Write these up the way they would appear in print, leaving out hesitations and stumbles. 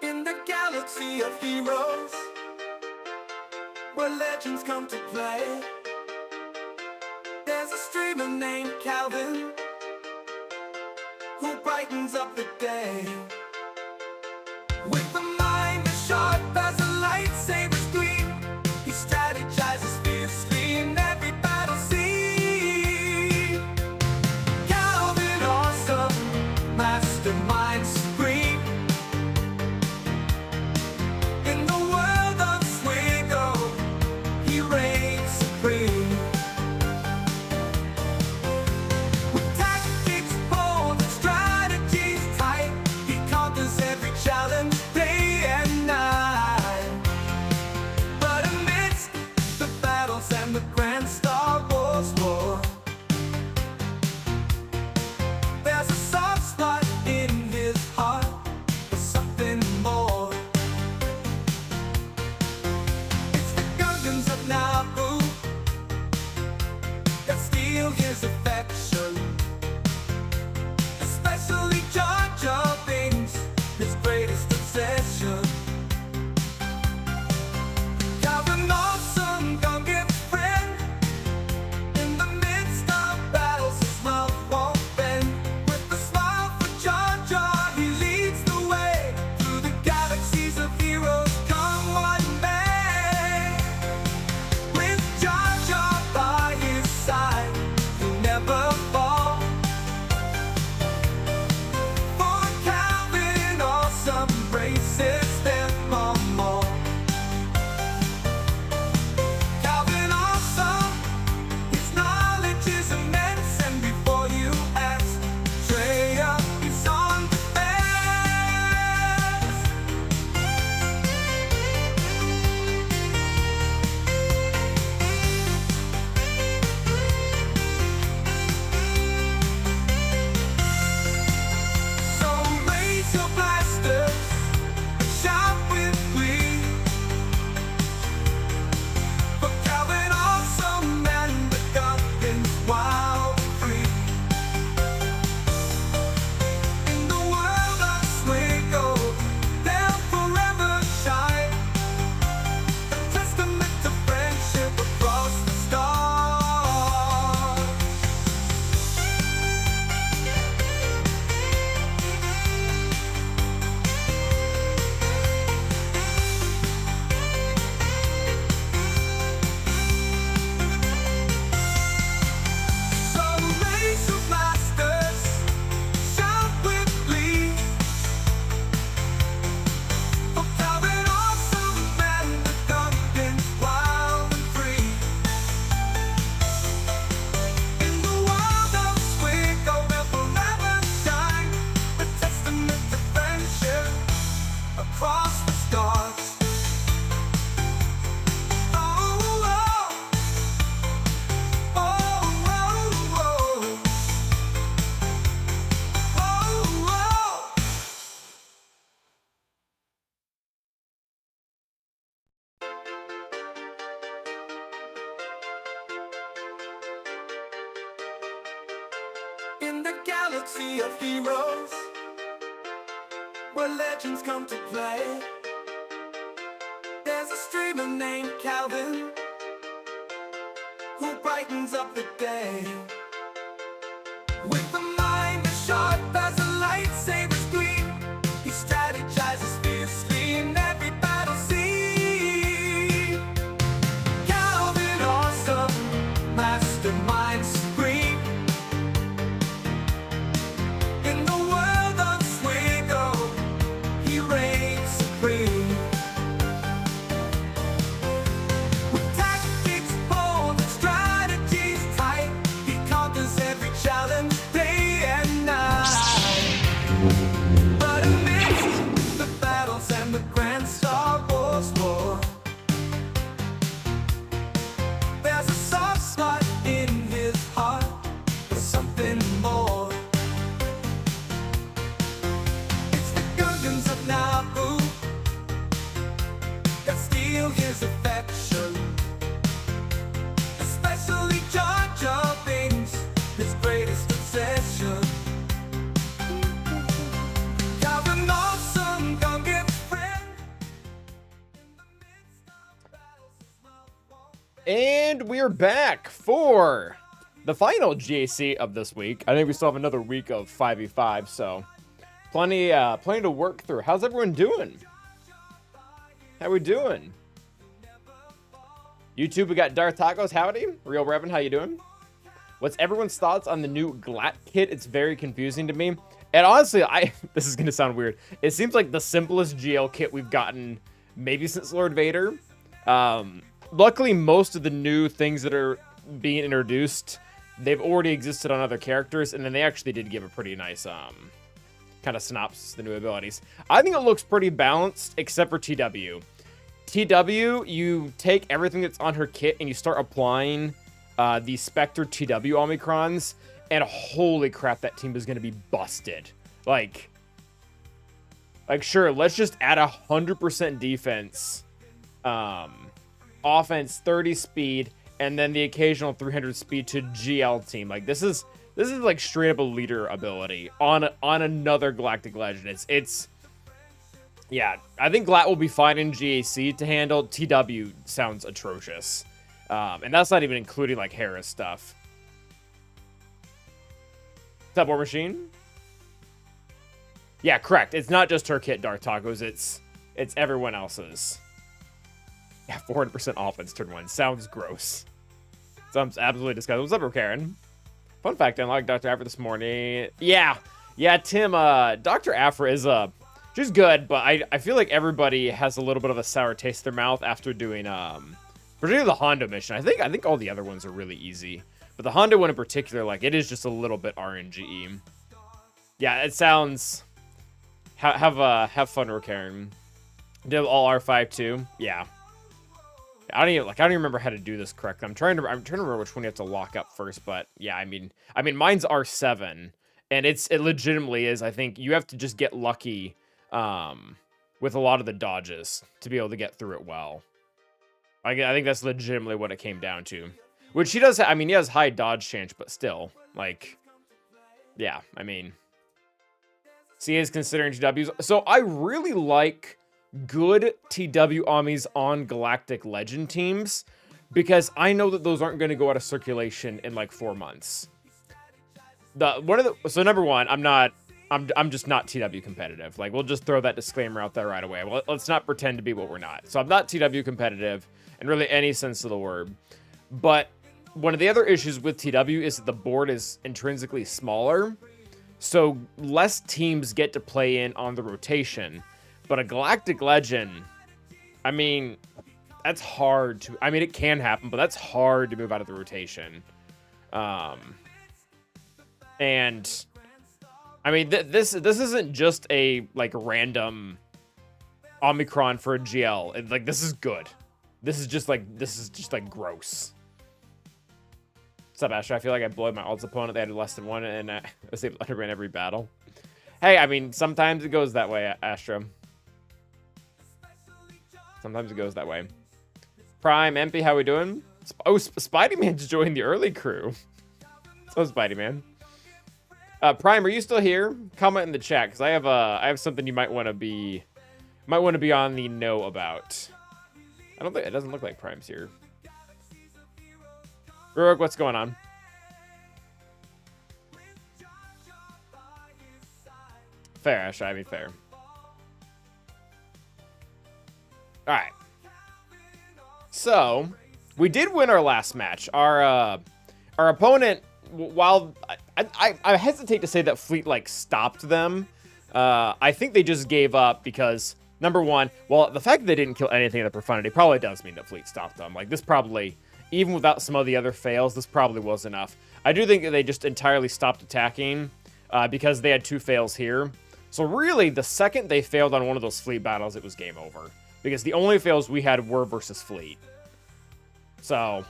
In the galaxy of heroes, where legends come to play, there's a streamer named Calvin who brightens up the day. With a mind as sharp as a lightsaber's gleam, he strategizes fiercely in every battle scene. Calvin, awesome, mastermind supreme. In the world of Swigo, he reigns supreme. With tactics bold and strategies tight, he conquers every challenge day and night. But amidst the battles and the grand Star Wars war, there's a soft spot in his heart for something more. It's the Gungans of Naboo that steal his affection, especially Jar Jar Binks, his greatest obsession. Calvin, awesome Gungan friend, in the midst of battles his love won't bend. With a smile for Jar Jar, he leads the way through the galaxies of heroes, come what may. With Jar Jar by his side, he'll never fall. For Calvin, awesome embraces them all more. Calvin, awesome, his knowledge is immense, and before you ask, Traya, he's on defense. So raise your blasters and shout with glee for Calvin, awesome, and the Gungans wild and free. In the world of Swigo, they'll forever shine, a testament to friendship across the stars. So raise your blasters, shout with glee for Calvin, awesome, and the Gungans wild and free. In the world of Swigo, they'll forever shine, a testament to friendship across the stars. Oh, oh, oh, oh, oh, oh, oh. In the galaxy of heroes, where legends come to play, there's a streamer named Calvin who brightens up the day. With a mind as sharp as a lightsaber's gleam, he strategizes fiercely in every battle scene. Calvin, awesome, mastermind supreme. In the world of Swigo, he reigns supreme. With tactics bold and strategies tight, he conquers every challenge day and night. But amidst the battles and the grand Star Wars war, there's a soft spot in his heart for something more. It's the Gungans of Naboo that steal his affection, especially Jar Jar Binks, his greatest obsession. Calvin, awesome Gungan friend. And we're back for the final GAC of this week. I think we still have another week of 5v5, so plenty to work through. How's everyone doing? How we doing? YouTube, we got Darth Tacos. Howdy. Real Revan, how you doing? What's everyone's thoughts on the new GLAT kit? It's very confusing to me. And honestly, this is going to sound weird. It seems like the simplest GL kit we've gotten maybe since Lord Vader. Luckily, most of the new things that are being introduced, they've already existed on other characters, and then they actually did give a pretty nice kind of synopsis of the new abilities. I think it looks pretty balanced, except for TW. TW, you take everything that's on her kit and you start applying the Spectre TW Omicrons, and holy crap, that team is going to be busted. Like sure, let's just add 100% defense, offense, 30 speed, and then the occasional 300 speed to GL team. Like this is like straight up a leader ability on another Galactic Legend. It's yeah, I think GLAT will be fine in GAC to handle. TW sounds atrocious. And that's not even including like Hera stuff. What's up, War Machine? Yeah, correct. It's not just her kit, Dark Tacos. It's everyone else's. Yeah, 400% offense turn 1. Sounds gross. Sounds absolutely disgusting. What's up, Karen? Fun fact, I unlocked Dr. Afra this morning. Yeah, Tim, Dr. Afra is she's good, but I feel like everybody has a little bit of a sour taste in their mouth after doing particularly the Hondo mission. I think all the other ones are really easy, but the Hondo one in particular, like it is just a little bit RNGE. Yeah, it sounds. Have fun, Karen. Do all R5 too. Yeah. I don't even remember how to do this correctly. I'm trying to remember which one you have to lock up first, but yeah, I mean mine's R7, and it legitimately is. I think you have to just get lucky with a lot of the dodges to be able to get through it well. I think that's legitimately what it came down to. Which he does. He has high dodge chance, but still, like, yeah. I mean, CA is considering TWs. So I really like good TW Omnis on Galactic Legend teams, because I know that those aren't going to go out of circulation in like 4 months. So number one, I'm just not TW competitive. Like, we'll just throw that disclaimer out there right away. Well, let's not pretend to be what we're not. So I'm not TW competitive in really any sense of the word. But one of the other issues with TW is that the board is intrinsically smaller, so less teams get to play in on the rotation. But a Galactic Legend, that's hard to... it can happen, but that's hard to move out of the rotation. And... this isn't just a, like, random Omicron for a GL. This is good. This is just, like, gross. What's up, Astra? I feel like I blowed my ult's opponent. They had less than one, and I was able to underwin every battle. Hey, sometimes it goes that way, Astra. Sometimes it goes that way. Prime, MP, how we doing? Spidey-Man's joined the early crew. So, Spidey-Man. Prime, are you still here? Comment in the chat, because I have something you might want to be on the know about. I don't think it doesn't look like Prime's here. Rurik, what's going on? Fair, Ash. Fair. All right. So we did win our last match. Our opponent, while I hesitate to say that Fleet like stopped them, I think they just gave up because, number one, well, the fact that they didn't kill anything in the profundity probably does mean that Fleet stopped them. Like, this probably, even without some of the other fails, this probably was enough. I do think that they just entirely stopped attacking because they had 2 fails here. So really, the second they failed on one of those Fleet battles, it was game over. Because the only fails we had were versus Fleet. So,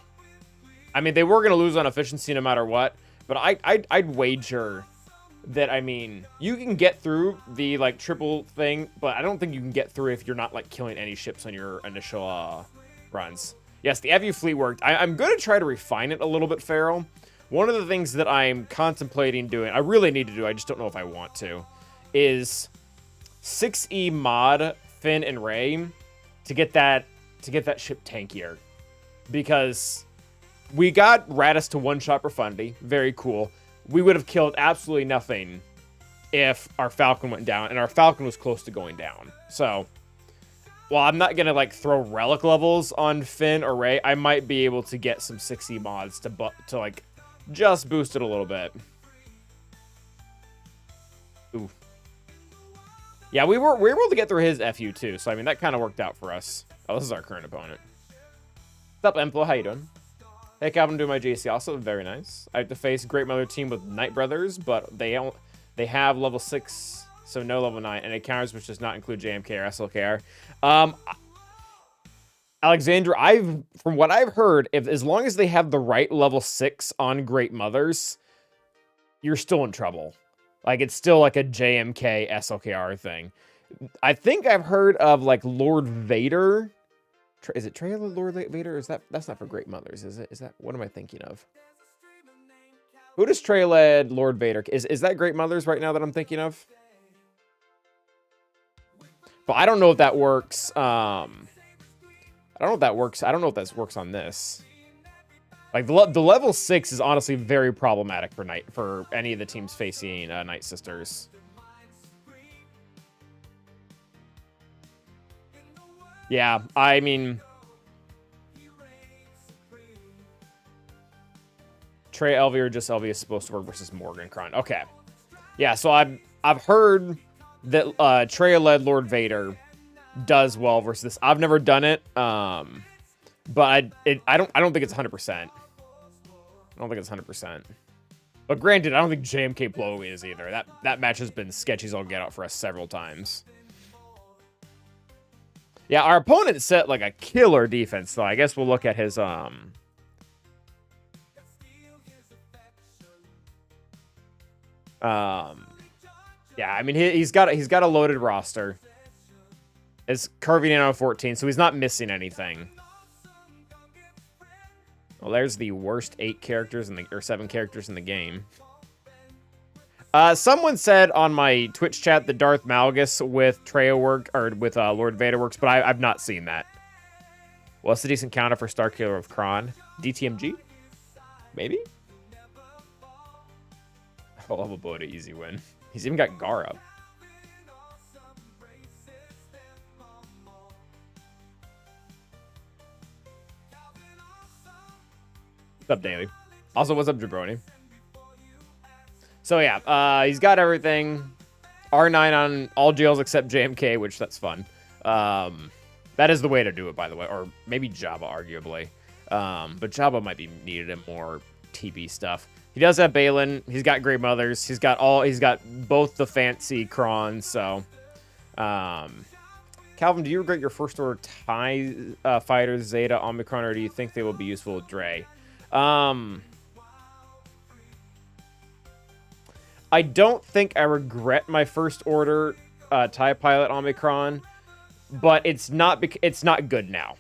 they were going to lose on efficiency no matter what. But I'd wager that, you can get through the, like, triple thing, but I don't think you can get through if you're not, like, killing any ships on your initial runs. Yes, the FU Fleet worked. I'm going to try to refine it a little bit, Farrell. One of the things that I'm contemplating doing, I really need to do, I just don't know if I want to, is 6E mod Finn and Rey to get that ship tankier. Because we got Radis to one-shot Profundity. Very cool. We would have killed absolutely nothing if our Falcon went down, and our Falcon was close to going down. So, while I'm not going to, like, throw relic levels on Finn or Rey, I might be able to get some 6E mods to like, just boost it a little bit. Ooh. Yeah, we were able to get through his FU, too. So, I mean, that kind of worked out for us. Oh, this is our current opponent. What's up, Emplo? How you doing? Hey, Calvin, doing my JC also. Very nice. I have to face Great Mother team with Night Brothers, but they have level 6, so no level 9, and it counters, which does not include JMK or SLKR. Alexandra, from what I've heard, as long as they have the right level 6 on Great Mothers, you're still in trouble. Like, it's still like a JMK SLKR thing. I think I've heard of, like, Lord Vader. Is it Traya Lord Vader? Or that's not for Great Mothers, is it? Is that, what am I thinking of? Who does Traya lead Lord Vader? Is that Great Mothers right now that I'm thinking of? But I don't know if that works. I don't know if that works. I don't know if that works on this. Like, the level 6 is honestly very problematic for any of the teams facing Night Sisters. Yeah, I mean, Trey LV or just LV is supposed to work versus Morgan Kron. Okay, yeah. So I've heard that Trey led Lord Vader does well versus this. I've never done it, but I don't think it's 100%. I don't think it's 100%. But granted, I don't think JMK Blow is either. That match has been sketchy as all get out for us several times. Yeah, our opponent set like a killer defense, so I guess we'll look at his yeah, I mean he's got a loaded roster. It's curving in on 14, so he's not missing anything. Well, there's the worst 8 characters or 7 characters in the game. Someone said on my Twitch chat that Darth Malgus with Lord Vader works, but I've not seen that. What's the decent counter for Starkiller of Kron? DTMG? Maybe? I'll have a blow to easy win. He's even got Gar up. What's up, Daily? Also, what's up, Jabroni? So yeah, he's got everything. R9 on all jails except JMK, which that's fun. That is the way to do it, by the way. Or maybe Jabba, arguably. But Jabba might be needed in more TB stuff. He does have Balin. He's got Great Mothers. He's got both the fancy Krons. So, Calvin, do you regret your first order TIE fighters, Zeta, Omicron, or do you think they will be useful with Dre? I don't think I regret my first order TIE pilot Omicron, but it's not good now.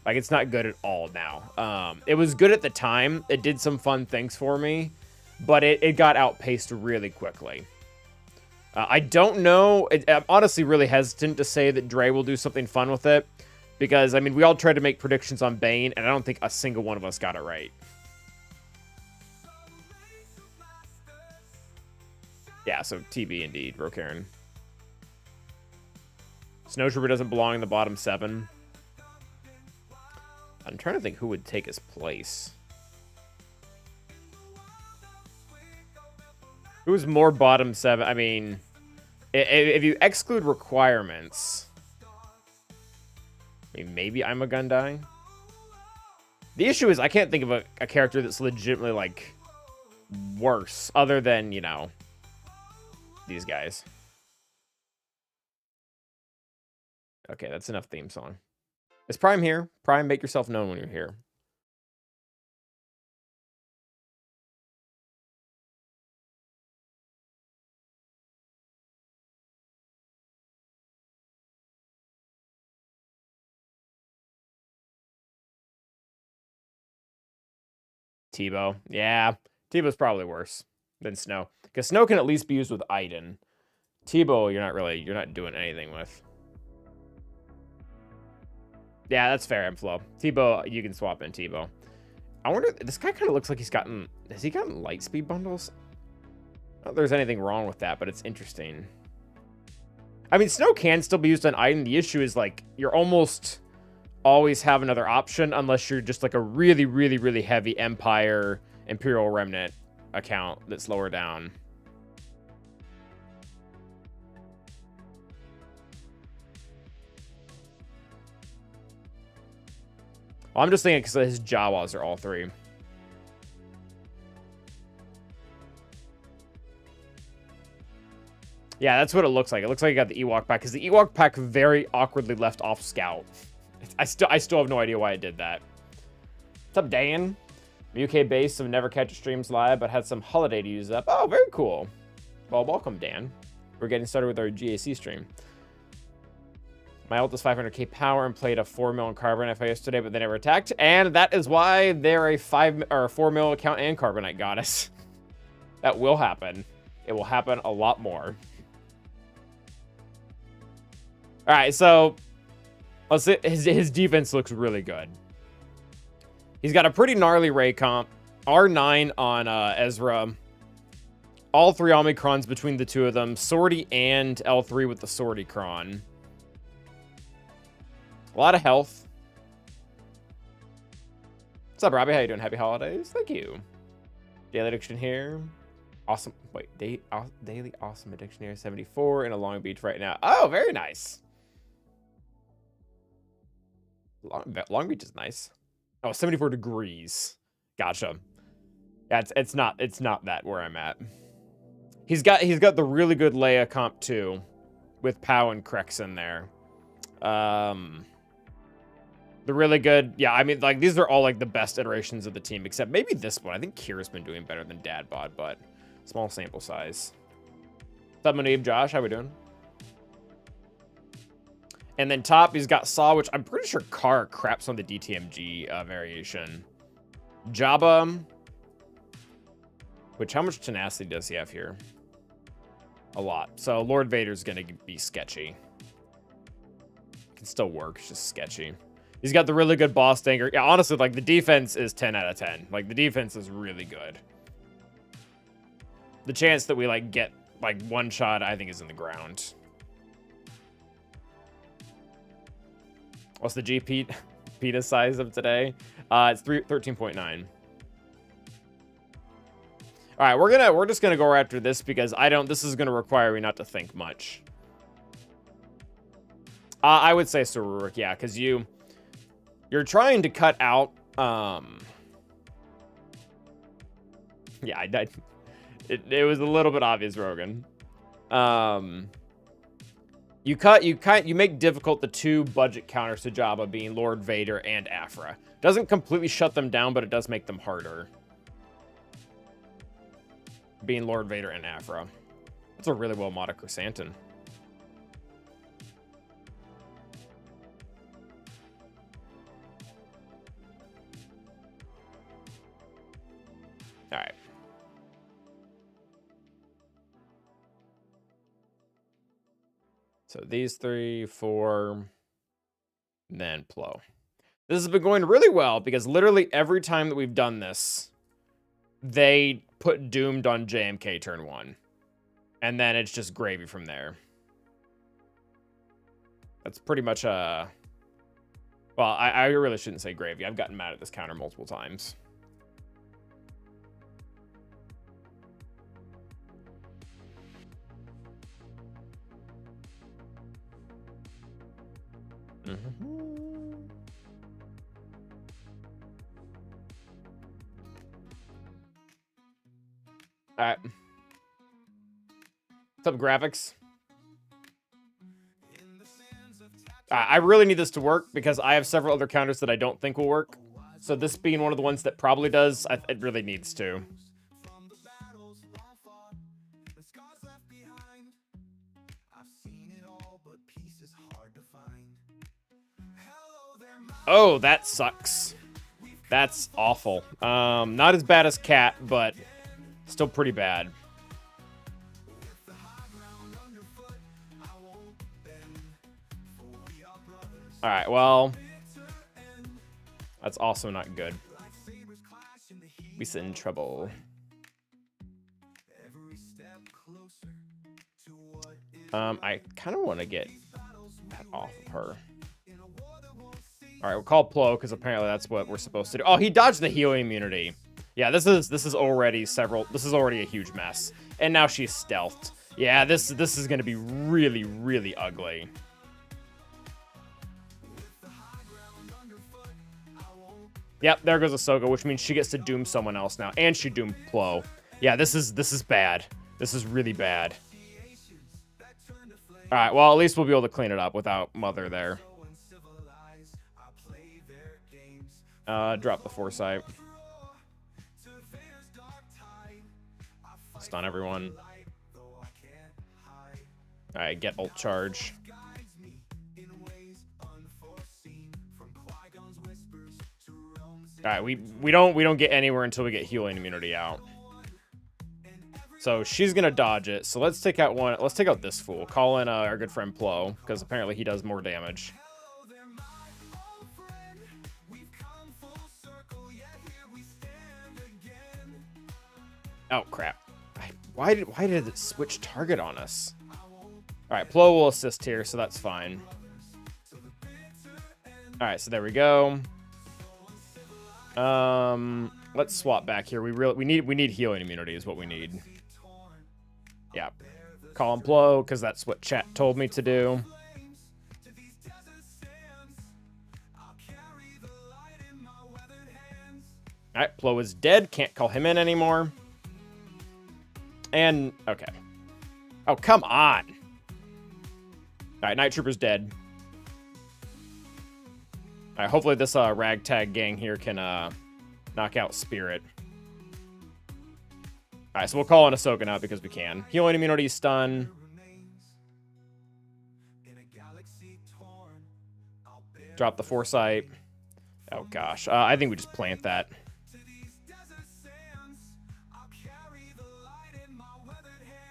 Like, it's not good at all now. It was good at the time. It did some fun things for me, but it got outpaced really quickly. I don't know. I'm honestly really hesitant to say that Dre will do something fun with it, because, I mean, we all tried to make predictions on Bane, and I don't think a single one of us got it right. Yeah, so TB indeed, Rokaren. Snowtrooper doesn't belong in the bottom 7. I'm trying to think who would take his place. Who's more bottom 7? I mean, if you exclude requirements, I mean, maybe I'm a Gundai. The issue is I can't think of a character that's legitimately, like, worse, other than, you know, these guys. Okay, that's enough theme song. Is Prime here? Prime, make yourself known when you're here. Tebow. Yeah, Tebow's probably worse than Snow, because Snow can at least be used with Iden. Tebow, you're not doing anything with. Yeah, that's fair, Inflow. Tebow, you can swap in Tebow. I wonder, this guy kind of looks like has he gotten light speed bundles? Not that there's anything wrong with that, but it's interesting. I mean, snow can still be used on item. The issue is, like, you're almost always have another option unless you're just like a really, really, really heavy Empire, Imperial Remnant account that's lower down. Well, I'm just thinking because his Jawas are all 3. Yeah, that's what it looks like. It looks like you got the Ewok pack, because the Ewok pack very awkwardly left off Scout. I still have no idea why it did that. What's up, Dan? I'm UK based, so never catch streams live, but had some holiday to use up. Oh, very cool. Well, welcome, Dan. We're getting started with our GAC stream. My ult is 500k power and played a 4 mil in Carbonite FI yesterday, but they never attacked. And that is why they're a 4 mil account and Carbonite goddess. That will happen. It will happen a lot more. All right, so let's see, his defense looks really good. He's got a pretty gnarly Ray comp. R9 on Ezra. All 3 Omicrons between the 2 of them. Sortie and L3 with the Sortie Cron. A lot of health. What's up, Robbie? How you doing? Happy holidays. Thank you. Daily addiction here. Awesome. Wait, daily awesome addiction here. 74 in a Long Beach right now. Oh, very nice. Long Beach is nice. Oh, 74 degrees. Gotcha. Yeah, it's not that where I'm at. He's got the really good Leia comp too, with Pow and Krex in there. The really good, yeah, I mean, like, these are all, like, the best iterations of the team, except maybe this one. I think Kira's been doing better than Dadbod, but small sample size. What's up, Manib? Josh, how we doing? And then top, he's got Saw, which I'm pretty sure Car craps on the DTMG variation. Jabba, which, how much tenacity does he have here? A lot. So Lord Vader's gonna be sketchy. Can still work, it's just sketchy. He's got the really good boss tanker. Yeah, honestly, like, the defense is 10 out of 10. Like, the defense is really good. The chance that we, like, get, like, one shot, I think, is in the ground. What's the GP PETA size of today? It's 13.9. All right, we're just gonna go right after this because this is gonna require me not to think much. I would say Sururuk, yeah, because you're trying to cut out, yeah, it was a little bit obvious, Rogan. You make difficult the 2 budget counters to Jabba being Lord Vader and Afra. Doesn't completely shut them down, but it does make them harder. Being Lord Vader and Afra. That's a really well modded Chrysanthemum. All right. So these 3, 4, then Plo. This has been going really well because literally every time that we've done this, they put Doomed on JMK turn 1. And then it's just gravy from there. That's pretty much well, I really shouldn't say gravy. I've gotten mad at this counter multiple times. All right. What's up, graphics? I really need this to work because I have several other counters that I don't think will work. So this being one of the ones that probably does, it really needs to. Oh, that sucks. That's awful. Not as bad as Cat, but still pretty bad. All right, well, that's also not good. We sit in trouble. I kind of want to get that off of her. All right, we'll call Plo because apparently that's what we're supposed to do. Oh, he dodged the healing immunity. Yeah, this is already a huge mess. And now she's stealthed. Yeah, this is gonna be really, really ugly. Yep, there goes Ahsoka, which means she gets to doom someone else now, and she doomed Plo. Yeah, this is bad. This is really bad. All right, well, at least we'll be able to clean it up without Mother there. Drop the foresight. Stun everyone. All right, get ult charge. All right, we don't get anywhere until we get healing immunity out. So she's gonna dodge it. So let's take out one. Let's take out this fool. Call in our good friend Plo because apparently he does more damage. Oh crap! Why did it switch target on us? All right, Plo will assist here, so that's fine. All right, so there we go. Let's swap back here. We need healing immunity is what we need. Yeah, call him Plo because that's what chat told me to do. All right, Plo is dead. Can't call him in anymore. And okay. Oh, come on. All right, Night Trooper's dead. All right, hopefully this ragtag gang here can knock out Spirit. All right, so we'll call in Ahsoka now because we can. Healing immunity, stun. Drop the foresight. Oh gosh, I think we just plant that.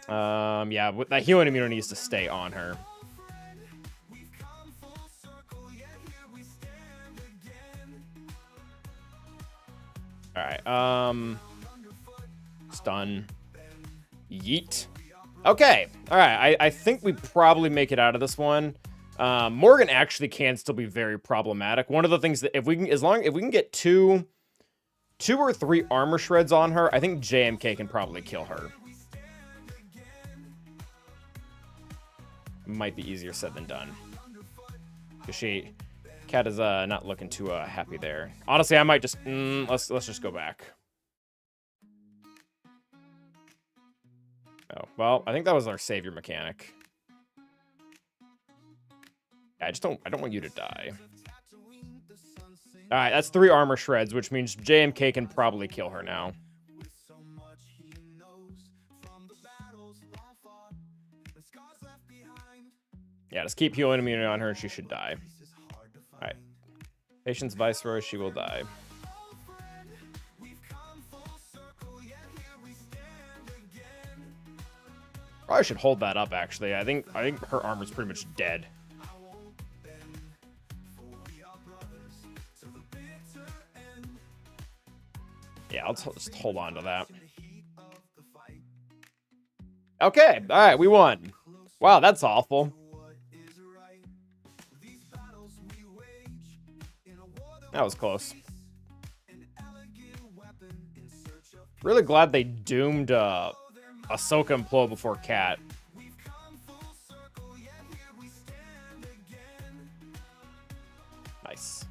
Yeah, that healing immunity needs to stay on her. All right, stun. Yeet. Okay, all right, I think we probably make it out of this one. Morgan actually can still be very problematic. One of the things that if we can get two or three armor shreds on her, I think JMK can probably kill her. Might be easier said than done. Because Cat is not looking too happy there. Honestly, I might just let's just go back. Oh well, I think that was our savior mechanic. Yeah, I don't want you to die. All right, that's 3 armor shreds, which means JMK can probably kill her now. Yeah, just keep healing immunity on her and she should die. Alright. Patience Viceroy, she will die. Probably should hold that up actually. I think her armor's pretty much dead. Yeah, I'll just hold on to that. Okay, alright, we won. Wow, that's awful. That was close. Really glad they doomed Ahsoka and Plo before Cat. Nice.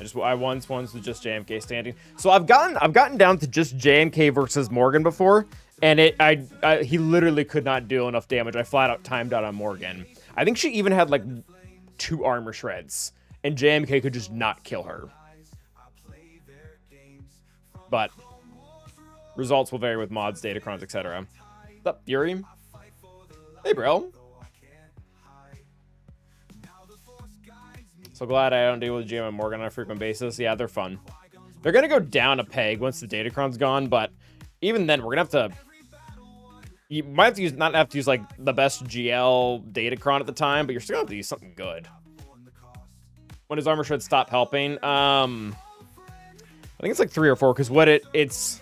I won once with just JMK standing. So I've gotten down to just JMK versus Morgan before, and he literally could not deal enough damage. I flat out timed out on Morgan. I think she even had like 2 armor shreds, and JMK could just not kill her. But results will vary with mods, datacrons, etc. What's up, Fury? Hey, bro. So glad I don't deal with GM and Morgan on a frequent basis. Yeah, they're fun. They're gonna go down a peg once the datacron's gone, but even then, we're gonna have to. You might have to not have to use like the best GL datacron at the time, but you're still gonna have to use something good. When his armor should stop helping. I think it's like 3 or 4 because what it's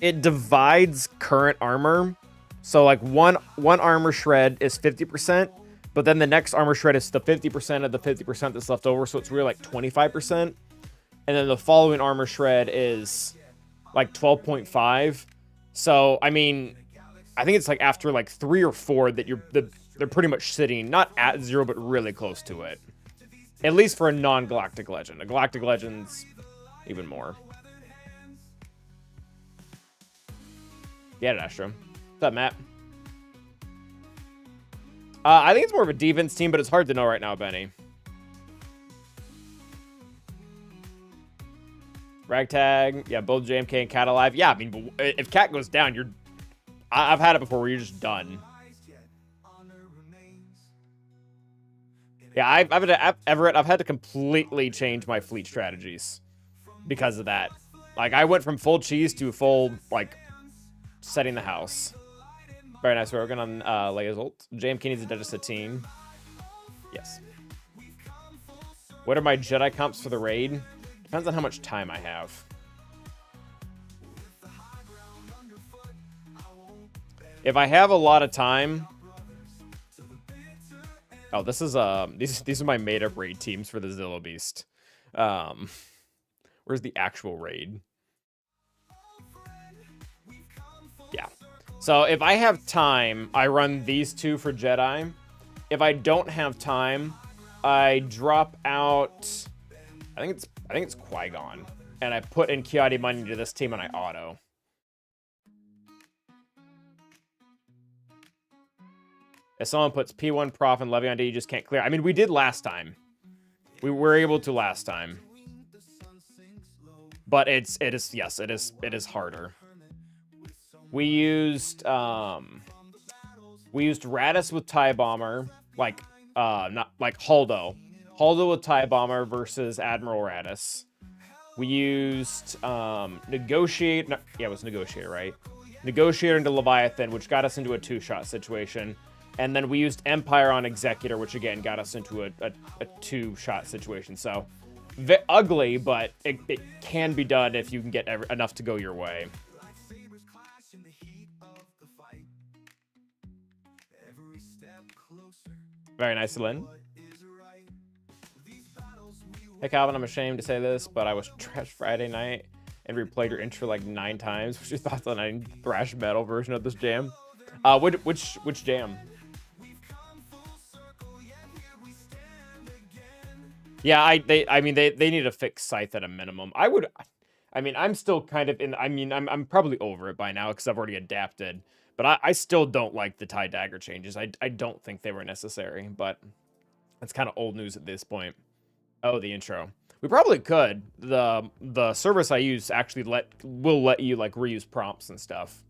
it divides current armor. So like one armor shred is 50%, but then the next armor shred is the 50% of the 50% that's left over, so it's really like 25%. And then the following armor shred is like 12.5. So I mean, I think it's like after like 3 or 4 that they're pretty much sitting not at 0, but really close to it. At least for a non-galactic legend. A galactic legend's even more. Yeah, Astro. What's up, Matt? I think it's more of a defense team, but it's hard to know right now, Benny. Ragtag, yeah, both JMK and Cat alive. Yeah, I mean, if Cat goes down, you're... I've had it before where you're just done. Yeah, I've had to completely change my fleet strategies because of that. Like, I went from full cheese to full, like, setting the house. Very nice Rogan on Leia's ult. JMK needs a Digest Satine. Yes. What are my Jedi comps for the raid? Depends on how much time I have. If I have a lot of time... Oh, this is these are my made-up raid teams for the Zillow Beast. Where's the actual raid? Yeah. So if I have time, I run these 2 for Jedi. If I don't have time, I drop out. I think it's Qui-Gon, and I put in Kiadi money to this team, and I auto. If someone puts P1 Prof and Levy on D, you just can't clear. I mean, we did last time. We were able to last time. But it is harder. We used Radis with TIE Bomber, like not like Hondo with TIE Bomber versus Admiral Radis. We used Negotiate. No, yeah, it was Negotiator, right? Negotiator into Leviathan, which got us into a 2-shot situation. And then we used Empire on Executor, which again got us into a 2-shot situation. So, ugly, but it can be done if you can get enough to go your way. Very nice, Lynn. Hey, Calvin, I'm ashamed to say this, but I was trash Friday night and replayed your intro like 9 times. What's your thoughts on a thrash metal version of this jam? Which jam? Yeah, I mean they need to fix Scythe at a minimum. I mean, I'm still kind of in. I mean, I'm probably over it by now because I've already adapted. But I still don't like the TIE Dagger changes. I don't think they were necessary, but it's kind of old news at this point. Oh, the intro. We probably could. The service I use actually will let you like reuse prompts and stuff.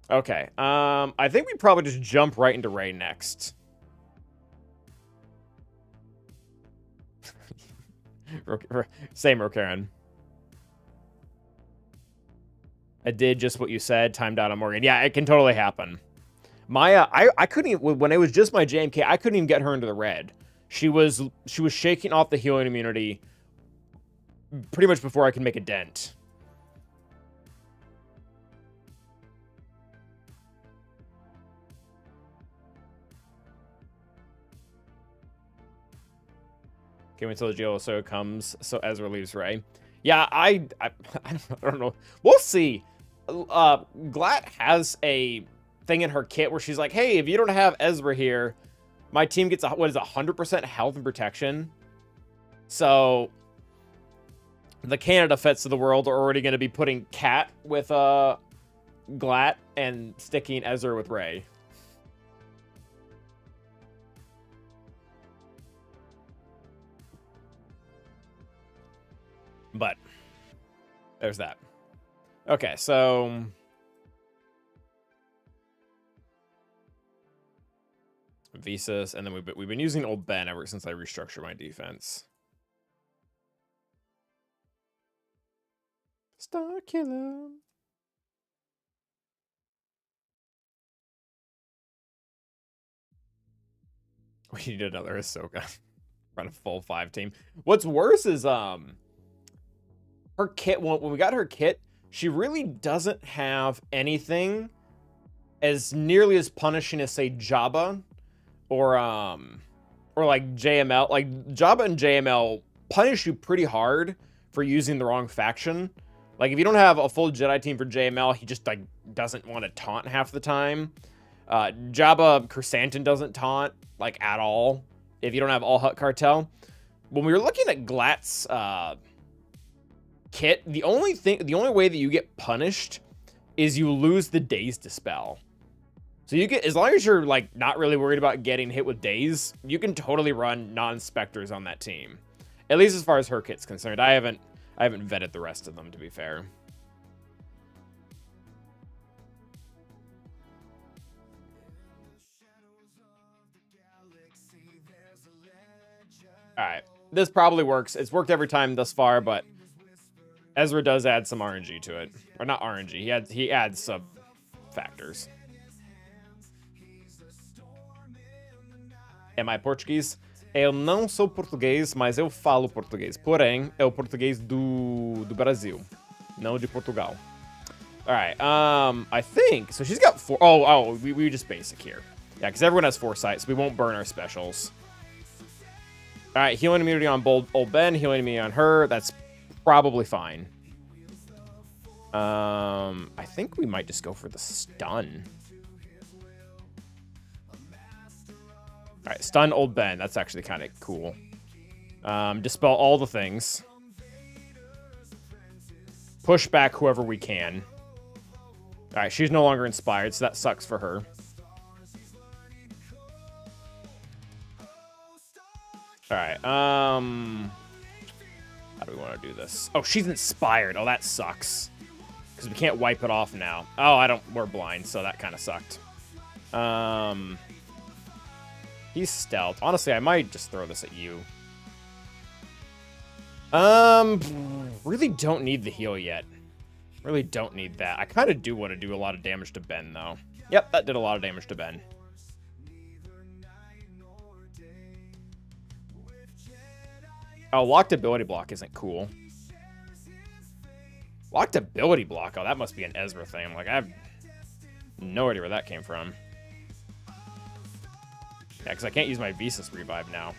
Okay. I think we probably just jump right into Ray next. Same, Rokaran. I did just what you said, timed out on Morgan. Yeah, it can totally happen. Maya, I couldn't even, when it was just my JMK, I couldn't even get her into the red. She was shaking off the healing immunity pretty much before I could make a dent. Can we until the GLSO comes so Ezra leaves Ray? Yeah, I don't know. We'll see. GLAT has a thing in her kit where she's like, hey, if you don't have Ezra here, my team gets, what is it, 100% health and protection? So the Canada Fets of the world are already going to be putting Cat with GLAT and sticking Ezra with Ray. But there's that. Okay, so Visas, and then we've been using Old Ben ever since I restructured my defense. Star Killer. We need another Ahsoka. Run a full 5 team. What's worse is her kit, when we got her kit, she really doesn't have anything as nearly as punishing as, say, Jabba or like JML. Like, Jabba and JML punish you pretty hard for using the wrong faction. Like, if you don't have a full Jedi team for JML, he just, like, doesn't want to taunt half the time. Jabba Chrysanthemum doesn't taunt, like, at all, if you don't have All Hutt Cartel. When we were looking at GLAT's kit, the only way that you get punished is you lose the Daze Dispel. So you get, as long as you're, like, not really worried about getting hit with Daze, you can totally run non-Spectres on that team. At least as far as her kit's concerned. I haven't vetted the rest of them, to be fair. Alright. This probably works. It's worked every time thus far, but Ezra does add some RNG to it. Or not RNG. He adds some factors. Am I Portuguese? Eu não sou português, mas eu falo português. Porém, é o português do Brasil, não de Portugal. Alright, I think, so she's got 4, we just basic here. Yeah, because everyone has foresight, so we won't burn our specials. Alright, healing immunity on old Ben, healing immunity on her, that's probably fine. I think we might just go for the stun. Alright, stun old Ben. That's actually kind of cool. Dispel all the things. Push back whoever we can. Alright, she's no longer inspired, so that sucks for her. Alright, how do we want to do this? Oh, she's inspired. Oh, that sucks. Because we can't wipe it off now. Oh, we're blind, so that kind of sucked. He's stealth. Honestly, I might just throw this at you. Really don't need the heal yet. Really don't need that. I kind of do want to do a lot of damage to Ben, though. Yep, that did a lot of damage to Ben. Oh, locked ability block isn't cool. Locked ability block? Oh, that must be an Ezra thing. Like, I have no idea where that came from. Yeah, because I can't use my Visas revive now.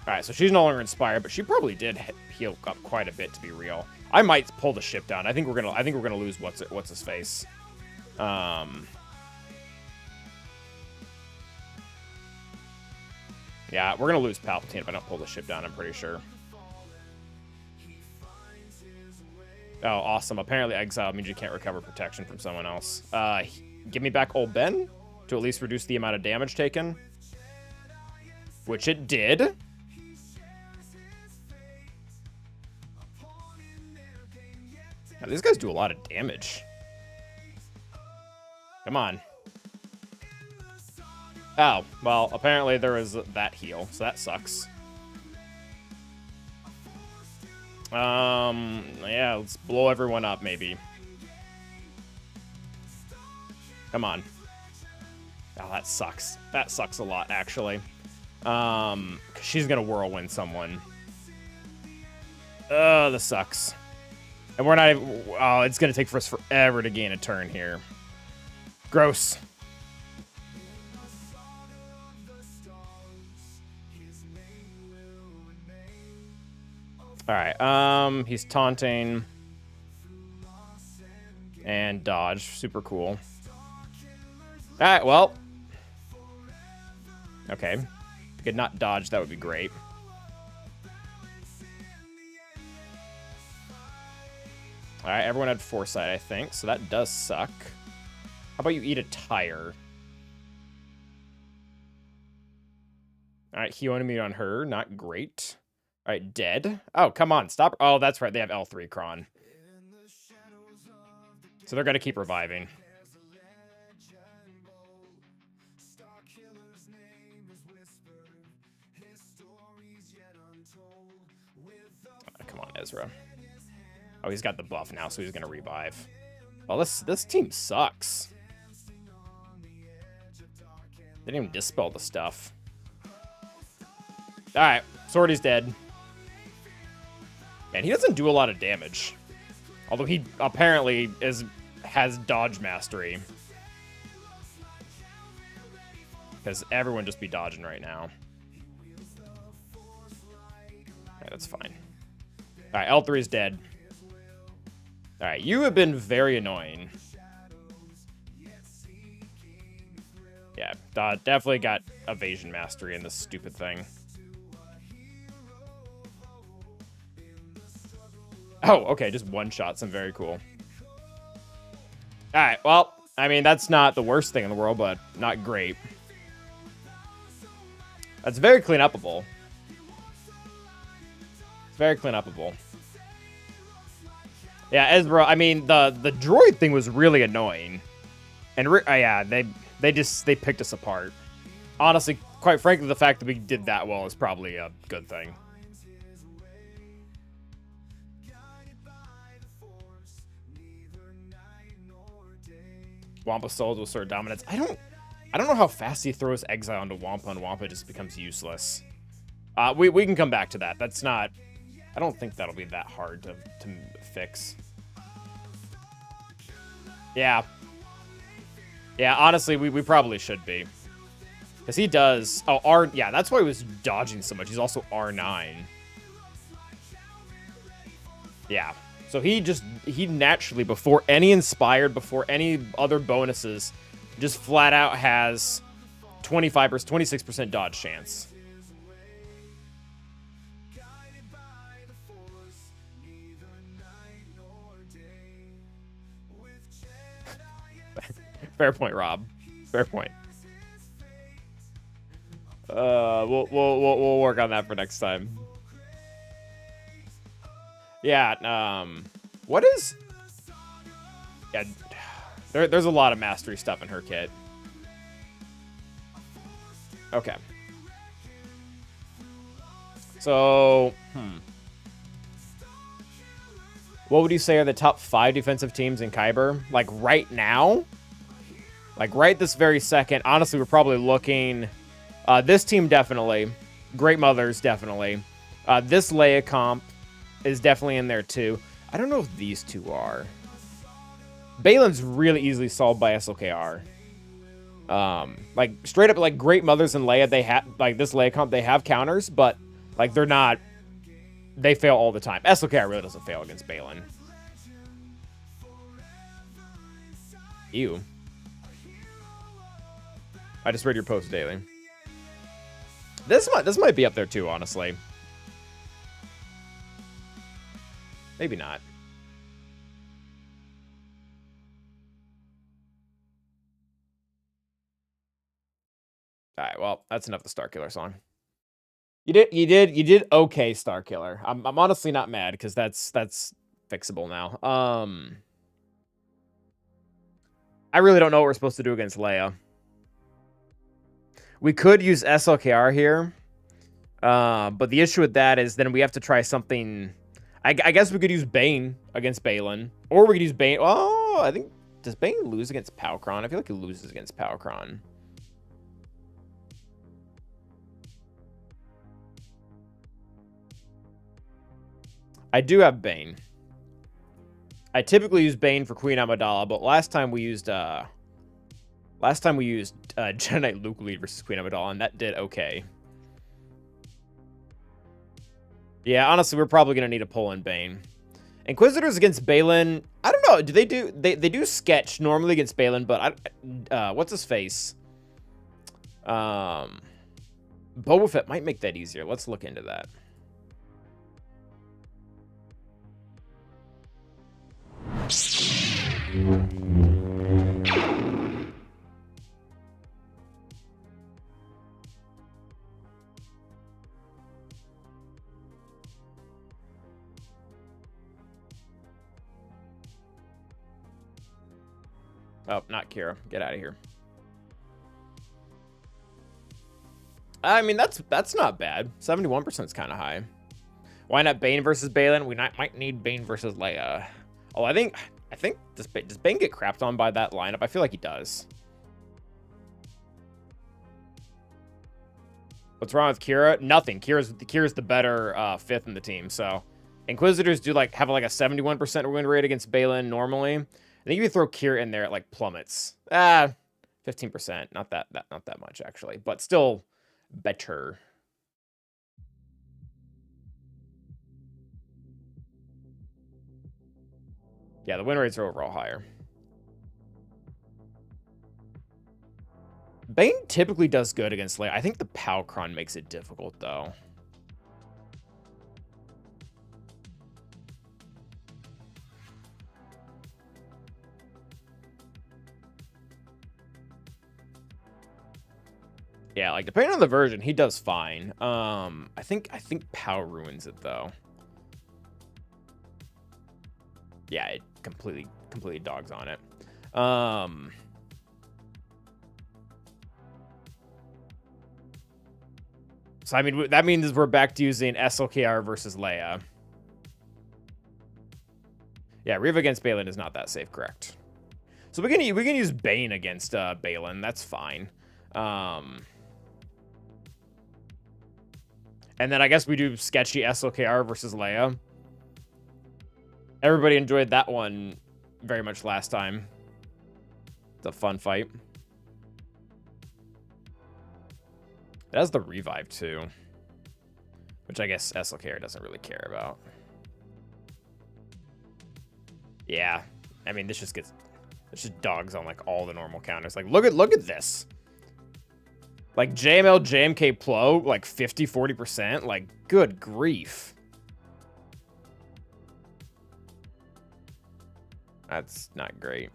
Alright, so she's no longer inspired, but she probably did heal up quite a bit, to be real. I might pull the ship down. I think we're gonna lose what's his face. Yeah, we're gonna lose Palpatine if I don't pull the ship down, I'm pretty sure. Oh, awesome. Apparently exile means you can't recover protection from someone else. Give me back old Ben to at least reduce the amount of damage taken. Which it did. Now, these guys do a lot of damage. Come on. Oh, well, apparently there is that heal, so that sucks. Yeah, let's blow everyone up, maybe. Come on. Oh, that sucks. That sucks a lot, actually. She's gonna whirlwind someone. This sucks. And we're not even... Oh, it's gonna take for us forever to gain a turn here. Gross. Alright, he's taunting. And dodge. Super cool. Alright, well. Okay. If we could not dodge, that would be great. Alright, everyone had foresight, I think, so that does suck. How about you eat a tire? Alright, heal enemy on her, not great. Alright, dead. Oh, come on, stop. Oh, that's right, they have L3 Kron. So they're gonna keep reviving. Oh, come on, Ezra. Oh, he's got the buff now, so he's gonna revive. Well, this team sucks. They didn't even dispel the stuff. Alright, Swordy's dead. And he doesn't do a lot of damage. Although he apparently has dodge mastery. Because everyone just be dodging right now. Alright, that's fine. Alright, L3 is dead. Alright, you have been very annoying. Yeah, definitely got evasion mastery in this stupid thing. Oh, okay, just one shot. Some very cool. Alright, well, I mean, that's not the worst thing in the world, but not great. That's very clean upable. It's very clean upable. Yeah, Ezra, I mean, the droid thing was really annoying. And, yeah, they picked us apart. Honestly, quite frankly, the fact that we did that well is probably a good thing. Wampa Souls will assert dominance. I don't know how fast he throws Exile into Wampa, and Wampa just becomes useless. We can come back to that. That's not... I don't think that'll be that hard to fix. Yeah. Yeah, honestly, we probably should be. Because he does... Oh, yeah, that's why he was dodging so much. He's also R9. Yeah. So he naturally, before any Inspired, before any other bonuses, just flat out has 25%, 26% dodge chance. Fair point, Rob. Fair point. We'll work on that for next time. Yeah, what is... Yeah, there's a lot of mastery stuff in her kit. Okay. So, what would you say are the top 5 defensive teams in Kyber? Like, right now? Like, right this very second. Honestly, we're probably looking... this team, definitely. Great Mothers, definitely. This Leia comp is definitely in there, too. I don't know if these two are. Balin's really easily solved by SLKR. Like, straight up, like, Great Mothers and Leia, they have... Like, this Leia comp, they have counters, but, like, they're not... They fail all the time. SLKR really doesn't fail against Balin. Ew. I just read your post daily. This might be up there too, honestly. Maybe not. All right, well, that's enough of the Starkiller song. You did okay, Starkiller. I'm honestly not mad because that's fixable now. I really don't know what we're supposed to do against Leia. We could use SLKR here, but the issue with that is then we have to try something. I guess we could use Bane against Balin, or we could use Bane. Oh, I think, does Bane lose against Palkron? I feel like he loses against Palkron. I do have Bane. I typically use Bane for Queen Amidala, but last time we used Jedi Knight Luke lead versus Queen Amidala, and that did okay. Yeah, honestly, we're probably gonna need to pull in Bane. Inquisitors against Balin, I don't know. Do they do sketch normally against Balin, but what's his face? Boba Fett might make that easier. Let's look into that. Oh, not Kira. Get out of here. I mean, that's not bad. 71% is kind of high. Why not Bane versus Balin? We might need Bane versus Leia. Oh, I think does Bane get crapped on by that lineup? I feel like he does. What's wrong with Kira? Nothing. Kira's the better 5th in the team, so Inquisitors do like have like a 71% win rate against Balen normally. I think if you throw Kir in there, it like plummets. 15%. Not that much actually, but still better. Yeah, the win rates are overall higher. Bane typically does good against Leia. I think the Palcron makes it difficult, though. Yeah, like, depending on the version, he does fine. I think Pow ruins it, though. Yeah, it completely dogs on it. So, I mean, that means we're back to using SLKR versus Leia. Yeah, Reva against Balen is not that safe, correct. So we can use Bane against Balen. That's fine. And then I guess we do sketchy SLKR versus Leia. Everybody enjoyed that one very much last time. It's a fun fight. It has the revive too, which I guess SLKR doesn't really care about. Yeah, I mean this just dogs on like all the normal counters. Like look at this. Like JML, JMK Plo, like 50-40%. Like good grief. That's not great.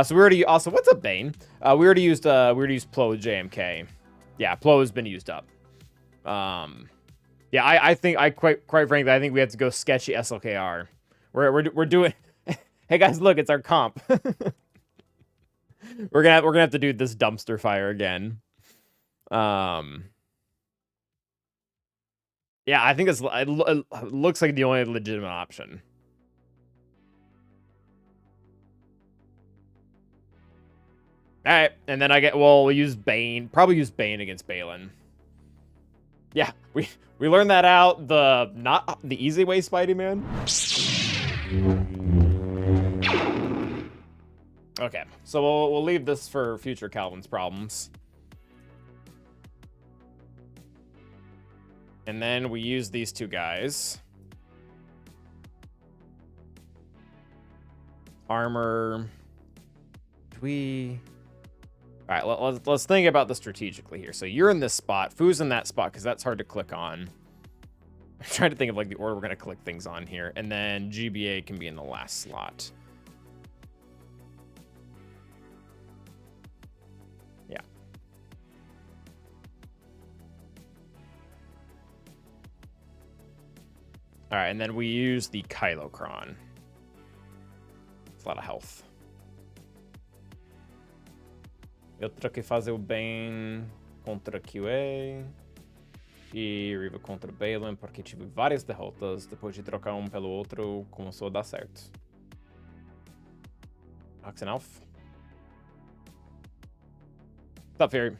So we already also what's up, Bane? We already used Plo with JMK. Yeah, Plo has been used up. Yeah, I think quite frankly I think we have to go sketchy SLKR. We're doing. Hey guys, look, it's our comp. we're gonna have to do this dumpster fire again. Yeah, I think it looks like the only legitimate option. All right, and then we'll use Bane. Probably use Bane against Balen. Yeah, we learned that out not the easy way, Spidey Man. Okay, so we'll leave this for future Calvin's problems. And then we use these two guys. Armor. All right, let's think about this strategically here. So you're in this spot. Fu's in that spot because that's hard to click on. I'm trying to think of like the order we're going to click things on here. And then GBA can be in the last slot. Yeah. All right, and then we use the Kylocron. It's a lot of health. Outra que fazer o Bane contra QA. E Reva contra Balen, porque tive várias derrotas. Depois de trocar um pelo outro, começou a dar certo. Oxen Elf. What's up, Fury?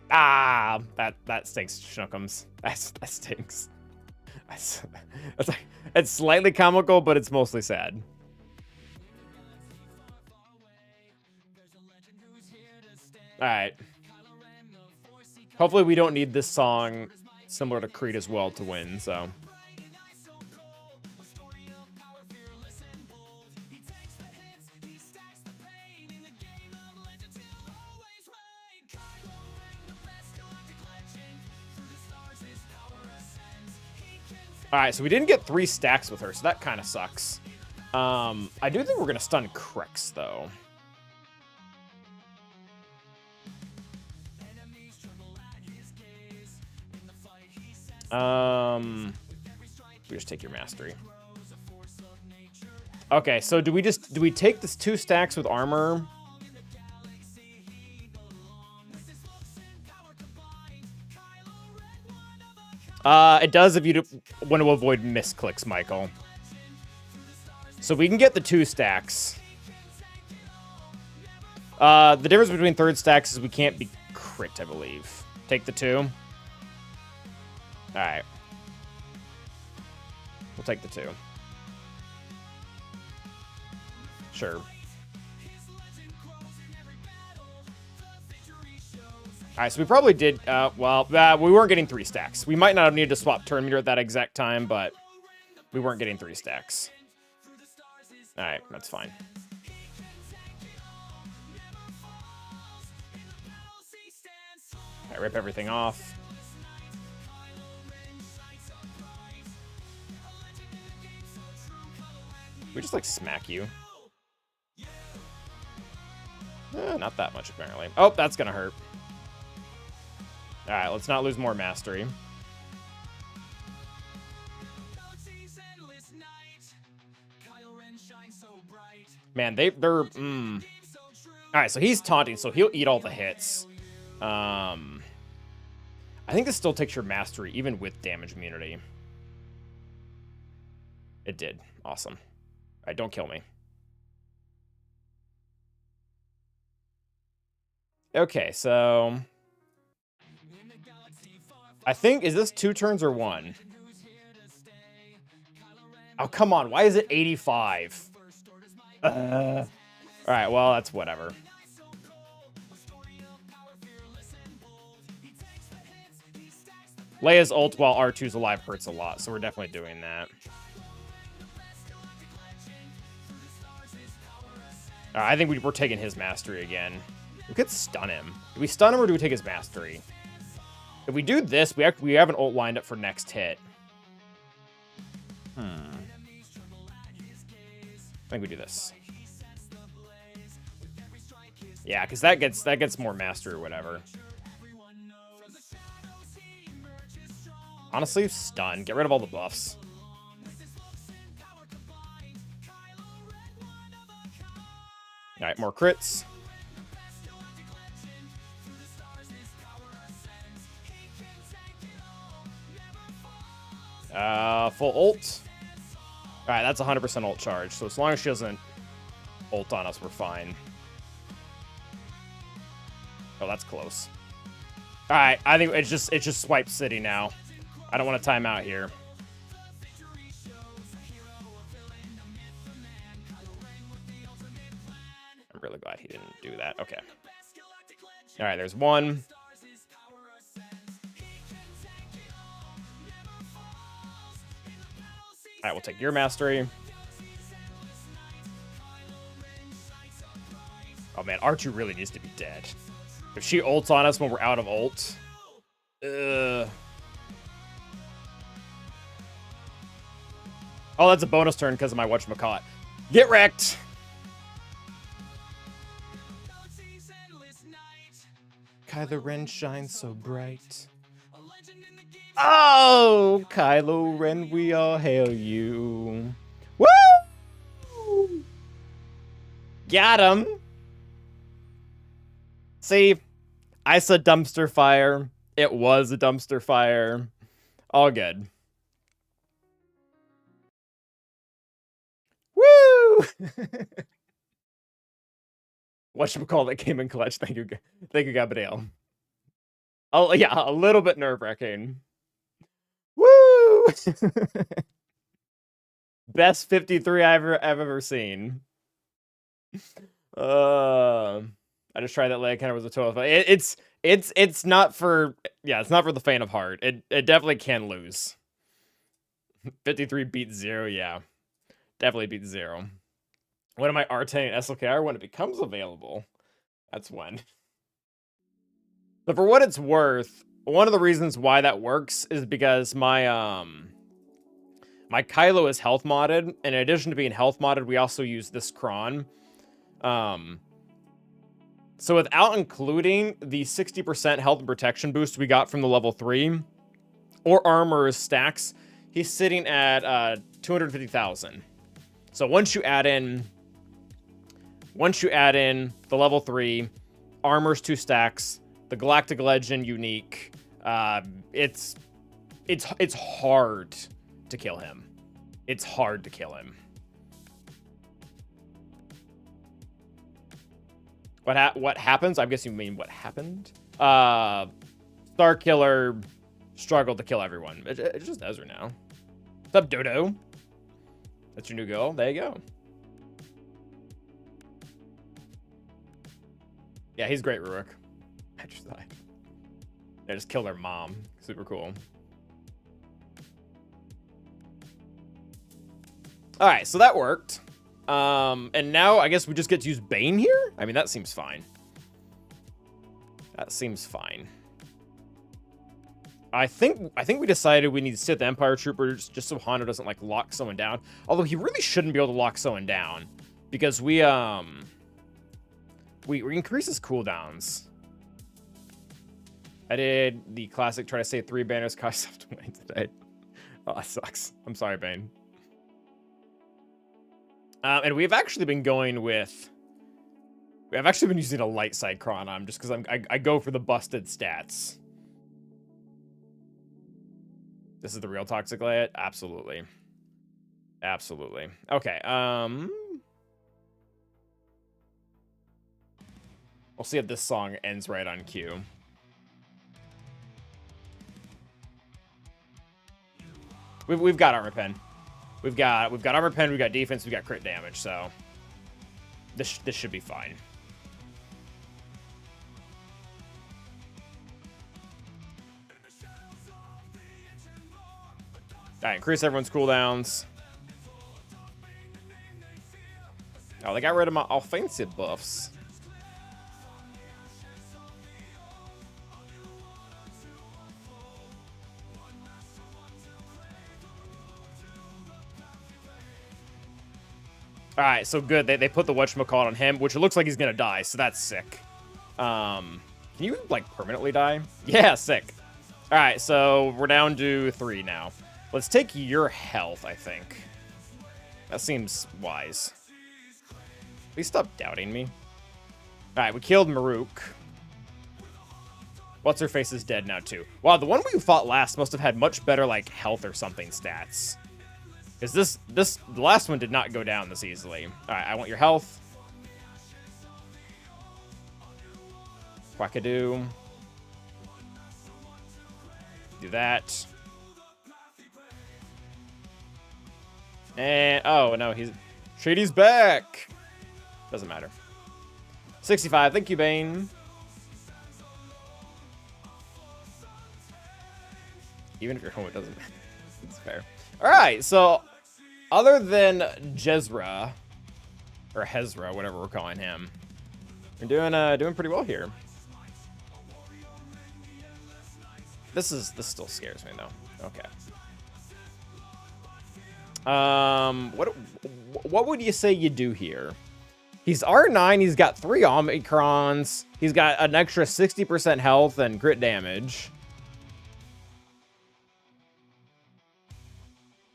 Ah, that stinks, Schnookums. That stinks. It's slightly comical, but it's mostly sad. All right. Hopefully we don't need this song similar to Creed as well to win, so. All right, so we didn't get 3 stacks with her, so that kind of sucks. I do think we're going to stun Krex, though. We just take your mastery. Okay, so do we take this 2 stacks with armor? It does if you want to avoid misclicks, Michael. So we can get the 2 stacks. The difference between 3rd stacks is we can't be crit, I believe. Take the 2. Alright. We'll take the 2. Sure. Alright, so we probably did, we weren't getting 3 stacks. We might not have needed to swap turn meter at that exact time, but we weren't getting 3 stacks. Alright, that's fine. Alright, rip everything off. We just, like, smack you. Not that much, apparently. Oh, that's gonna hurt. Alright, let's not lose more mastery. Man, they're... Alright, so he's taunting, so he'll eat all the hits. I think this still takes your mastery, even with damage immunity. It did. Awesome. Alright, don't kill me. Okay, so... I think, is this 2 turns or 1? Oh, come on. Why is it 85? Alright, well, that's whatever. Leia's ult while R2's alive hurts a lot, so we're definitely doing that. I think we're taking his mastery again. We could stun him. Do we stun him or do we take his mastery? If we do this, we have an ult lined up for next hit. I think we do this. Yeah, because that gets more mastery or whatever. Honestly, stun. Get rid of all the buffs. Alright, more crits. Full ult. Alright, that's 100% ult charge. So as long as she doesn't ult on us, we're fine. Oh, that's close. Alright, I think it's just swipe city now. I don't want to time out here. I'm really glad he didn't do that. Okay. Alright, there's 1. Alright, we'll take your mastery. Oh man, R2 really needs to be dead. If she ults on us when we're out of ult. Oh, that's a bonus turn because of my whatchamacallit. Get wrecked! Kylo Ren shines so bright. Oh, Kylo Ren, we all hail you. Woo! Got him. See, I said dumpster fire. It was a dumpster fire. All good. Woo! Whatchamacallit came in clutch. Thank you, Gabriel. Oh yeah, a little bit nerve-wracking. Woo! Best 53 I've ever seen. I just tried that leg, kind of was a total. It's not for it's not for the faint of heart. It definitely can lose. 53 beats 0, yeah. Definitely beats 0. When am I R10 and SLKR? When it becomes available. That's when. But for what it's worth, one of the reasons why that works is because my my Kylo is health modded, and in addition to being health modded, we also use this cron. So without including the 60% health and protection boost we got from the level 3, or armor stacks, he's sitting at 250,000. So once you add in the level 3, armor's 2 stacks, the Galactic Legend unique, it's hard to kill him. It's hard to kill him. What happens? I guess you mean what happened. Starkiller struggled to kill everyone. It's just Ezra now. What's up, Dodo? That's your new goal. There you go. Yeah, he's great, Rurik. They just killed their mom. Super cool. All right, so that worked. And now I guess we just get to use Bane here? I mean, that seems fine. That seems fine. I think we decided we need Sith Empire troopers just so Hondo doesn't like lock someone down. Although he really shouldn't be able to lock someone down because we increase his cooldowns. I did the classic try to say 3 banners cost stuff to win today. Oh, that sucks. I'm sorry, Bane. And we've actually been going with... I've actually been using a light side cron on just because I go for the busted stats. This is the real toxic GLAT? Absolutely. Absolutely. Okay, we'll see if this song ends right on cue. We've got armor pen. We've got armor pen, we've got defense, we've got crit damage, so this should be fine. All right, increase everyone's cooldowns. Oh, they got rid of my offensive buffs. All right, so good. They put the whatchamacallit on him, which it looks like he's gonna die, so that's sick. Can you like permanently die? Yeah, sick. All right, so we're down to 3 now. Let's take your health, I think. That seems wise. Please stop doubting me. All right, we killed Maruk. What's-her-face is dead now, too. Wow, the one we fought last must have had much better, like, health or something stats. Because the last one did not go down this easily. All right, I want your health. Quackadoo. Do that. And, oh, no, Shady's back. Doesn't matter. 65, thank you, Bane. Even if you're home, it doesn't matter. It's fair. All right, so other than Jezra, or Hezra, whatever we're calling him, we're doing pretty well here. This still scares me, though. Okay. What would you say you do here? He's R9, he's got 3 Omicrons, he's got an extra 60% health and crit damage.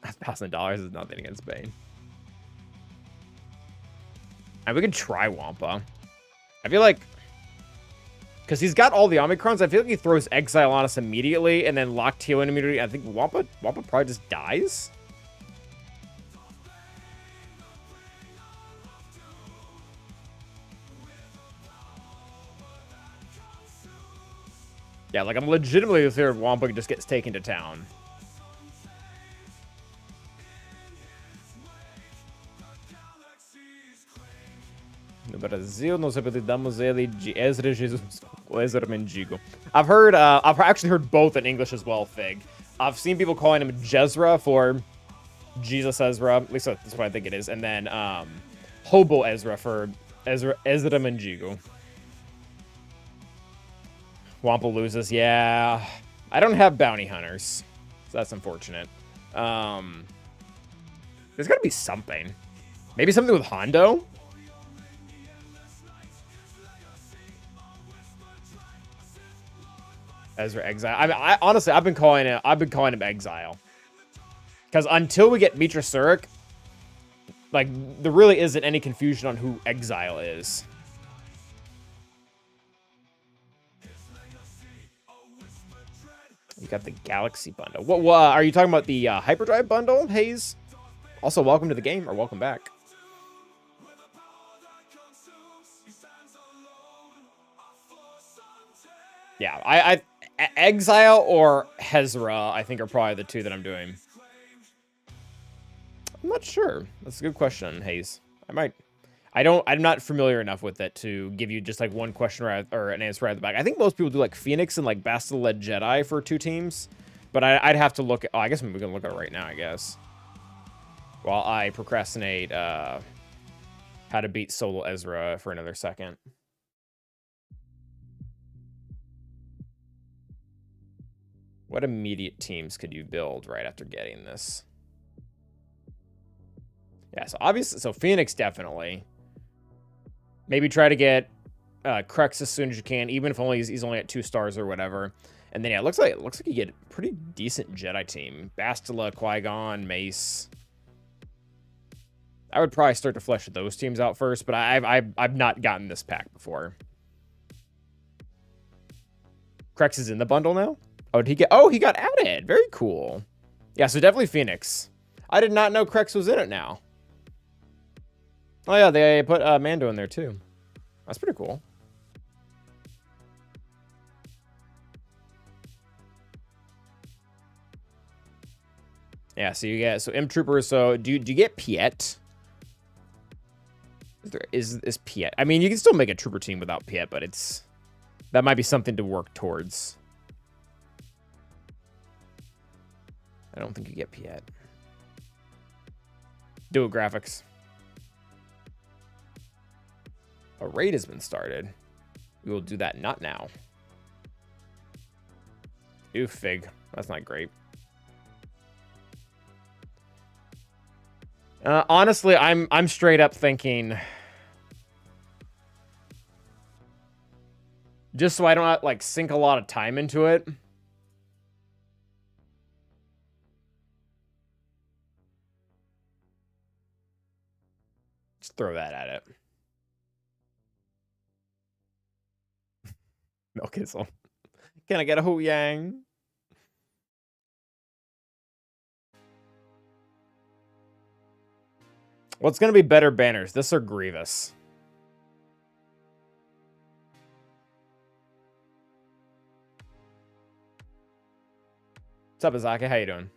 $1,000 is nothing against Bane. And we could try Wampa. I feel like, because he's got all the Omicrons, I feel like he throws Exile on us immediately and then lock Teal in immediately. I think Wampa probably just dies. Yeah, like, I'm legitimately afraid Wampa just gets taken to town. No Brasil, não sei porque damos ele de Ezra Jesus ou Ezra Mendigo. I've actually heard both in English as well, Fig. I've seen people calling him Jezra for Jesus Ezra, at least that's what I think it is, and then Hobo Ezra for Ezra Mendigo. Wampa loses, yeah. I don't have bounty hunters, so that's unfortunate. There's gotta be something. Maybe something with Hondo? Ezra Exile. I mean, honestly, I've been calling him Exile. Because until we get Mitra Surik, like, there really isn't any confusion on who Exile is. You got the Galaxy bundle. What are you talking about, the Hyperdrive bundle, Hayes? Also, welcome to the game, or welcome back. Yeah, Exile or Hezra, I think, are probably the two that I'm doing. I'm not sure. That's a good question, Hayes. I'm not familiar enough with it to give you just like one question or an answer right at the back. I think most people do like Phoenix and like Bastila Jedi for 2 teams. But I'd have to look at... Oh, I guess we can look at it right now, I guess. While I procrastinate how to beat Solo Ezra for another second. What immediate teams could you build right after getting this? Yeah, so obviously... So Phoenix, definitely. Maybe try to get Crux as soon as you can, even if he's only at 2 stars or whatever. And then yeah, it looks like you get a pretty decent Jedi team. Bastila, Qui-Gon, Mace. I would probably start to flesh those teams out first, but I've not gotten this pack before. Crux is in the bundle now? Oh, did he get... Oh, he got added. Very cool. Yeah, so definitely Phoenix. I did not know Crux was in it now. Oh yeah, they put Mando in there too. That's pretty cool. Yeah, so you get M Trooper. So do you get Piet? Is Piet? I mean, you can still make a Trooper team without Piet, but that might be something to work towards. I don't think you get Piet. Do it, graphics. A raid has been started. We will do that not now. Ooh, fig. That's not great. Honestly, I'm straight up thinking, just so I don't like sink a lot of time into it. Just throw that at it. Milk Kissel. Can I get a Hu Yang? What's going to be better banners? This or Grievous? What's up, Izaki? How you doing?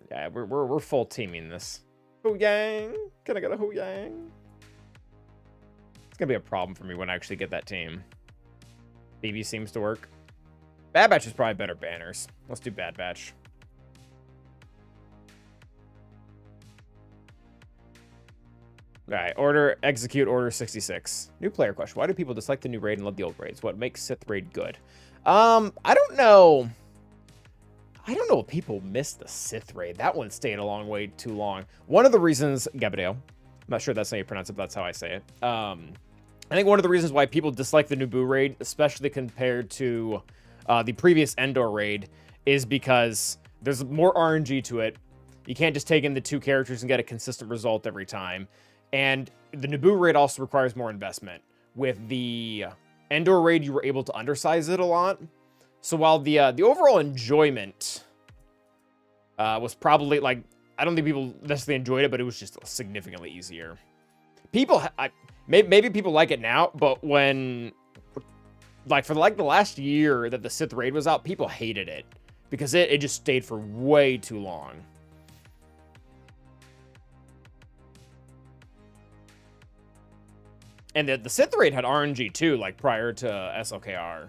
Yeah, we're full teaming this. Hu Yang? Can I get a Hu Yang? It's going to be a problem for me when I actually get that team. BB seems to work. Bad Batch is probably better banners. Let's do Bad Batch. Alright, execute order 66. New player question. Why do people dislike the new raid and love the old raids? What makes Sith raid good? I don't know. I don't know if people miss the Sith raid. That one stayed a long way too long. One of the reasons, Gabriel, I'm not sure that's how you pronounce it, but that's how I say it. I think one of the reasons why people dislike the Naboo raid, especially compared to the previous Endor raid, is because there's more RNG to it. You can't just take in the 2 characters and get a consistent result every time. And the Naboo raid also requires more investment. With the Endor raid, you were able to undersize it a lot. So while the overall enjoyment was probably, like, I don't think people necessarily enjoyed it, but it was just significantly easier. People, maybe people like it now, but when, like, for like the last year that the Sith raid was out, people hated it because it just stayed for way too long. And the Sith raid had RNG too, like prior to SLKR.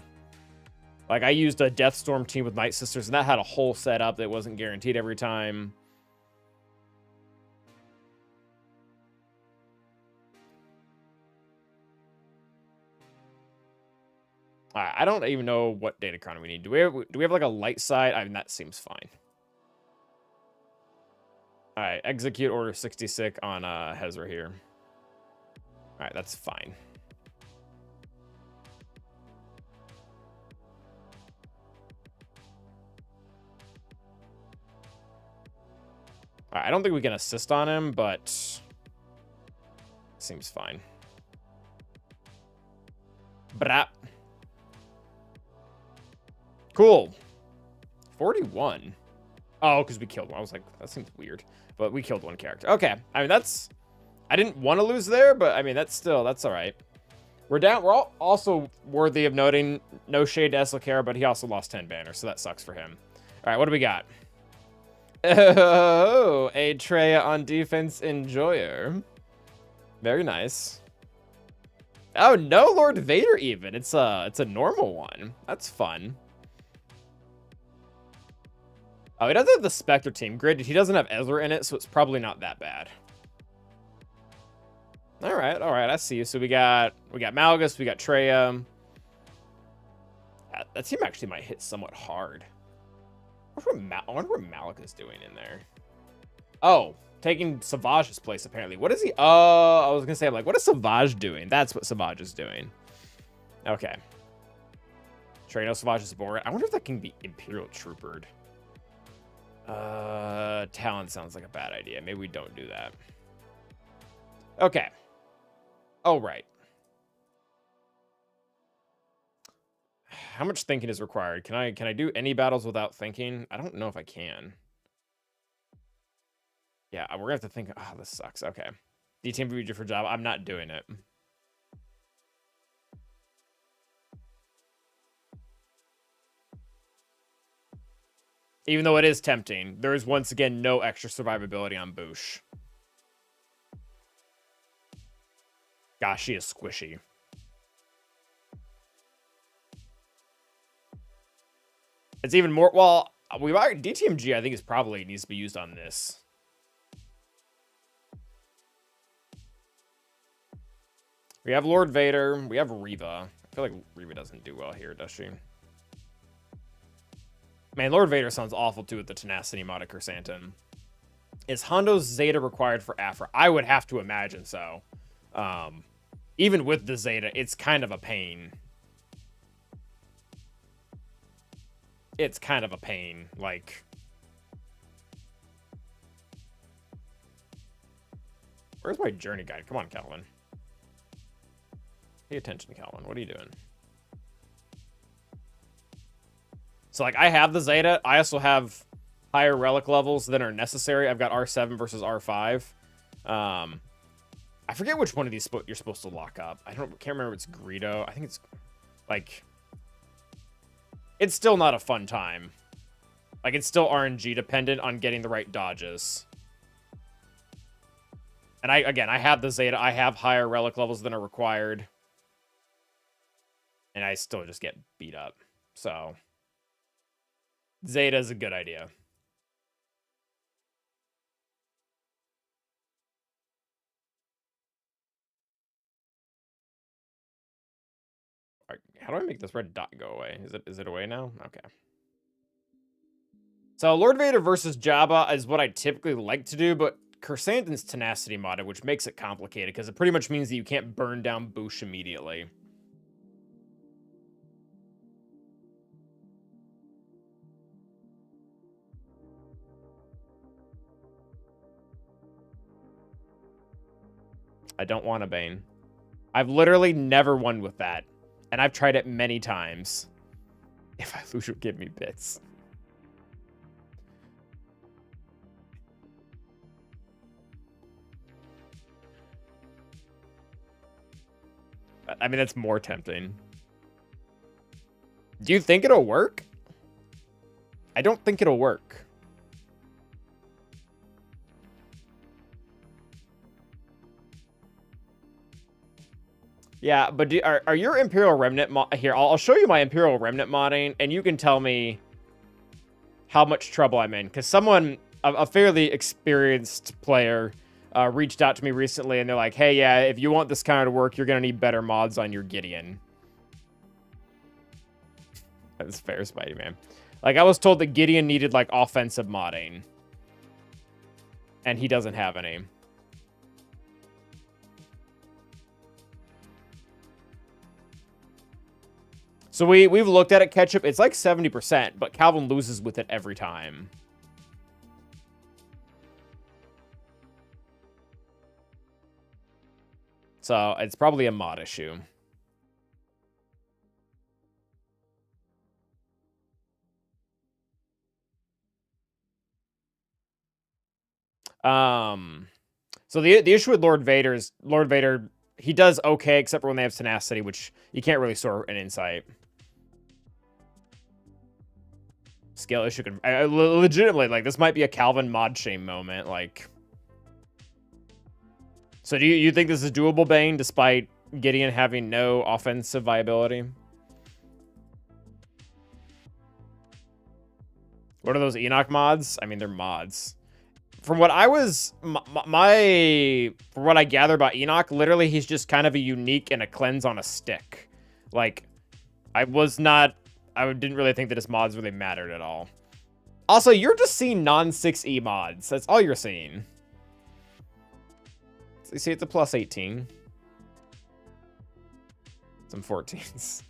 Like I used a Deathstorm team with Night Sisters, and that had a whole setup that wasn't guaranteed every time. I don't even know what datacron we need. Do we have like a light side? I mean, that seems fine. All right, execute order 66 on Hezra here. All right, that's fine. All right, I don't think we can assist on him, but seems fine. Brap. Cool. 41. Oh, because we killed one. I was like, that seems weird. But we killed one character. Okay. I mean, that's... I didn't want to lose there, but I mean, that's all right. We're down. We're all also worthy of noting, no shade to SLKR, but he also lost 10 banners, so that sucks for him. All right, what do we got? Oh, a Traya on defense enjoyer. Very nice. Oh, no Lord Vader even. It's a normal one. That's fun. Oh, he doesn't have the Spectre team. Granted, he doesn't have Ezra in it, so it's probably not that bad. All right, I see you. So we got Malgus, we got Traya. That team actually might hit somewhat hard. I wonder what Malicos doing in there. Oh, taking Savage's place apparently. What is he? Oh, I was gonna say, I'm like, what is Savage doing? That's what Savage is doing. Okay. Traya, Savage is bored. I wonder if that can be Imperial Troopered. Talon sounds like a bad idea. Maybe we don't do that. Okay. Oh, right. How much thinking is required? Can I do any battles without thinking? I don't know if I can. Yeah, we're gonna have to think. Oh, this sucks. Okay. DTMG for Jabba. I'm not doing it. Even though it is tempting, there is once again no extra survivability on Boosh. Gosh, she is squishy. It's even more, well, DTMG I think is probably needs to be used on this. We have Lord Vader, we have Reva. I feel like Reva doesn't do well here, does she? Man, Lord Vader sounds awful too with the tenacity mod of Chrysanthemum. Is Hondo's Zeta required for Afra? I would have to imagine so. Even with the Zeta, it's kind of a pain. It's kind of a pain, like... Where's my journey guide? Come on, Calvin. Pay attention, Calvin. What are you doing? So, like, I have the Zeta. I also have higher relic levels than are necessary. I've got R7 versus R5. I forget which one of these you're supposed to lock up. Can't remember if it's Greedo. I think it's, like... It's still not a fun time. Like, it's still RNG dependent on getting the right dodges. And I have the Zeta. I have higher relic levels than are required. And I still just get beat up. So, Zeta is a good idea. How do I make this red dot go away? Is it away now? Okay. So Lord Vader versus Jabba is what I typically like to do, but Chrysanthemum's tenacity modded, which makes it complicated because it pretty much means that you can't burn down Boosh immediately. I don't want a Bane. I've literally never won with that. And I've tried it many times. If I lose, you'll give me bits. I mean, that's more tempting. Do you think it'll work? I don't think it'll work. Yeah, but are your Imperial Remnant here? I'll show you my Imperial Remnant modding, and you can tell me how much trouble I'm in. Because someone, a fairly experienced player, reached out to me recently, and they're like, "Hey, yeah, if you want this kind of work, you're gonna need better mods on your Gideon." That's fair, Spidey man. Like, I was told that Gideon needed like offensive modding, and he doesn't have any. So we've looked at it, Ketchup. It's like 70%, but Calvin loses with it every time. So it's probably a mod issue. So the issue with Lord Vader is Lord Vader, he does okay, except for when they have tenacity, which you can't really store an insight. Scale issue can legitimately, like, this might be a Calvin mod shame moment, like. So do you think this is doable, Bane, despite Gideon having no offensive viability? What are those Enoch mods? I mean, they're mods. From what I was, from what I gather about Enoch, literally he's just kind of a unique and a cleanse on a stick. Like, I didn't really think that his mods really mattered at all. Also, you're just seeing non-6E mods. That's all you're seeing. So you see, it's a plus 18. Some 14s.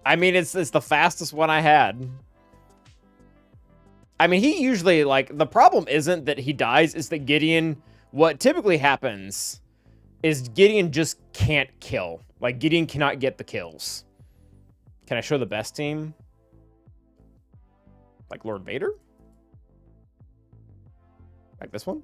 I mean, it's the fastest one I had. I mean, he usually, like, the problem isn't that he dies, it's that Gideon, what typically happens is Gideon just can't kill. Like, Gideon cannot get the kills. Can I show the best team? Like Lord Vader? Like this one?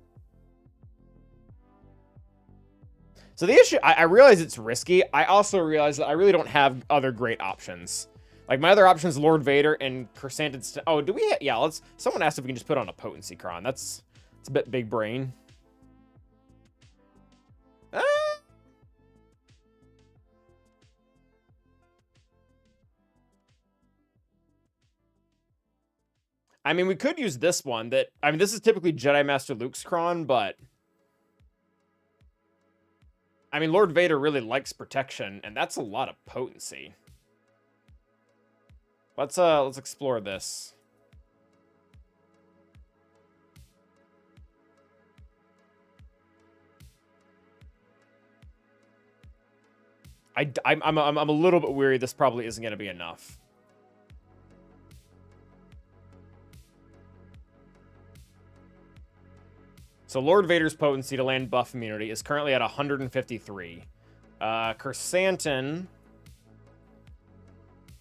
So the issue, I realize it's risky. I also realize that I really don't have other great options. Like, my other options, Lord Vader and Chrysanthemum. Oh, do we? Yeah, someone asked if we can just put on a potency cron. It's a bit big brain. I mean, we could use this one. I mean, this is typically Jedi Master Luke's cron, but I mean, Lord Vader really likes protection, and that's a lot of potency. Let's explore this. I'm a little bit weary. This probably isn't going to be enough. So Lord Vader's potency to land buff immunity is currently at 153. Chrysanthemum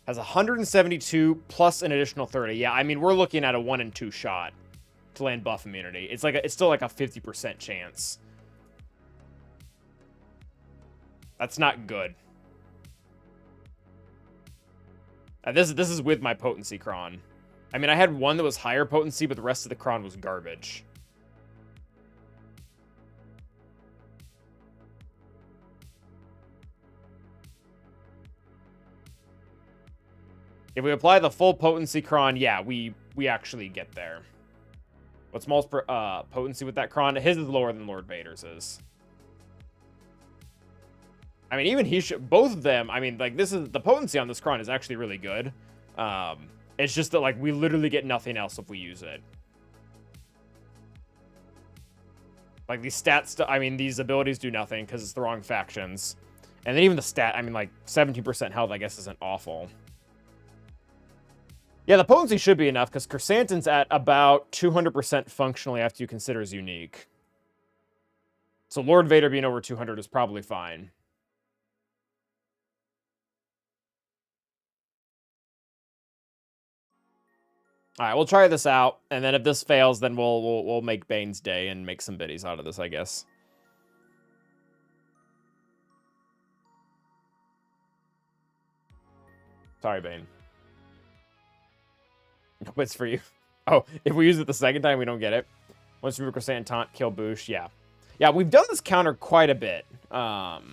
has 172 plus an additional 30. Yeah, I mean, we're looking at a 1 in 2 shot to land buff immunity. It's still like a 50% chance. That's not good. This is with my potency cron. I mean, I had one that was higher potency, but the rest of the cron was garbage. If we apply the full potency cron, yeah, we actually get there. What's Maul's potency with that cron? His is lower than Lord Vader's is. I mean, even he should, both of them, I mean, like, the potency on this cron is actually really good. It's just that, like, we literally get nothing else if we use it. Like, these stats, I mean, these abilities do nothing because it's the wrong factions. And then even the stat, I mean, like, 17% health, I guess, isn't awful. Yeah, the potency should be enough, because Chrysanthemum's at about 200% functionally after you consider as unique. So Lord Vader being over 200 is probably fine. Alright, we'll try this out, and then if this fails, then we'll make Bane's day and make some biddies out of this, I guess. Sorry, Bane. No, it's for you. Oh, if we use it the second time, we don't get it. Once you remove Chrysanthemum, taunt, kill, boosh, yeah. Yeah, we've done this counter quite a bit. The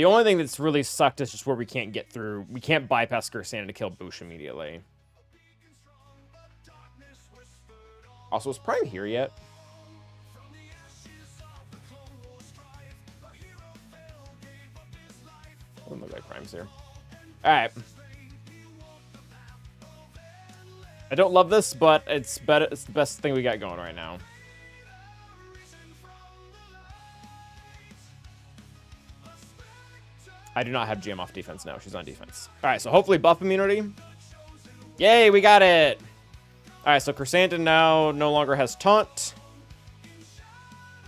only thing that's really sucked is just where we can't get through. We can't bypass Chrysanthemum to kill boosh immediately. Also, is Prime here yet? Doesn't look like Prime's here. Alright. I don't love this, but it's better. It's the best thing we got going right now. I do not have GM off defense now. She's on defense. All right, so hopefully buff immunity. Yay, we got it. All right, so Chrysanthemum now no longer has taunt.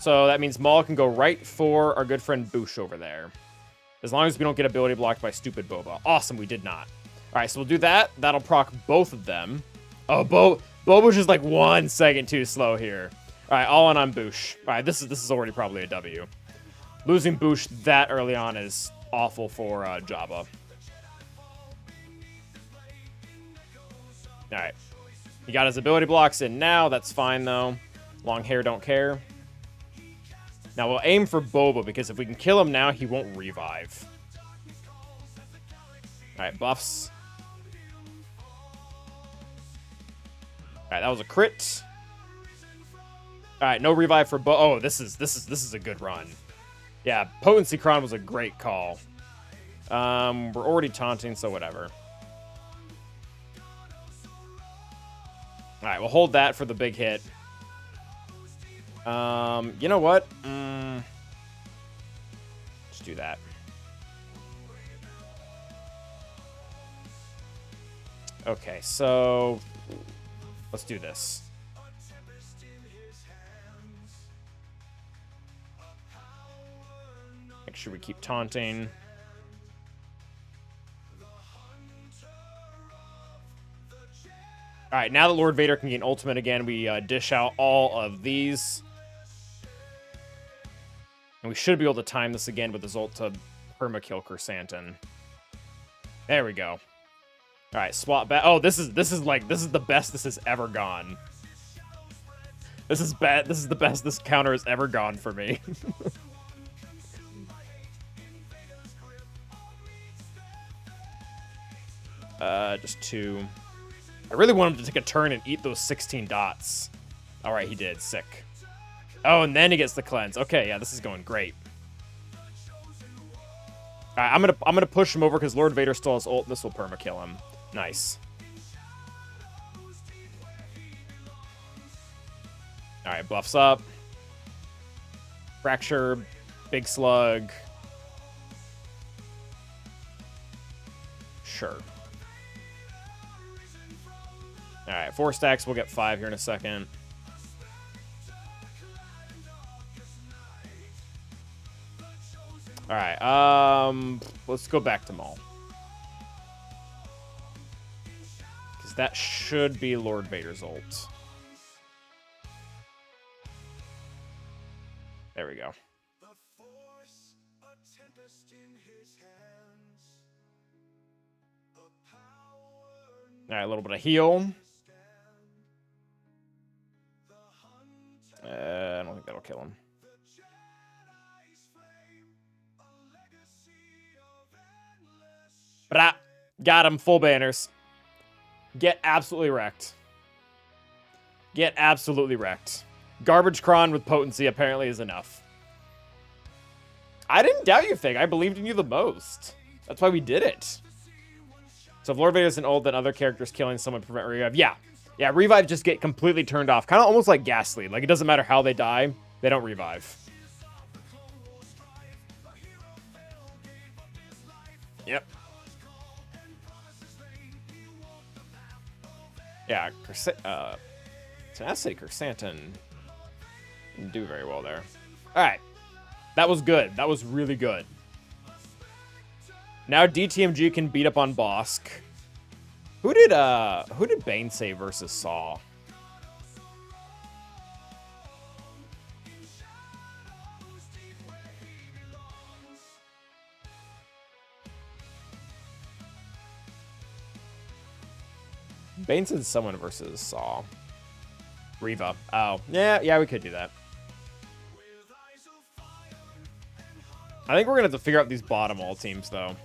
So that means Maul can go right for our good friend Boosh over there. As long as we don't get ability blocked by stupid Boba. Awesome, we did not. All right, so we'll do that. That'll proc both of them. Oh, Boba's just like 1 second too slow here. All right, all in on Boosh. All right, this is already probably a W. Losing Boosh that early on is awful for Jabba. All right. He got his ability blocks in now. That's fine, though. Long hair, don't care. Now, we'll aim for Boba, because if we can kill him now, he won't revive. All right, buffs. All right, that was a crit. All right, no revive for Boba. Oh, this is a good run. Yeah, Potency Cron was a great call. We're already taunting, so whatever. All right, we'll hold that for the big hit. You know what? Let's do that. Okay, so let's do this. Make sure we keep taunting. All right, now that Lord Vader can gain ultimate again, we dish out all of these. And we should be able to time this again with his ult to permakill Chrysanthemum. There we go. All right, swap back. Oh, this is the best this has ever gone. This is bad. This is the best this counter has ever gone for me. Just 2. I really want him to take a turn and eat those 16 dots. All right, he did. Sick. Oh, and then he gets the cleanse. Okay, yeah, this is going great. All right, I'm gonna push him over because Lord Vader still has ult. This will permakill him. Nice. All right, buffs up. Fracture, big slug. Sure. All right, 4 stacks. We'll get 5 here in a second. All right, let's go back to Maul. Because that should be Lord Vader's ult. There we go. All right, a little bit of heal. I don't think that'll kill him. Brah. Got him. Full banners. Get absolutely wrecked. Get absolutely wrecked. Garbage Cron with potency apparently is enough. I didn't doubt you, Fig. I believed in you the most. That's why we did it. So if Lord Vader's an ult, then other characters killing someone prevent revive. Yeah. Yeah, revive just get completely turned off. Kind of almost like Ghastly. Like, it doesn't matter how they die. They don't revive. Yep. Yeah, Tenacity Chrysanthemum didn't do very well there. Alright. That was good. That was really good. Now DTMG can beat up on Bosk. Who did Bane say versus Saw? Bane said someone versus Saw. Reva. Oh, yeah, we could do that. I think we're gonna have to figure out these bottom all teams though.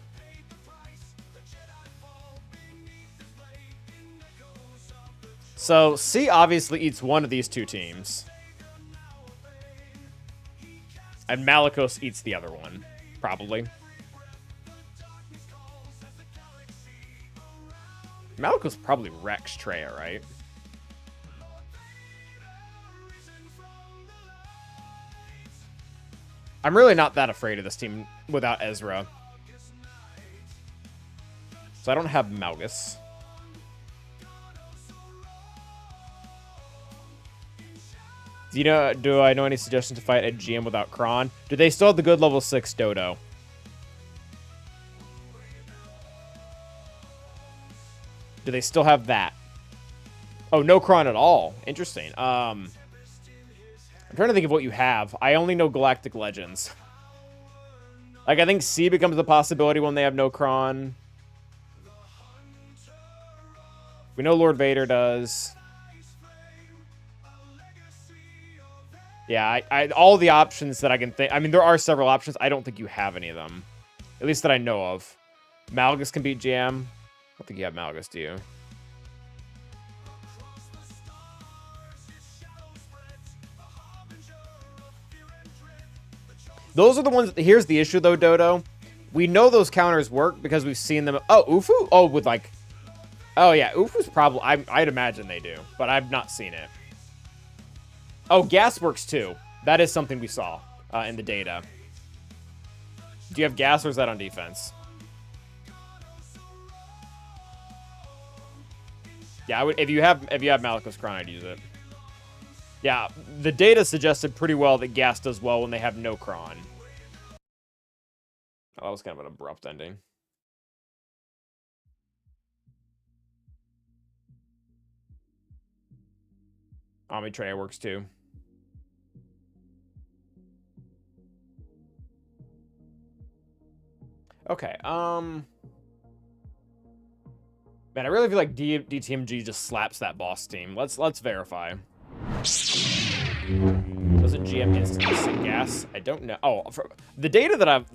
So C obviously eats one of these 2 teams. And Malicos eats the other one, probably. Malicos probably wrecks Traya, right? I'm really not that afraid of this team without Ezra. So I don't have Malgus. Do I know any suggestions to fight a GM without Kron? Do they still have the good level 6 Dodo? Do they still have that? Oh, no Kron at all. Interesting. I'm trying to think of what you have. I only know Galactic Legends. Like, I think C becomes a possibility when they have no Kron. We know Lord Vader does. Yeah, I all the options that I can think... I mean, there are several options. I don't think you have any of them. At least that I know of. Malgus can beat GM. I don't think you have Malgus, do you? Those are the ones... Here's the issue, though, Dodo. We know those counters work because we've seen them... Oh, Ufu? Oh, with, like... Oh, yeah. Ufu's probably... I'd imagine they do, but I've not seen it. Oh, gas works, too. That is something we saw in the data. Do you have gas, or is that on defense? Yeah, I would, if you have Malicos Kron, I'd use it. Yeah, the data suggested pretty well that gas does well when they have no Kron. Oh, that was kind of an abrupt ending. Traya works too. Okay, man, I really feel like DTMG just slaps that boss team. Let's verify. Doesn't GM instantly sink gas? I don't know. Oh, for the data that I've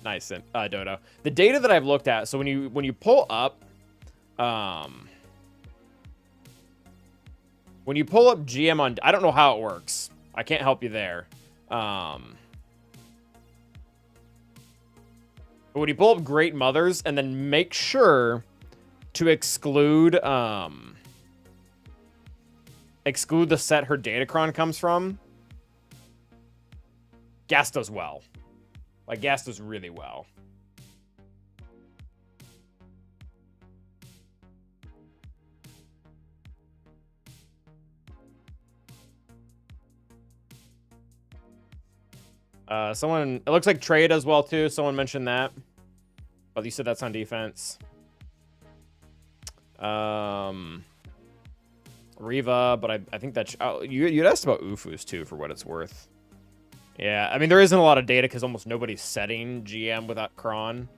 nice, Dodo. The data that I've looked at. So when you pull up, when you pull up GM on, I don't know how it works. I can't help you there. But when you pull up Great Mothers and then make sure to exclude the set her Datacron comes from, gas does well. Like, gas does really well. Someone, it looks like Traya does well too. Someone mentioned that. Oh, you said that's on defense. Reva, but I think that's... Oh, you'd asked about Ufus too, for what it's worth. Yeah, I mean, there isn't a lot of data because almost nobody's setting GM without Kron.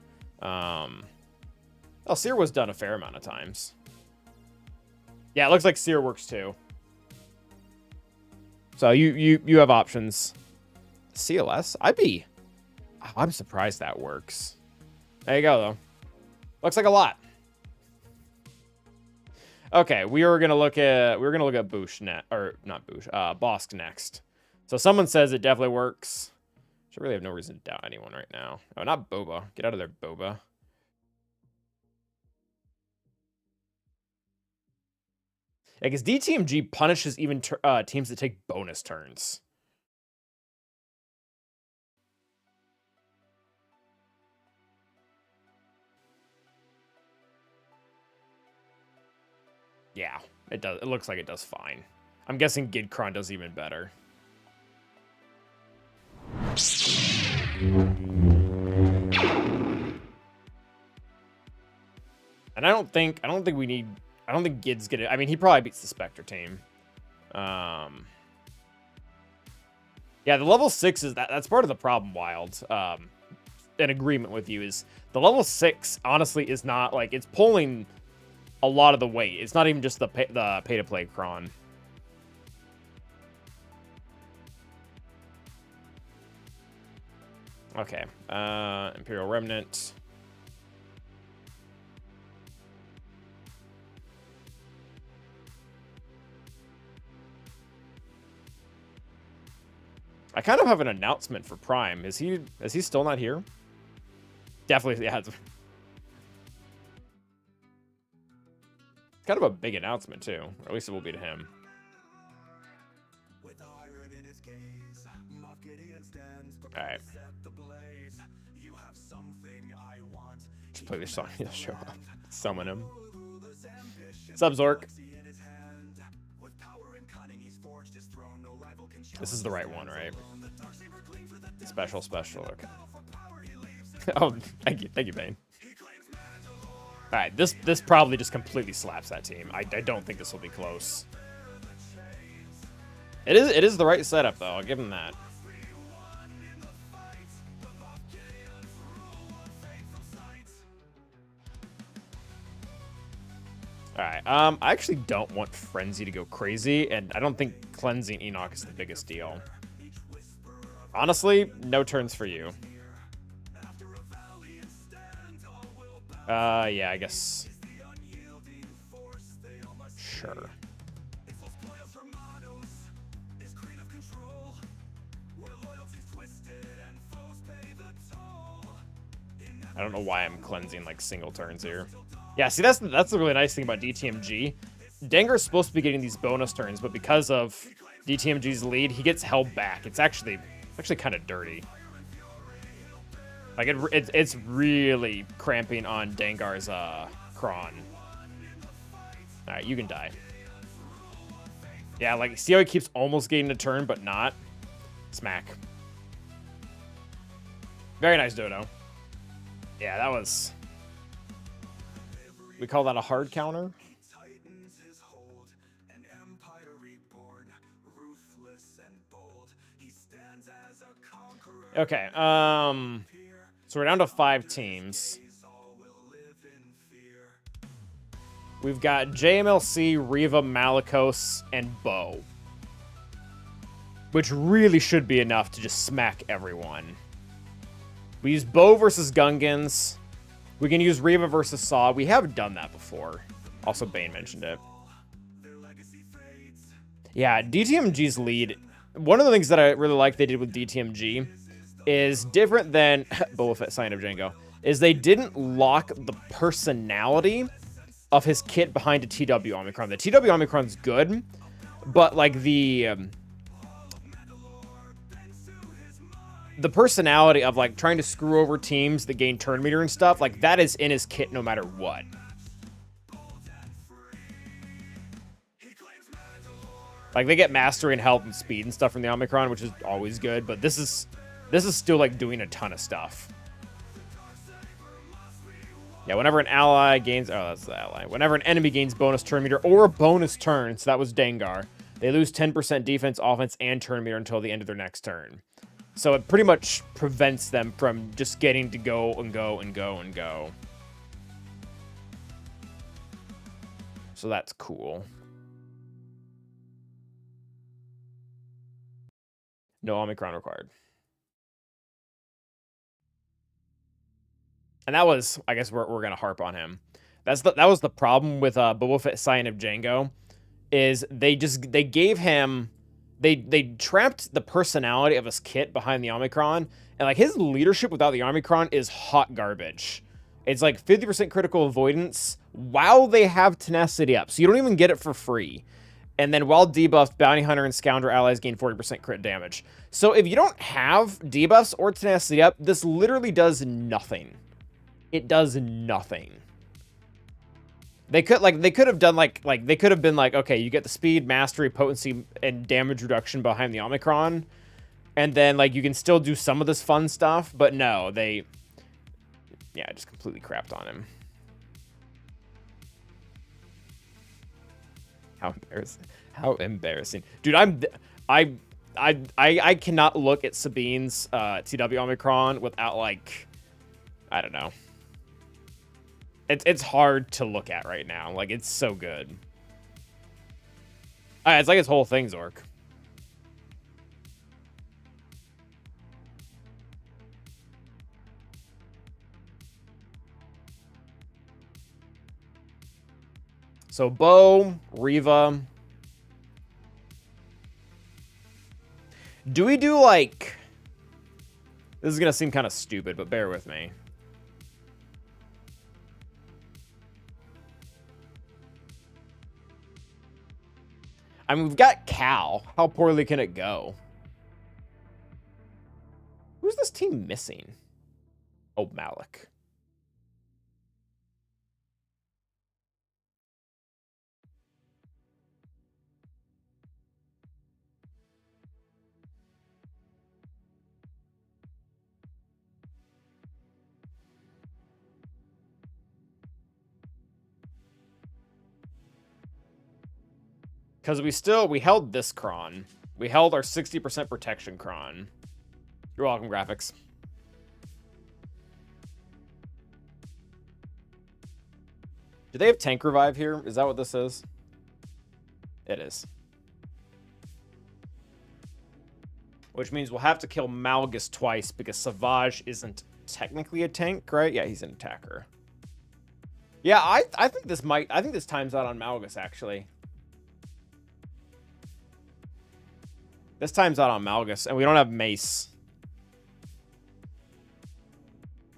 Seer was done a fair amount of times. Yeah, it looks like Seer works too. So you have options. CLS? I'm surprised that works. There you go, though. Looks like a lot. Okay, we were gonna look at Boosh or not Boosh, Bosk next. So someone says it definitely works. I really have no reason to doubt anyone right now. Oh, not Boba. Get out of there, Boba. Yeah, because DTMG punishes even teams that take bonus turns. Yeah, it does. It looks like it does fine. I'm guessing Gidkron does even better. And I don't think Gid's gonna... I mean, he probably beats the Spectre team. Yeah, the level 6 is... That's part of the problem, Wild. An agreement with you is... The level 6, honestly, is not... Like, it's pulling a lot of the weight. It's not even just the pay-to-play Kron. Okay. Imperial Remnant. I kind of have an announcement for Prime. Is he still not here? Definitely has. It's kind of a big announcement too. Or at least it will be to him. Alright. Just play this song, he'll show up. Summon him. Sub Zork. This is the right one, right? Special, okay. Oh, thank you, Bane. All right, this probably just completely slaps that team. I don't think this will be close. It is the right setup though. I'll give him that. Alright, I actually don't want Frenzy to go crazy, and I don't think cleansing Enoch is the biggest deal. Honestly, no turns for you. Yeah, I guess. Sure. I don't know why I'm cleansing like single turns here. Yeah, see, that's the really nice thing about DTMG. Dengar's supposed to be getting these bonus turns, but because of DTMG's lead, he gets held back. It's actually kind of dirty. Like it's really cramping on Dengar's cron. All right, you can die. Yeah, like see how he keeps almost getting a turn, but not. Smack. Very nice, Dodo. Yeah, that was. We call that a hard counter. Okay, so we're down to 5 teams. We've got JMLC, Reva, Malicos, and Bo. Which really should be enough to just smack everyone. We use Bo versus Gungans. We can use Reva versus Saw. We have done that before. Also, Bane mentioned it. Yeah, DTMG's lead. One of the things that I really like they did with DTMG is different than Boba Fett, Sign of Django, is they didn't lock the personality of his kit behind a TW Omicron. The TW Omicron's good, but like the personality of like trying to screw over teams that gain turn meter and stuff, like that is in his kit no matter what. Like they get mastery and health and speed and stuff from the Omicron, which is always good, but this is still like doing a ton of stuff. Yeah, whenever an ally gains, oh, that's the ally. Whenever an enemy gains bonus turn meter or a bonus turn, so that was Dengar, they lose 10% defense, offense, and turn meter until the end of their next turn. So it pretty much prevents them from just getting to go and go and go and go. So that's cool. No Omicron required. And that was, I guess we're going to harp on him. That was the problem with Boba Fett Scion of Django, is they gave him, they trapped the personality of his kit behind the Omicron, and like his leadership without the Omicron is hot garbage. It's like 50% critical avoidance while they have tenacity up, so you don't even get it for free. And then while debuffed, Bounty Hunter and Scoundrel allies gain 40% crit damage. So if you don't have debuffs or tenacity up, this literally does nothing. It does nothing. They could have done they could have been like, okay, you get the speed, mastery, potency, and damage reduction behind the Omicron, and then like you can still do some of this fun stuff, but no, they just completely crapped on him. How embarrassing. How embarrassing. Dude, I cannot look at Sabine's TW Omicron without like, I don't know. It's hard to look at right now. Like, it's so good. It's like his whole thing, Zork. So, Bo, Reva. Do we do, like... This is going to seem kind of stupid, but bear with me. I mean, we've got Cal. How poorly can it go? Who's this team missing? Oh, Malik. Because we held this cron. We held our 60% protection cron. You're welcome, graphics. Do they have tank revive here? Is that what this is? It is. Which means we'll have to kill Malgus twice because Savage isn't technically a tank, right? Yeah, he's an attacker. Yeah, I think this times out on Malgus, actually. This times out on Malgus, and we don't have Mace.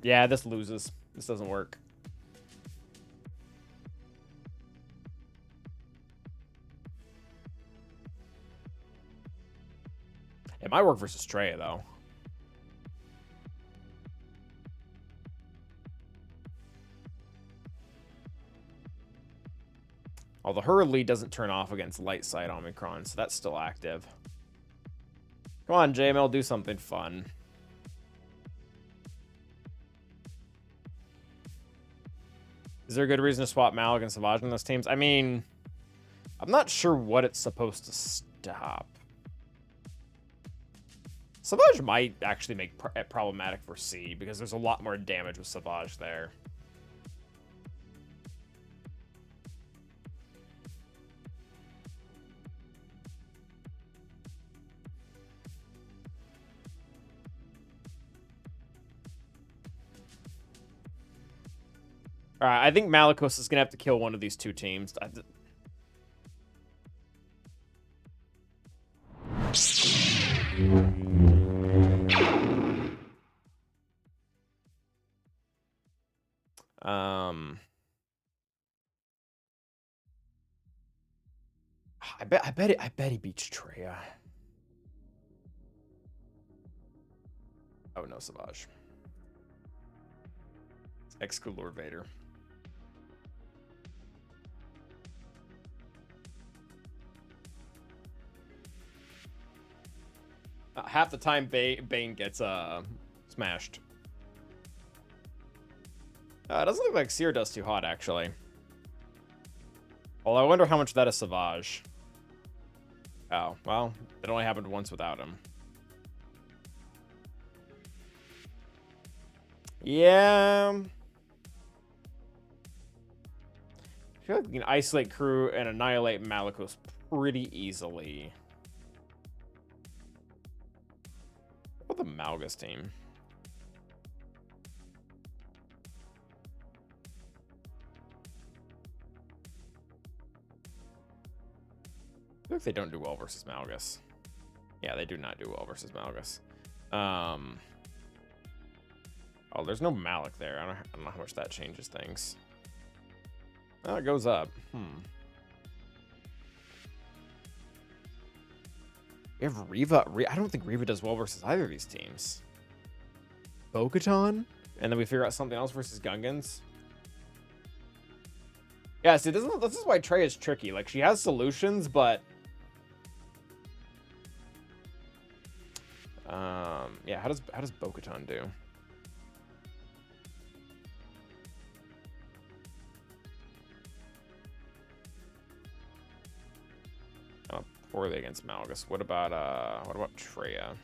Yeah, this loses. This doesn't work. It might work versus Traya, though. Although her lead doesn't turn off against light side Omicron, so that's still active. Come on, JML, do something fun. Is there a good reason to swap Malik and Savage in those teams? I mean, I'm not sure what it's supposed to stop. Savage might actually make it problematic for C, because there's a lot more damage with Savage there. Alright, I think Malicos is going to have to kill one of these two teams. I bet he beats Traya. Oh no, Savage. Exclude Lord Vader. Half the time Bane gets smashed. It doesn't look like Seer does too hot, actually. Although I wonder how much that is Savage. Oh, well, it only happened once without him. Yeah. I feel like we can isolate crew and annihilate Malicos pretty easily. What about the Malgus team? I feel like they don't do well versus Malgus. Yeah, they do not do well versus Malgus. Oh, there's no Malik there. I don't know how much that changes things. Oh, it goes up. We have Reva. I don't think Reva does well versus either of these teams. Bo-Katan? And then we figure out something else versus Gungans. Yeah, see, this is why Trey is tricky. Like, she has solutions, but... yeah, how does Bo-Katan do? Poorly against Malgus. What about Traya?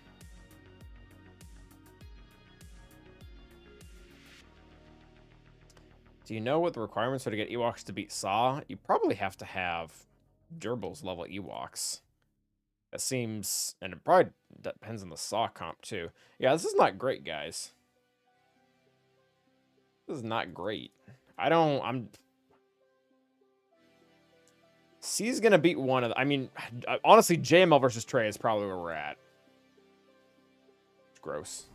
Do you know what the requirements are to get Ewoks to beat Saw? You probably have to have Gerbils level Ewoks. That seems, and it probably depends on the Saw comp too. Yeah, this is not great, guys. This is not great. C's gonna beat one of the, I mean, honestly, JML versus Trey is probably where we're at. It's gross.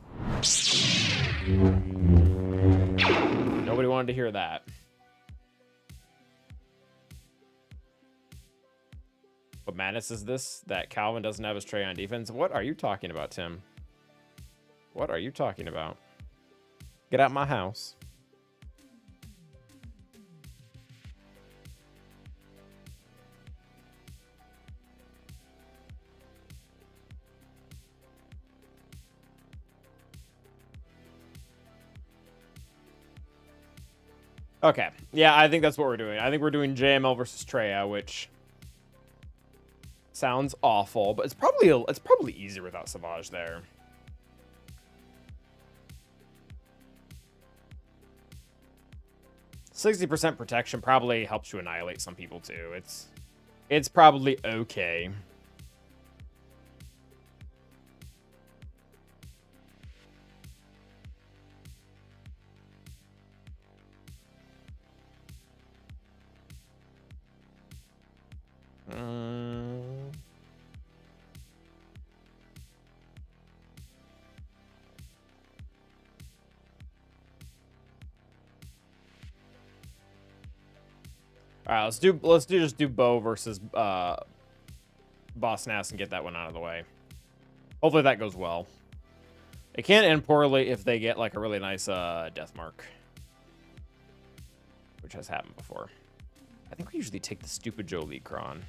Nobody wanted to hear that. What madness is this? That Calvin doesn't have his Trey on defense? What are you talking about, Tim? What are you talking about? Get out my house. Okay. Yeah, I think that's what we're doing. I think we're doing JML versus Traya, which... Sounds awful, but it's probably easier without Savage there. %60 protection probably helps you annihilate some people too. It's probably okay. All right, just do Bo versus Boss Nass and get that one out of the way. Hopefully that goes well. It can end poorly if they get like a really nice death mark, which has happened before. I think we usually take the stupid Jolie Kron.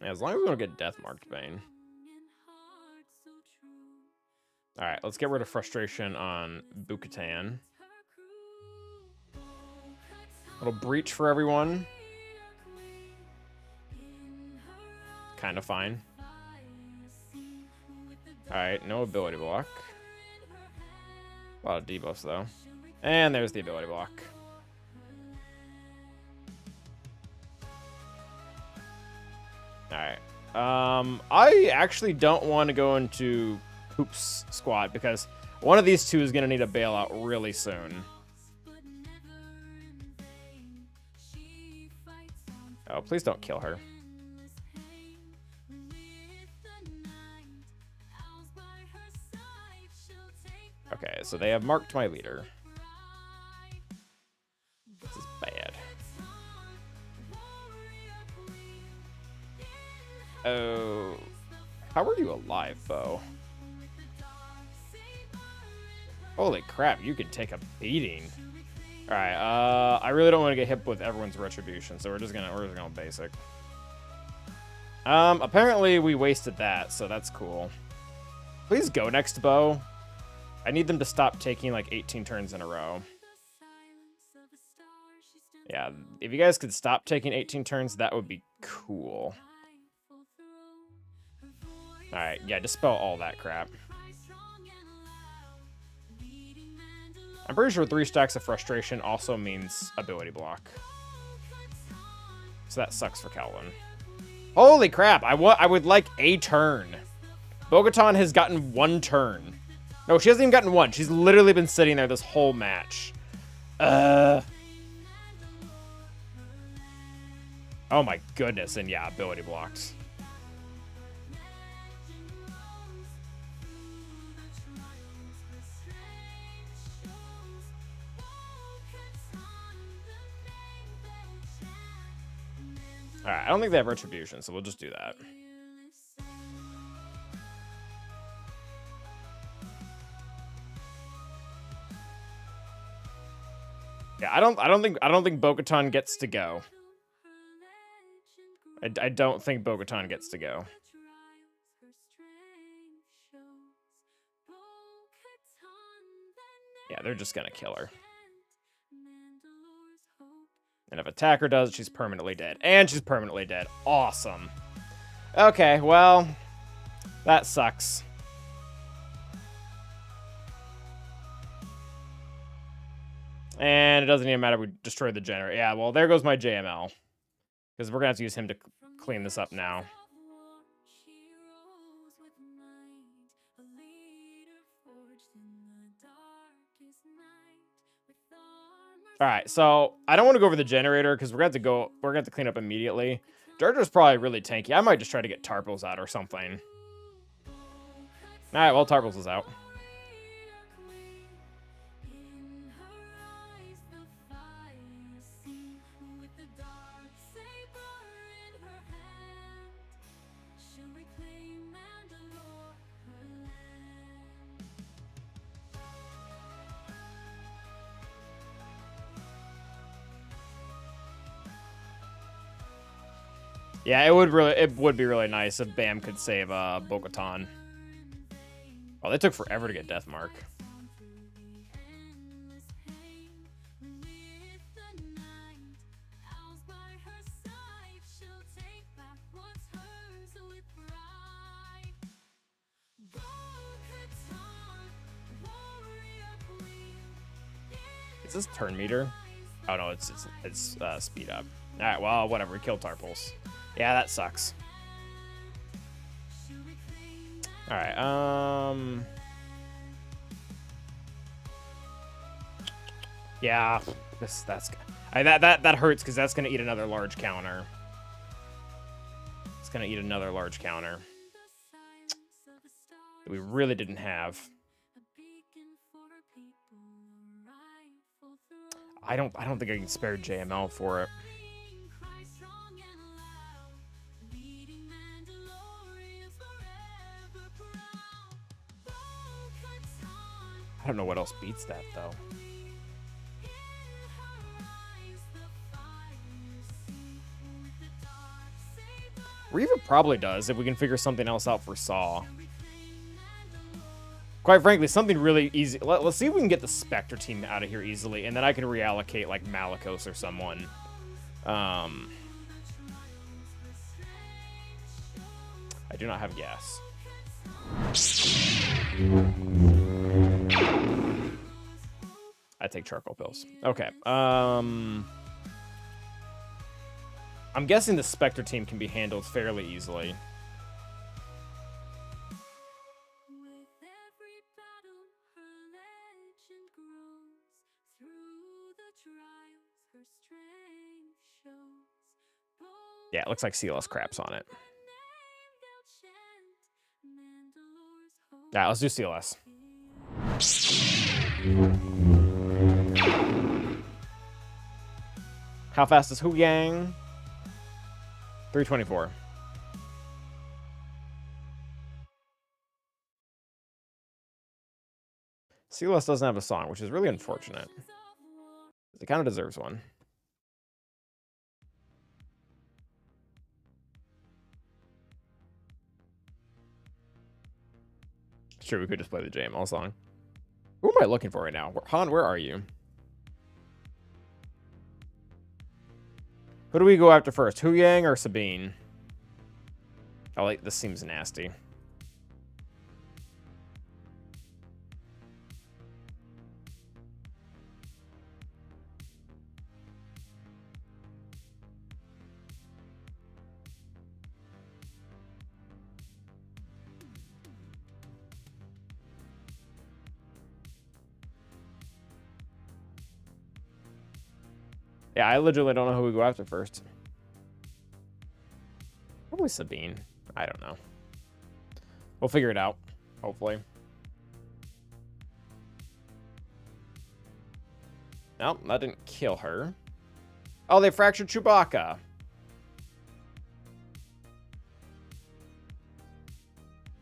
Yeah, as long as we don't get death marked, Bane. Alright, let's get rid of frustration on Bo-Katan. Little breach for everyone. Kind of fine. Alright, no ability block. A lot of debuffs, though. And there's the ability block. Alright. I actually don't want to go into Hoops squad because one of these two is going to need a bailout really soon. Oh, please don't kill her. Okay, so they have marked my leader. This is bad. Oh, how are you alive, Bo? Holy crap, you can take a beating. All right, I really don't want to get hit with everyone's retribution, so we're just gonna basic. Apparently we wasted that, so that's cool. Please go next, Bo. I need them to stop taking like 18 turns in a row. Yeah, if you guys could stop taking 18 turns, that would be cool. Alright, yeah, dispel all that crap. I'm pretty sure 3 stacks of frustration also means ability block. So that sucks for Calvin. Holy crap, I would like a turn. Bo-Katan has gotten 1 turn. No, she hasn't even gotten 1. She's literally been sitting there this whole match. Oh my goodness, and yeah, ability blocked. Alright, I don't think they have retribution, so we'll just do that. Yeah, I don't think Bo-Katan gets to go. I don't think Bo-Katan gets to go. Yeah, they're just gonna kill her. And if attacker does, she's permanently dead. And she's permanently dead. Awesome. Okay, well, that sucks. And it doesn't even matter if we destroy the generator. Yeah, well, there goes my JML. Because we're going to have to use him to clean this up now. Alright, so I don't want to go over the generator because we're going to have to clean up immediately. Jar Jar's probably really tanky. I might just try to get Tarples out or something. Alright, well, Tarples is out. Yeah, it would be really nice if Bam could save Bo-Katan. Oh, they took forever to get Deathmark. Is this turn meter? Oh no, it's speed up. All right, well, whatever. We killed Tarpals. Yeah, that sucks. All right. Yeah, that hurts because that's gonna eat another large counter. It's gonna eat another large counter that we really didn't have. I don't think I can spare JML for it. I don't know what else beats that though. Reva probably does if we can figure something else out for Saw. Quite frankly, something really easy. Let's see if we can get the Spectre team out of here easily, and then I can reallocate like Malicos or someone. I do not have gas. I take charcoal pills. Okay. I'm guessing the Spectre team can be handled fairly easily. Yeah, it looks like CLS craps on it. Yeah, let's do CLS. How fast is Hu Yang? 324. CLS doesn't have a song, which is really unfortunate. It kind of deserves one. Sure, we could just play the JML song. Who am I looking for right now? Han, where are you? Who do we go after first? Hu Yang or Sabine? Oh, like this seems nasty. Yeah, I literally don't know who we go after first. Probably Sabine. I don't know. We'll figure it out, hopefully. Nope, that didn't kill her. Oh, they fractured Chewbacca. All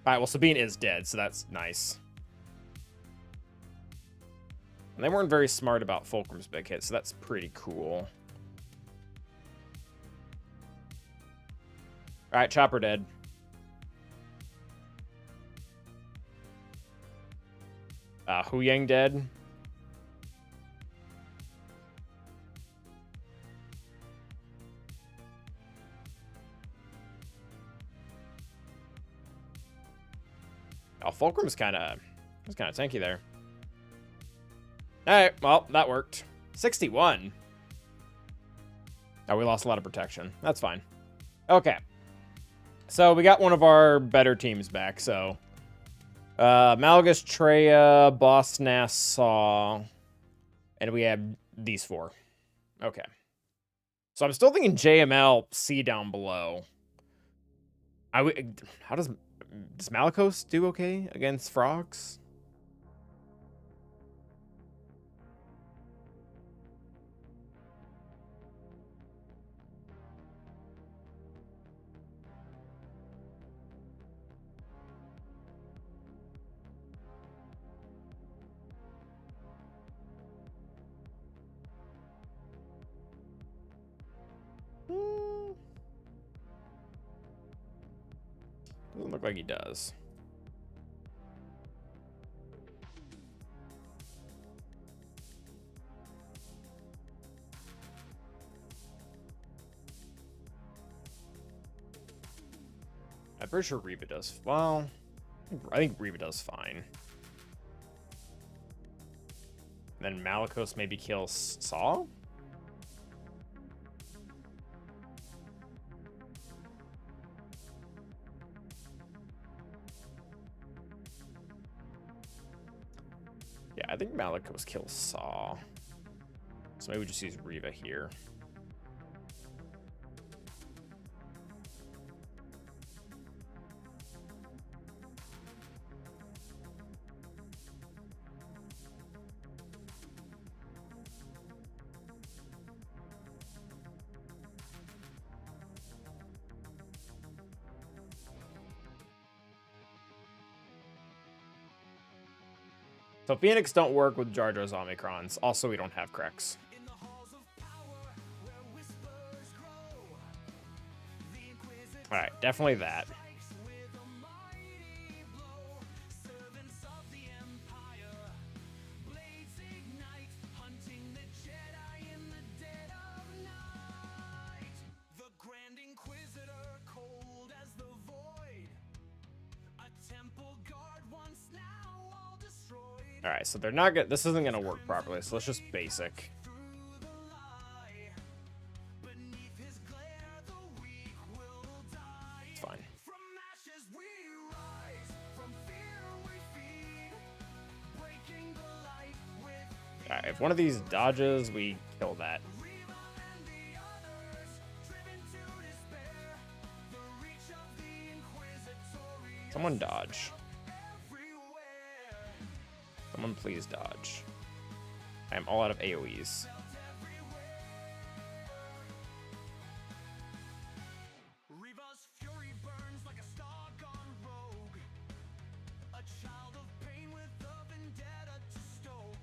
right, well, Sabine is dead, so that's nice. And they weren't very smart about Fulcrum's big hit, so that's pretty cool. All right, Chopper dead. Hu Yang dead. Oh, Fulcrum's kind of tanky there. All right, well, that worked. 61. Oh, we lost a lot of protection. That's fine. Okay. So we got one of our better teams back. So Malgus, Traya, Boss Nassau, and we have these four. Okay. So I'm still thinking JML C down below. How does Malicos do okay against frogs? Doesn't look like he does. I'm pretty sure Reva does. Well, I think Reva does fine. Then Malicos maybe kills Saul? Yeah, I think Malicos kills Saul. So maybe we just use Reva here. So Phoenix don't work with Jar Jar's Omicrons. Also, we don't have Krex. All right, definitely that. All right, so they're not good. This isn't gonna work properly. So let's just basic. It's fine. All right, if one of these dodges, we kill that. Someone dodge. Someone please dodge. I am all out of AoEs. Reva's fury burns like a star gone rogue. A child of pain with a vendetta to stoke.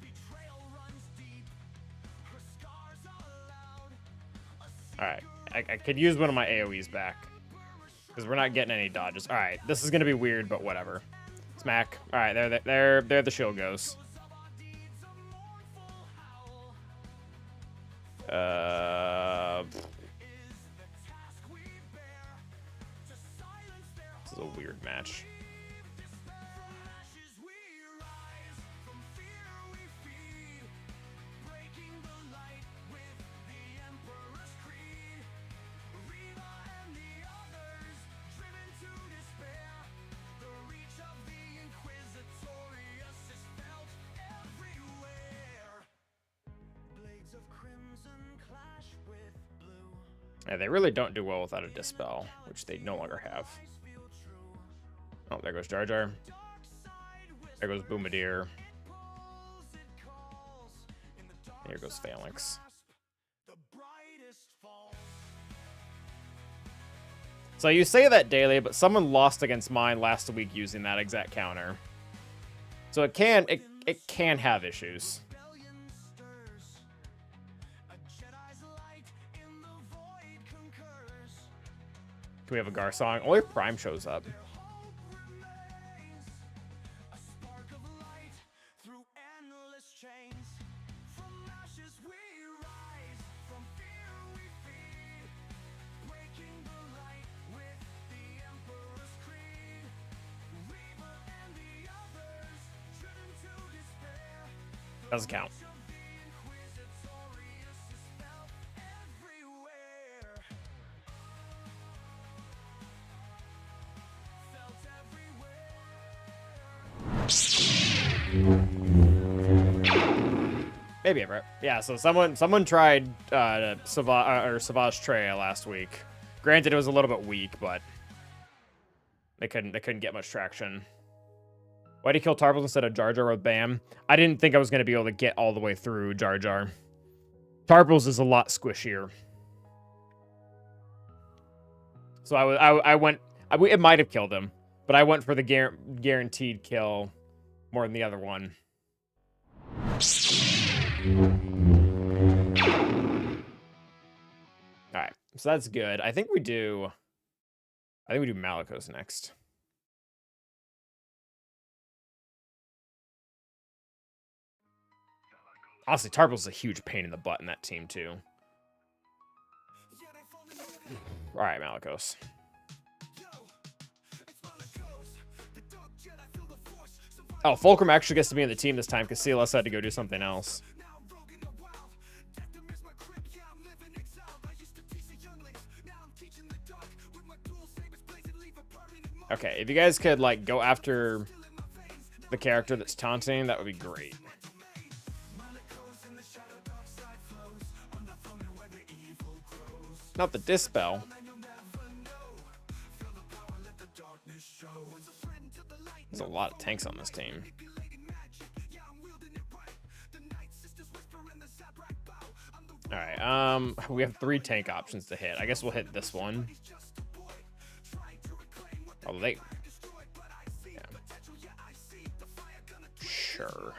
Betrayal runs deep. Her scars are loud. All right, I could use one of my AoEs back because we're not getting any dodges. All right, this is gonna be weird, but whatever. Smack. All right, there the shield goes. This is a weird match. Yeah, they really don't do well without a Dispel, which they no longer have. Oh, there goes Jar Jar. There goes Boomadier. Here goes Phalanx. So you say that daily, but someone lost against mine last week using that exact counter. So it can have issues. Can we have a Gar song? Only if Prime shows up. Doesn't count. Maybe ever. Yeah, so someone tried Savage Traya last week. Granted, it was a little bit weak, but they couldn't get much traction. Why'd he kill Tarbles instead of Jar Jar with Bam? I didn't think I was gonna be able to get all the way through Jar Jar. Tarbles is a lot squishier. So I went. It might have killed him, but I went for the guaranteed kill more than the other one. All right, so that's good. I think we do I think we do Malicos next. Honestly, Tarple's a huge pain in the butt in that team, too. Alright, Malicos. Oh, Fulcrum actually gets to be in the team this time because CLS had to go do something else. Okay, if you guys could, like, go after the character that's taunting, that would be great. Not the Dispel. There's a lot of tanks on this team. Alright, we have 3 tank options to hit. I guess we'll hit this one. Oh, they... Yeah. Sure.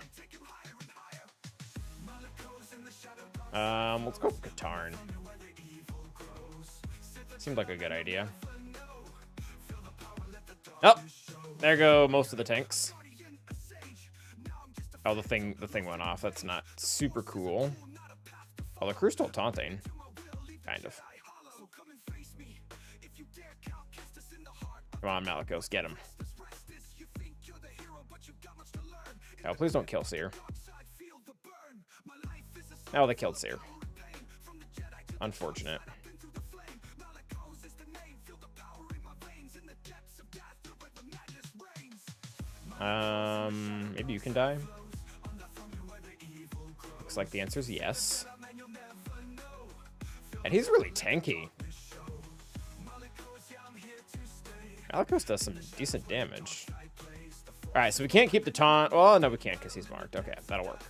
Let's go for Katarn. Seemed like a good idea. Oh! There go most of the tanks. Oh, the thing went off. That's not super cool. Oh, the crew's still taunting. Kind of. Come on, Malicos, get him. Oh, please don't kill Seer. Oh, they killed Seer. Unfortunate. Maybe you can die. Looks like the answer is yes. And he's really tanky. Malicos does some decent damage. Alright, so we can't keep the taunt. Well, no, we can't because he's marked. Okay, that'll work.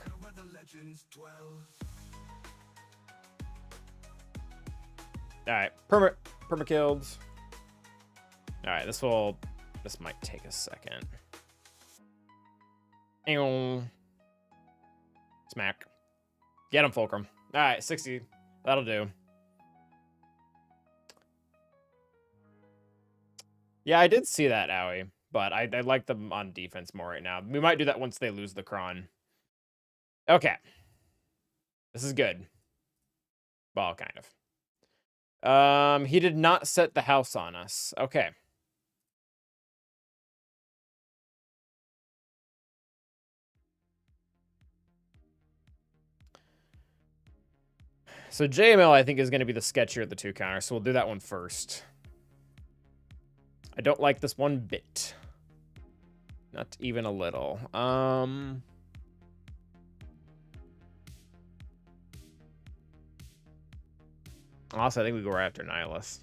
Alright, perma killed. Alright, this might take a second. Smack. Get him, Fulcrum. Alright, 60. That'll do. Yeah, I did see that, Owie, but I like them on defense more right now. We might do that once they lose the Kron. Okay. This is good. Well, kind of. He did not set the house on us. Okay. So JML, I think, is going to be the sketchier of the 2 counters, so we'll do that one first. I don't like this one bit. Not even a little. Honestly, I think we go right after Nihilus.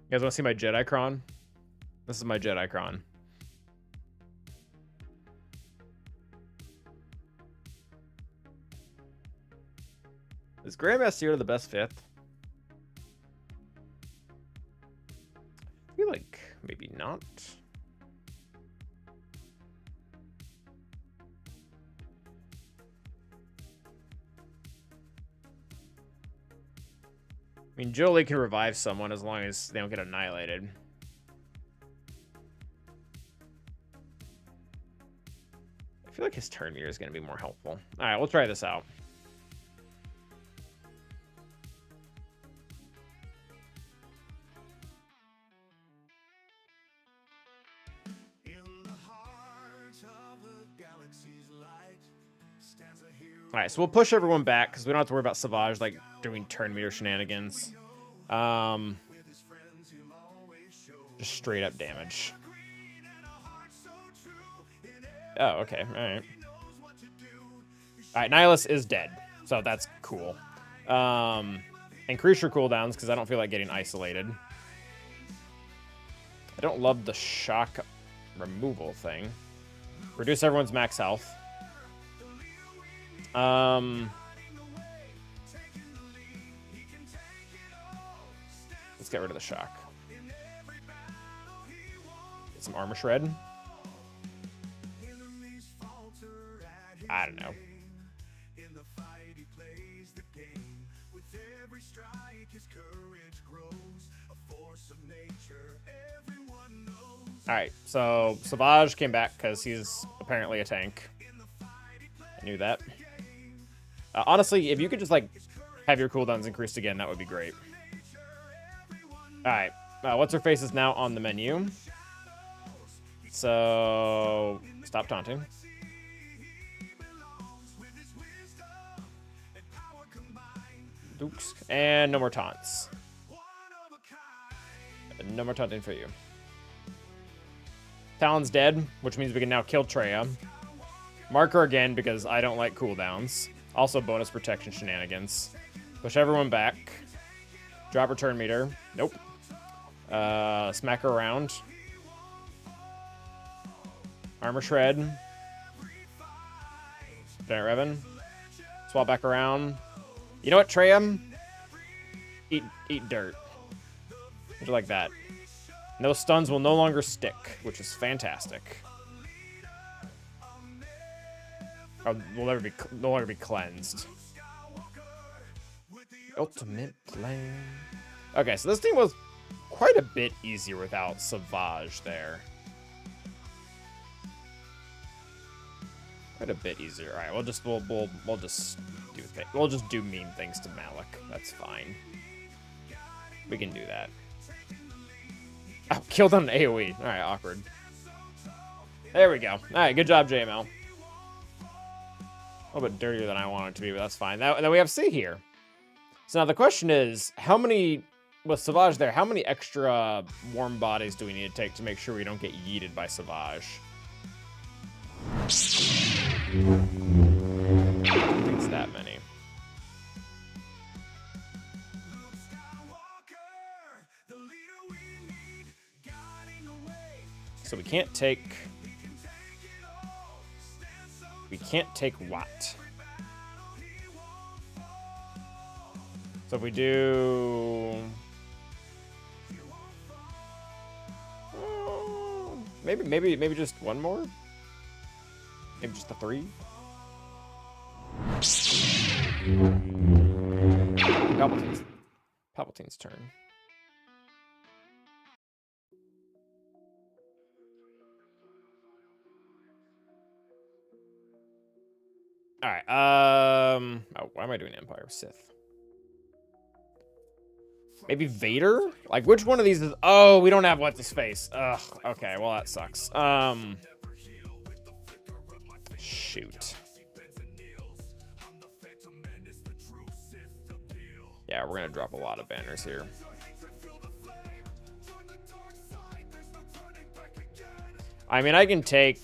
You guys want to see my Jedi Kron? This is my Jedi Kron. Is Grandmaster Yoda the best 5th? I feel like maybe not. I mean, Jolie can revive someone as long as they don't get annihilated. I feel like his turn meter is going to be more helpful. All right, we'll try this out. All right, so we'll push everyone back because we don't have to worry about Savage like doing turn meter shenanigans. Just straight up damage. Oh, okay. All right. All right, Nihilus is dead, so that's cool. Increase your cooldowns because I don't feel like getting isolated. I don't love the shock removal thing. Reduce everyone's max health. Let's get rid of the shock. Get some armor shred. I don't know. All right, so Savage came back because he's apparently a tank. I knew that. Honestly, if you could just like have your cooldowns increased again, that would be great. All right, what's her face is now on the menu. So stop taunting. Dukes. And no more taunts. No more taunting for you. Talon's dead, which means we can now kill Traya. Mark her again because I don't like cooldowns. Also bonus protection shenanigans. Push everyone back. Drop return meter. Nope. Smack her around. Armor shred. Giant Revan. Swap back around. You know what, Traya? Eat dirt. Would you like that? And those stuns will no longer stick, which is fantastic. Or will no longer be cleansed. Ultimate plan. Okay, so this team was quite a bit easier without Savage there. Quite a bit easier. All right, we'll just do mean things to Malik. That's fine. We can do that. Oh, killed on an AoE. All right, awkward. There we go. All right, good job, JML. A little bit dirtier than I want it to be, but that's fine. Now we have C here. So now the question is, how many, with Savage there, how many extra warm bodies do we need to take to make sure we don't get yeeted by Savage? I don't think it's that many. So we can't take Watt. So if we do maybe just one more? Maybe just the 3? Palpatine's turn. All right. Oh, why am I doing Empire Sith? Maybe Vader? Like, which one of these is... Oh, we don't have what's his face. Ugh. Okay, well, that sucks. Shoot. Yeah, we're gonna drop a lot of banners here. I mean, I can take...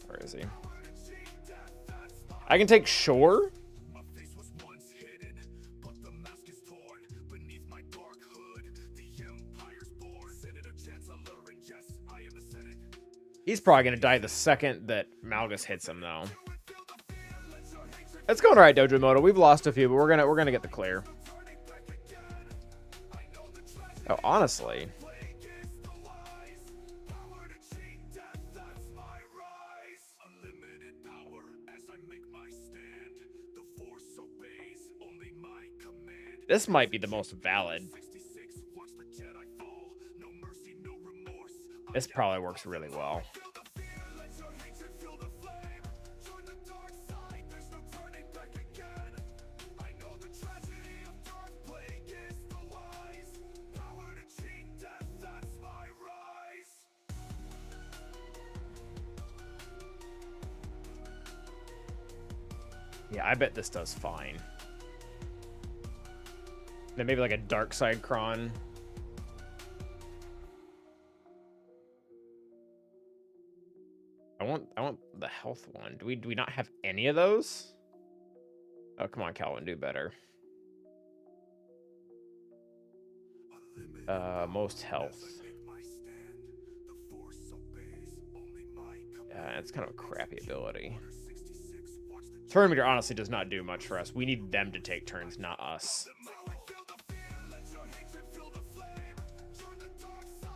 Where is he? I can take Shore. He's probably gonna die the second that Malgus hits him, though. It's going all right, Dojo Moto. We've lost a few, but we're gonna get the clear. Oh, honestly. This might be the most valid. This probably works really well. Yeah, I bet this does fine. Then maybe like a dark side cron. I want the health one. Do we not have any of those? Oh, come on, Calvin, do better. Most health. It's kind of a crappy ability. Turn meter honestly does not do much for us. We need them to take turns, not us.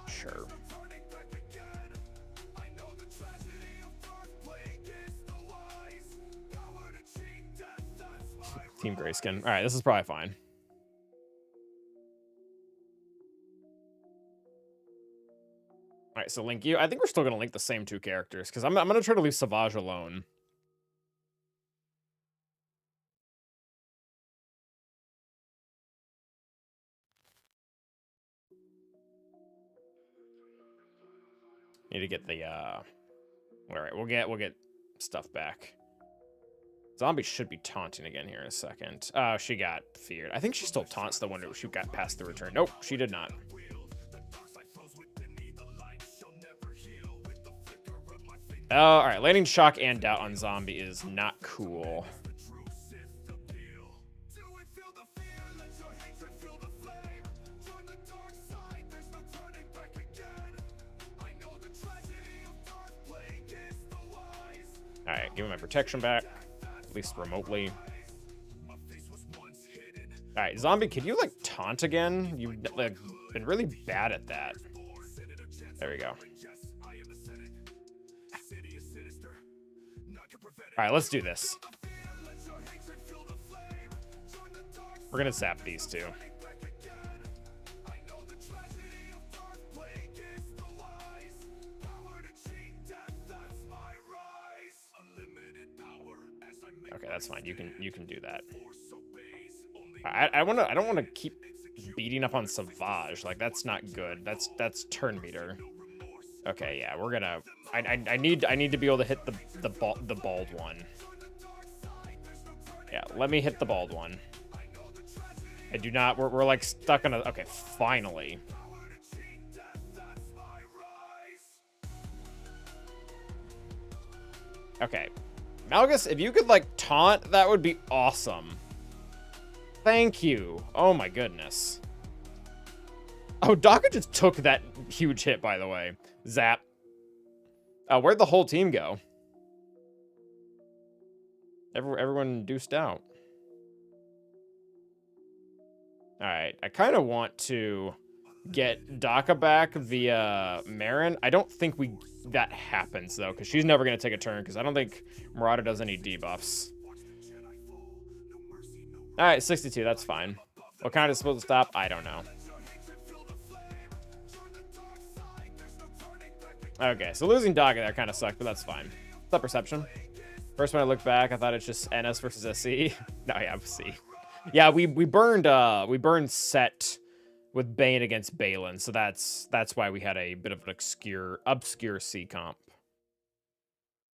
Sure. Team Grayskin. All right, this is probably fine. All right, so link you. I think we're still gonna link the same 2 characters because I'm gonna try to leave Savage alone. Need to get the all right, we'll get stuff back. Zombie should be taunting again here in a second. Oh, she got feared. I think she still taunts the one she got past the return. Nope, she did not. Oh, all right, landing shock and doubt on zombie is not cool. All right, give me my protection back, at least remotely. All right, zombie, could you like taunt again? You've like been really bad at that. There we go. All right, let's do this. We're gonna zap these 2. Okay, that's fine. You can do that. I don't want to keep beating up on Savage. Like that's not good. That's turn meter. Okay, yeah, we're gonna. I need to be able to hit the bald one. Yeah, let me hit the bald one. I do not. We're like stuck on a. Okay, finally. Okay, Malgus, if you could like taunt, that would be awesome. Thank you. Oh my goodness. Oh, Daka just took that huge hit, by the way. Zap. Where'd the whole team go? Everyone deuced out. All right, I kind of want to get Daka back via Marin. I don't think that happens though, because she's never gonna take a turn. Because I don't think Marauder does any debuffs. All right, 62. That's fine. What kind is supposed to stop? I don't know. Okay, so losing Daka there kind of sucked, but that's fine. What's up, Perception? First, when I look back, I thought it's just NS versus SC. No, yeah, C. Yeah, we burned Set with Bane against Balin, so that's why we had a bit of an obscure C comp.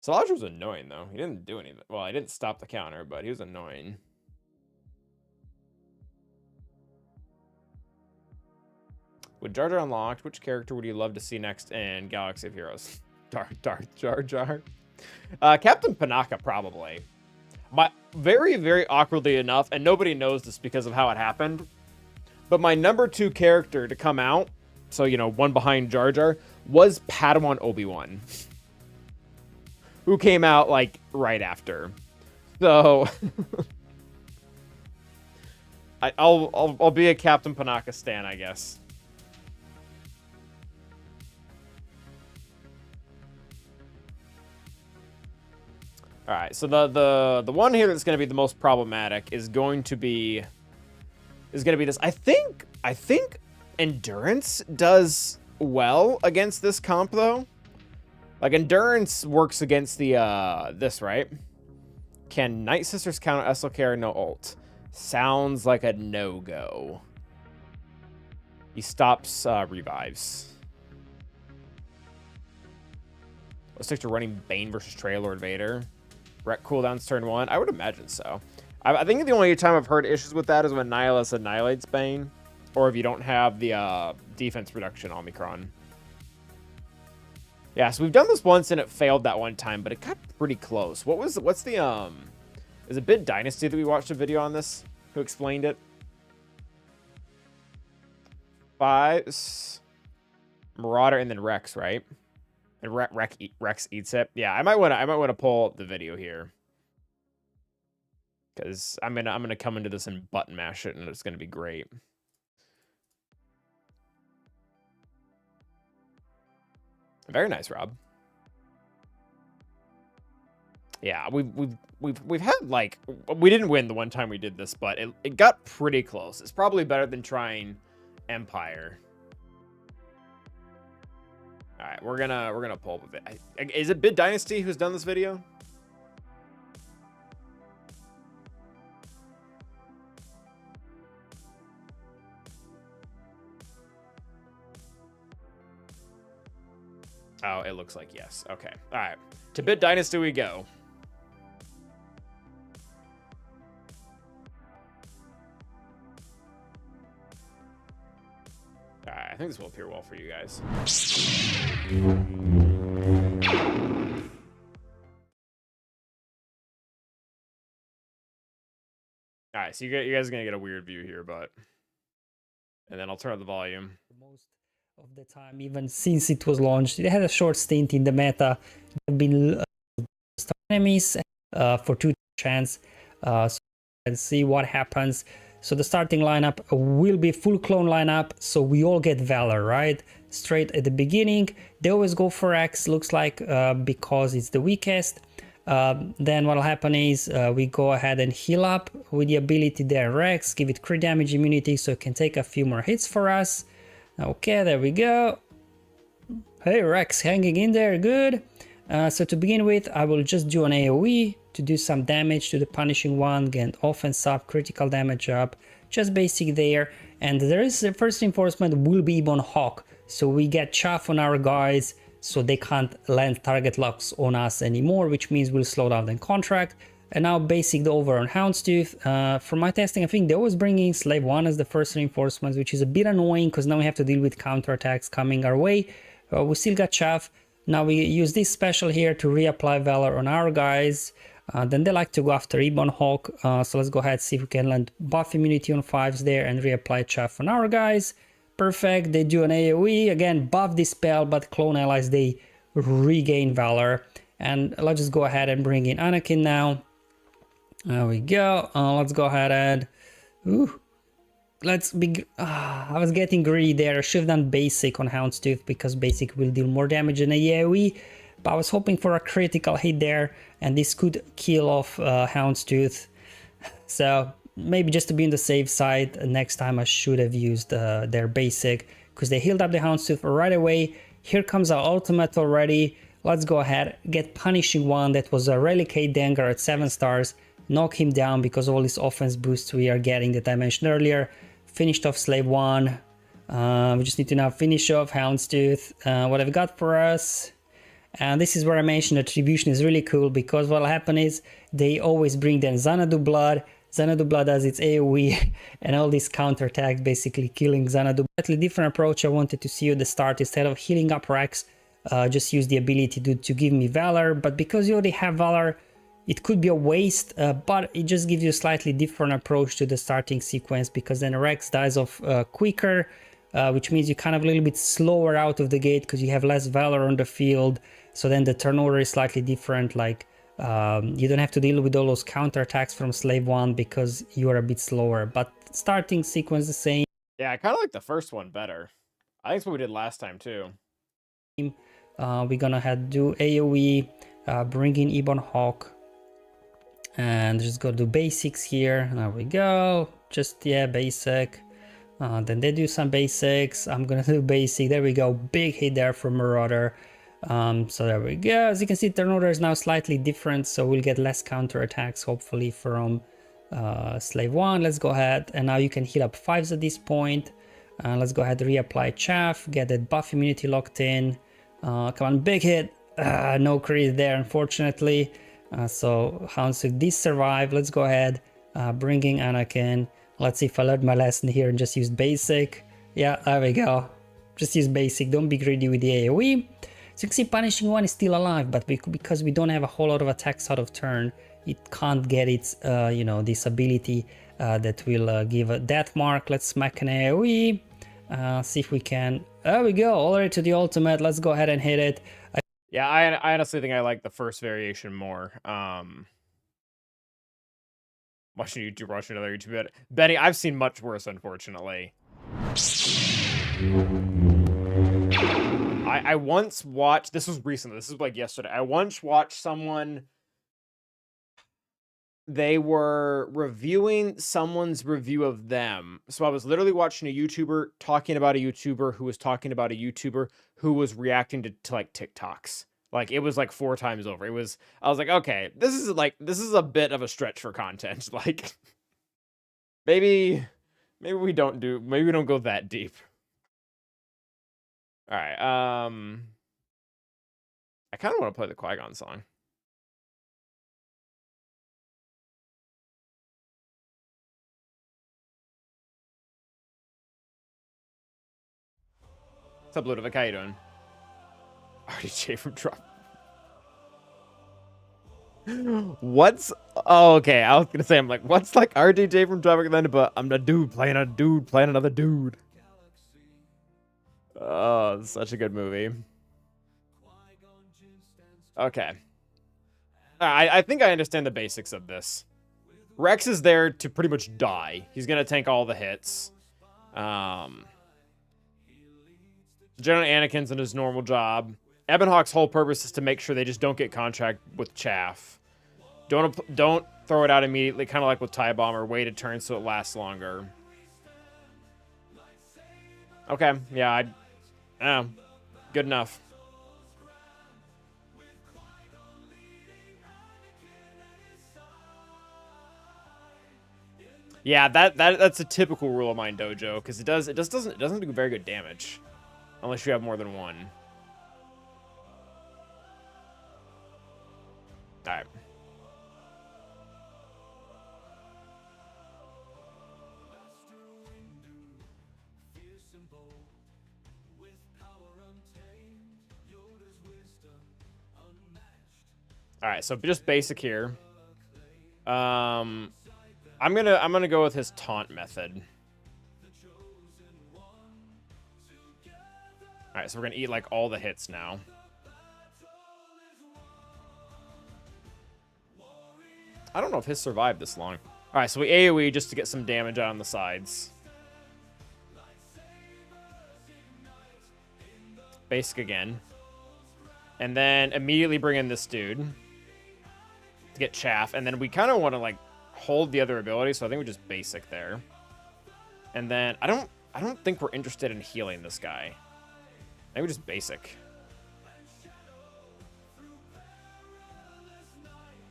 Salaj was annoying though. He didn't do anything. Well, I didn't stop the counter, but he was annoying. With Jar Jar unlocked, which character would you love to see next in Galaxy of Heroes? Darth Jar Jar. Captain Panaka, probably. But very, very awkwardly enough, and nobody knows this because of how it happened, but my number 2 character to come out, so, you know, one behind Jar Jar, was Padawan Obi-Wan, who came out, like, right after. So, I'll be a Captain Panaka stan, I guess. All right, so the one here that's going to be the most problematic is going to be this. I think Endurance does well against this comp though. Like Endurance works against the this, right? Can Night Sisters counter SLKR no ult? Sounds like a no-go. He stops revives. Let's stick to running Bane versus Traya Lord Vader. Wreck cooldowns turn 1. I would imagine so. I think the only time I've heard issues with that is when Nihilus annihilates Bane, or if you don't have the defense reduction Omicron. Yeah, so we've done this once and it failed that one time, but it got pretty close. What's the is it Bid Dynasty that we watched a video on this? Who explained it? 5 Marauder and then Rex, right? And Rex eats it. Yeah, I might want to pull up the video here, because I'm gonna come into this and button mash it, and it's gonna be great. Very nice, Rob. Yeah, we've had, like, we didn't win the one time we did this, but it got pretty close. It's probably better than trying Empire. All right, we're gonna pull up a bit. Is it Bid Dynasty who's done this video? Oh, it looks like yes. Okay. All right. To Bid Dynasty we go. All right, I think this will appear well for you guys. All right, so you guys are gonna get a weird view here, but and then I'll turn up the volume. Most of the time, even since it was launched, it had a short stint in the meta. There have been enemies for 2 chance. So let's see what happens. So the starting lineup will be full clone lineup, so we all get Valor, right? Straight at the beginning. They always go for X, looks like, because it's the weakest. Then what'll happen is we go ahead and heal up with the ability there, Rex, give it crit damage immunity so it can take a few more hits for us. Okay, there we go. Hey, Rex, hanging in there, good. So to begin with, I will just do an AoE to do some damage to the punishing one, get offense up, critical damage up, just basic there. And there is the first reinforcement will be Ebon Hawk, so we get chaff on our guys, so they can't land target locks on us anymore, which means we'll slow down the contract. And now basic over on Houndstooth. For my testing, I think they always bring in Slave 1 as the first reinforcement, which is a bit annoying because now we have to deal with counterattacks coming our way. We still got chaff. Now we use this special here to reapply Valor on our guys. Then they like to go after Ebon Hawk, so let's go ahead and see if we can land buff immunity on 5s there and reapply chaff on our guys. Perfect, they do an AoE, again buff this spell, but clone allies, they regain Valor. And let's just go ahead and bring in Anakin now. There we go, let's go ahead and... Ooh. Let's be... I was getting greedy there. I should have done basic on Houndstooth because basic will deal more damage than a AoE. But I was hoping for a critical hit there, and this could kill off Houndstooth. So maybe just to be on the safe side, next time I should have used their basic, because they healed up the Houndstooth right away. Here comes our ultimate already. Let's go ahead, get punishing one that was a Relicate Dengar at 7 stars. Knock him down because of all these offense boosts we are getting that I mentioned earlier. Finished off Slave 1. We just need to now finish off Houndstooth. What I've got for us. And this is where I mentioned attribution is really cool, because what'll happen is they always bring then Xanadu Blood. Xanadu Blood does its AoE and all these counterattacks, basically killing Xanadu. Slightly different approach I wanted to see at the start. Instead of healing up Rex, just use the ability to give me Valor. But because you already have Valor, it could be a waste, but it just gives you a slightly different approach to the starting sequence, because then Rex dies off quicker, which means you're kind of a little bit slower out of the gate because you have less Valor on the field. So then the turnover is slightly different, like you don't have to deal with all those counterattacks from Slave 1 because you are a bit slower, but starting sequence the same. Yeah, I kind of like the first one better. I think it's what we did last time too. We're gonna have to do AoE, bring in Ebon Hawk, and just go do basics here. There we go, just yeah, basic. Then they do some basics. I'm gonna do basic. There we go, big hit there from Marauder. So there we go. As you can see, turnover is now slightly different, so we'll get less counterattacks hopefully from Slave 1. Let's go ahead, and now you can heal up 5s at this point. Let's go ahead and reapply chaff, get that buff immunity locked in. Come on, big hit. No crit there, unfortunately. So Houndstooth did survive. Let's go ahead, bringing Anakin. Let's see if I learned my lesson here and just used basic. Yeah, there we go. Just use basic. Don't be greedy with the AoE. So you can see punishing one is still alive, but because we don't have a whole lot of attacks out of turn, it can't get its, you know, this ability that will give a death mark. Let's smack an AoE. See if we can. There we go. Already to the ultimate. Let's go ahead and hit it. Yeah, I honestly think I like the first variation more. Watching YouTube, watching another YouTube video. Benny, I've seen much worse, unfortunately. I once watched, this was recently, this is like yesterday, I once watched someone they were reviewing someone's review of them. So I was literally watching a YouTuber talking about a YouTuber who was talking about a YouTuber who was reacting to like TikToks. Like it was like 4 times over. I was like, okay, this is a bit of a stretch for content. Like maybe we don't go that deep. All right. I kind of want to play the Qui-Gon song. What's up, Ludovic? How you doing? RDJ from Drop. What's... Oh, okay. I was gonna say, I'm like, what's like RDJ from Tropic Thunder, but I'm the dude playing another dude. Oh, it's such a good movie. Okay. I think I understand the basics of this. Rex is there to pretty much die. He's gonna tank all the hits. General Anakin's in his normal job. Ebonhawk's whole purpose is to make sure they just don't get contract with chaff. Don't throw it out immediately, kind of like with TIE Bomber. Wait a turn so it lasts longer. Okay, yeah, good enough. Yeah, that's a typical rule of mine, Dojo, because it doesn't do very good damage unless you have more than one. All right. All right, so just basic here. I'm gonna go with his taunt method. All right, so we're gonna eat like all the hits now. I don't know if his survived this long. All right, so we AoE just to get some damage out on the sides. Basic again. And then immediately bring in this dude to get chaff. And then we kind of want to like hold the other ability, so I think we just basic there. And then I don't think we're interested in healing this guy. I think we just basic.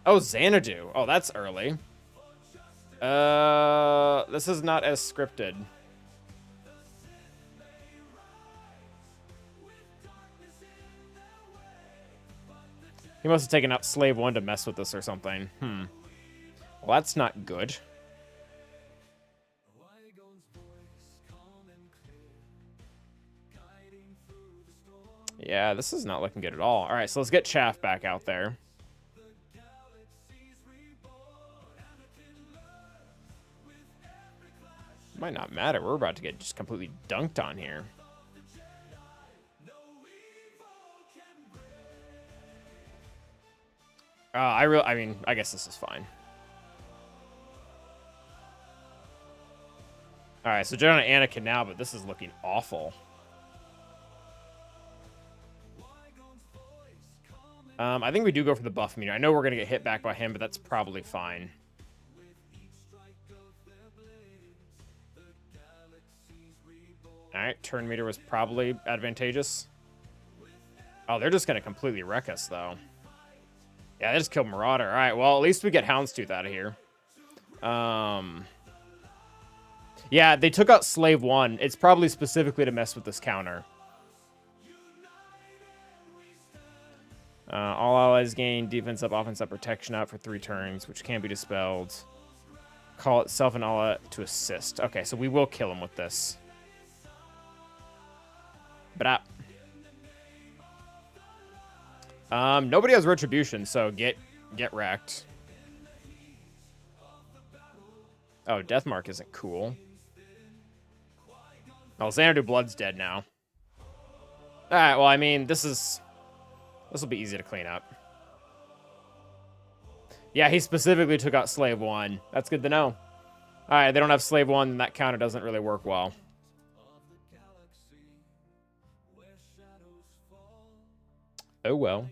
Oh, Xanadu. Oh, that's early. This is not as scripted. He must have taken out Slave 1 to mess with us or something. Well, that's not good. Yeah, this is not looking good at all. All right, so let's get Chaff back out there. Might not matter. We're about to get just completely dunked on here. I mean, I guess this is fine. All right, so General Anakin now, but this is looking awful. I think we do go for the buff meter. I know we're going to get hit back by him, but that's probably fine. All right, turn meter was probably advantageous. Oh, they're just going to completely wreck us, though. Yeah, they just killed Marauder. All right, well, at least we get Houndstooth out of here. Yeah, they took out Slave 1. It's probably specifically to mess with this counter. All allies gain defense up, offense up, protection up for 3 turns, which can be dispelled. Call itself an ally to assist. Okay, so we will kill him with this. But nobody has retribution, so get wrecked. Oh, Deathmark isn't cool. Oh, Xanadu Blood's dead now. Alright, well, I mean, this will be easy to clean up. Yeah, he specifically took out Slave 1. That's good to know. Alright, they don't have Slave 1, and that counter doesn't really work well. Oh, well.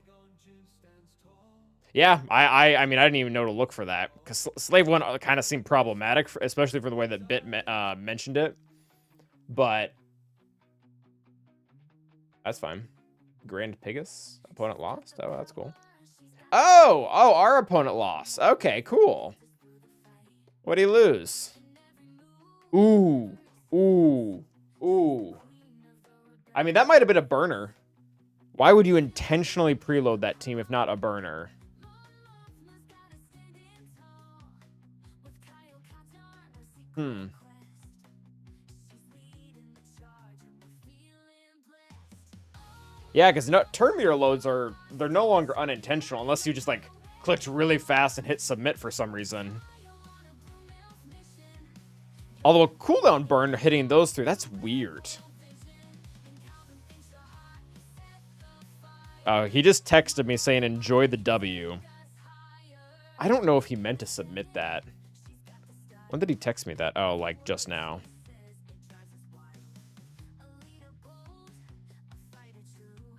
Yeah, I mean, I didn't even know to look for that, because Slave 1 kind of seemed problematic, especially for the way that Bit mentioned it. But that's fine. Grand Pigus? Opponent lost? Oh, that's cool. Oh, our opponent lost. Okay, cool. What'd he lose? Ooh, ooh, ooh. I mean, that might have been a burner. Why would you intentionally preload that team if not a burner? Yeah, because turn meter loads they're no longer unintentional unless you just like clicked really fast and hit submit for some reason. Although a cooldown burn hitting those three, that's weird. He just texted me saying enjoy the W. I don't know if he meant to submit that. When did he text me that? Oh, like just now.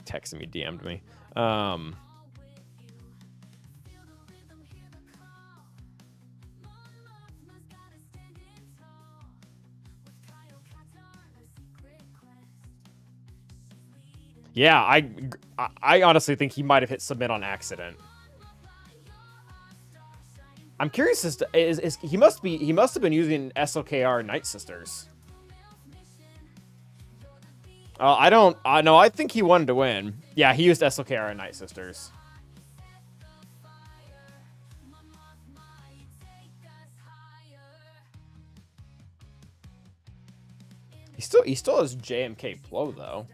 Texted me, DM'd me. Yeah, I honestly think he might have hit submit on accident. I'm curious as to he must have been using SLKR Night Sisters. I don't. No, I think he wanted to win. Yeah, he used SLKR and Night Sisters. He still has JMK Plo though.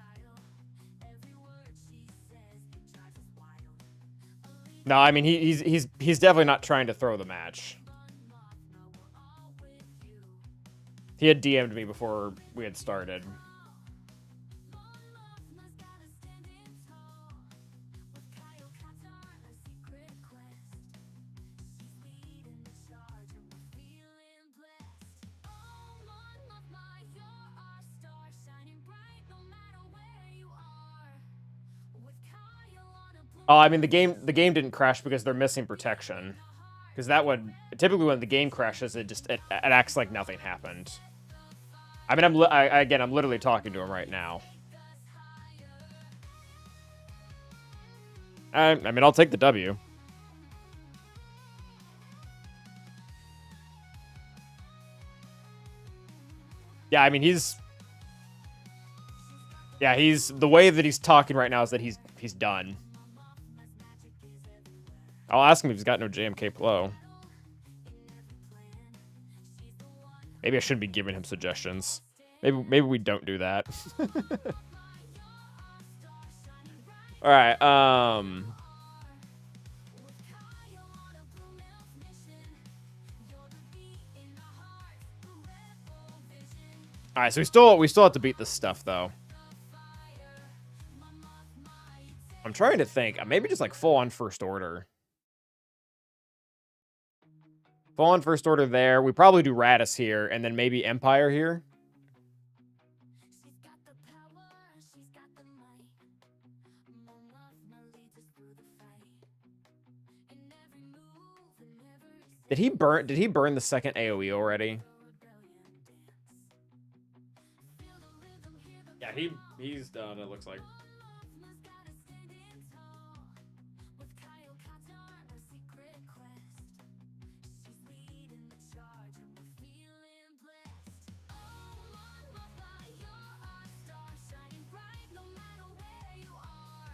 No, I mean he's definitely not trying to throw the match. He had DM'd me before we had started. Oh, I mean the game didn't crash because they're missing protection. Because that would typically when the game crashes, it acts like nothing happened. I mean, I'm literally talking to him right now. I mean, I'll take the W. Yeah, I mean he's the way that he's talking right now is that he's done. I'll ask him if he's got no JMK Plo. Maybe I shouldn't be giving him suggestions. Maybe we don't do that. All right. All right. So we still have to beat this stuff though. I'm trying to think. Maybe just like full on first order. Full on first order there. We probably do Radis here, and then maybe Empire here. Did he burn the second AoE already? Yeah, he's done, it looks like.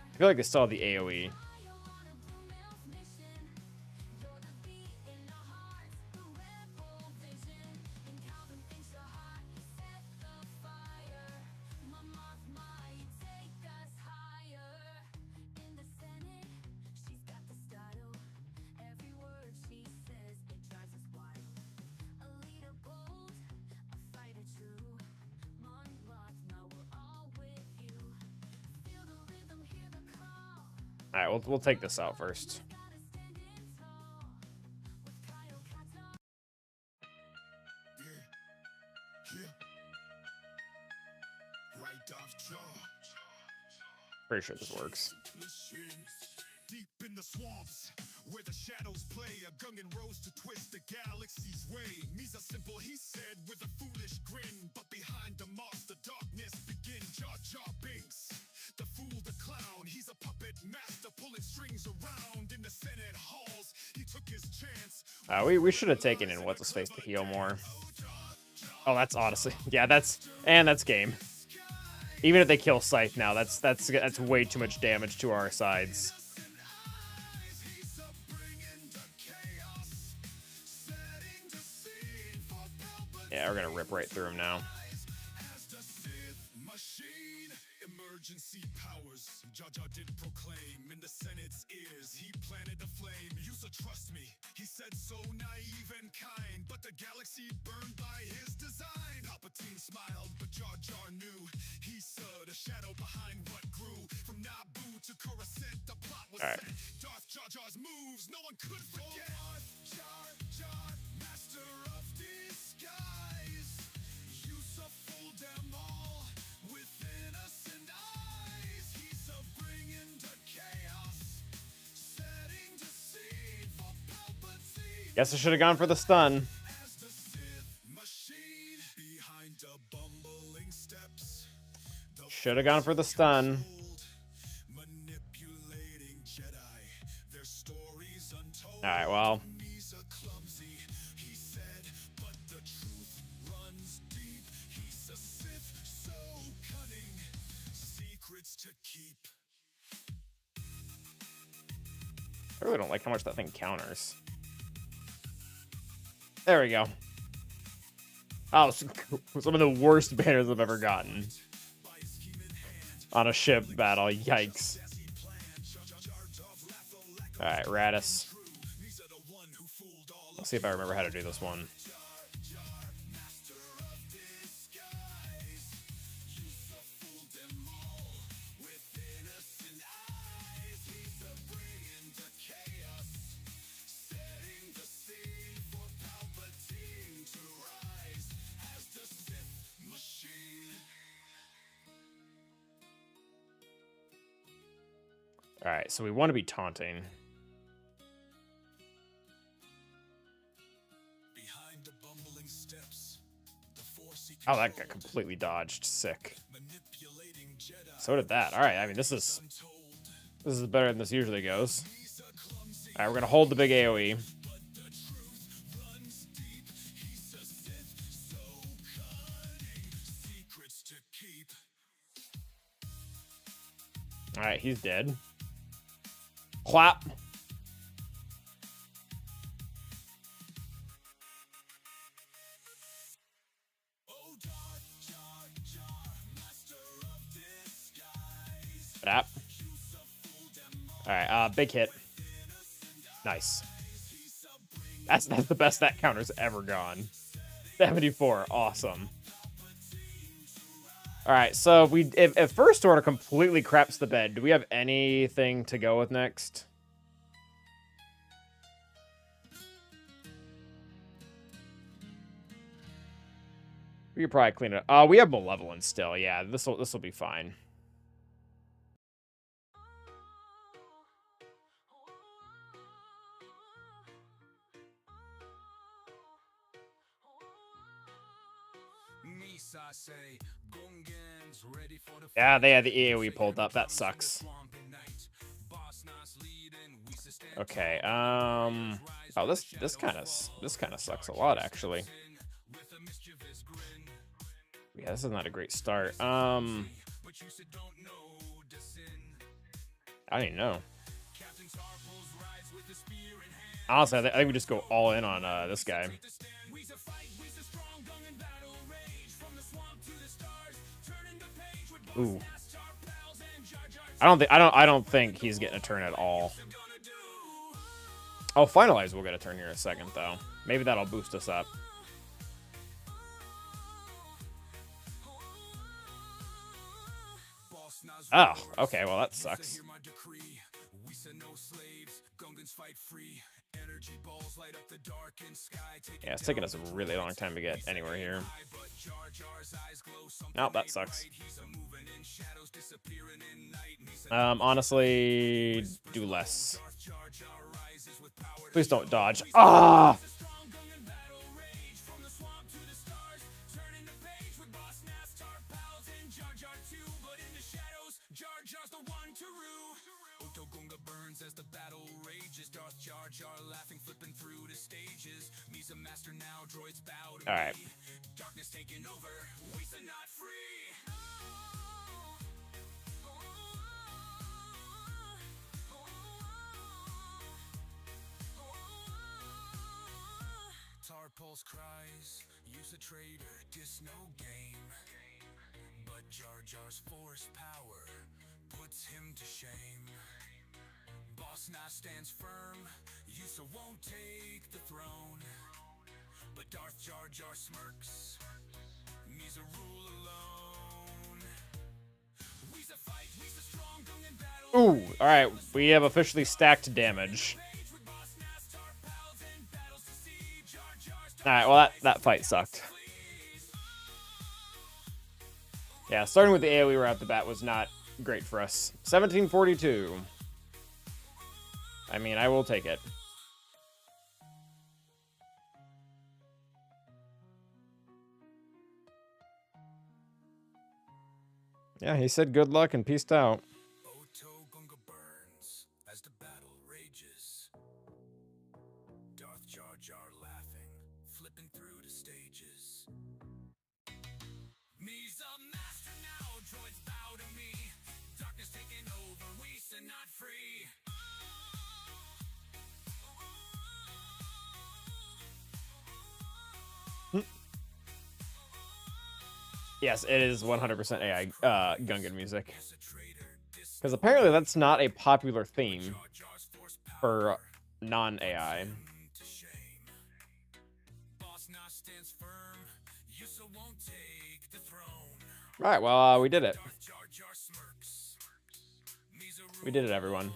I feel like I saw the AoE. All right, we'll take this out first. Pretty sure this works. Deep in the swamps, Where the shadows play, a Gungan rose to twist the galaxy's way. Misa simple, he said with a foolish grin, but behind the mask, the darkness begin. Jar Jar Binks, the fool, the clown, he's a puppet master pulling strings around in the Senate halls. He took his chance. We should have taken in what's his face to heal more. Oh, that's honestly, yeah, that's game. Even if they kill Scythe now, that's way too much damage to our sides. Yeah, we're gonna rip right through him now. Emergency powers, Jar Jar did proclaim in the Senate's ears. He planted the flame. You should trust me. He said so naive and kind, but the galaxy burned by his design. Palpatine smiled, but Jar Jar knew. He saw the shadow behind what grew. From Naboo to Coruscant, the plot was set. Darth Jar Jar's moves, no one could forget. Jar Jar, master of disguise. Yusuf fooled them all with innocent eyes. He's a bringing to chaos, setting the scene for Palpatine. Guess I should have gone for the stun. As the Sith machine behind the bumbling steps. Should have gone for the stun. Manipulating Jedi, their stories untold. All right, well. He's a clumsy, he said, but the truth runs deep. He's a Sith, so cunning, secrets to keep. I really don't like how much that thing counters. There we go. Oh, some of the worst banners I've ever gotten. On a ship battle, yikes. Alright, Radis. Let's see if I remember how to do this one. Alright, so we want to be taunting. Behind the bumbling steps, the Force he Oh, that got completely dodged. Sick. manipulating Jedi. So did that. Alright, I mean, this is better than this usually goes. Alright, we're gonna hold the big AoE. Secrets to keep. Alright, he's dead. Clap. Oh, Jar Jar, master of disguise. That. Alright, big hit. Nice. That's the best that counter's ever gone. 74, awesome. Alright, so if First Order completely craps the bed, do we have anything to go with next? We could probably clean it up. We have Malevolence still, yeah. This'll be fine. Misa say, Gungan's ready for the Yeah, they had the AoE pulled up. That sucks. Okay, oh, this kind of sucks a lot, actually. Yeah, this is not a great start. I don't even know. Honestly, I think we just go all in on this guy. Ooh. I don't think he's getting a turn at all. Oh, Finalize will get a turn here in a second, though. Maybe that'll boost us up. Oh, okay, well, that sucks. Yeah, it's taking us a really long time to get anywhere here. Nope, that sucks. Honestly, do less. Please don't dodge. Ah! As the battle rages, Darth Jar Jar laughing, flipping through the stages. Me's a master now, droids bow to All right. me. Darkness taking over, we are not free. Tarpulse cries, use a traitor, dis no game. But Jar Jar's force power puts him to shame. Boss now stands firm, Yusa won't take the throne. But Darth Jar Jar smirks, me's a rule alone. We's a fight, we's a strong, Gungan battle. Ooh, all right. We have officially stacked damage. All right, well, that fight sucked. Yeah, starting with the AoE right off the bat was not great for us. 1742. I mean, I will take it. Yeah, he said good luck and peaced out. Oto Gunga burns as the battle rages. Darth Jar Jar laughing, flipping through the stages. Me's a master now, droids bow to me. Darkness taking over, we are not free. Yes, it is 100% AI Gungan music. Because apparently that's not a popular theme for non-AI. Alright, well, we did it. We did it, everyone.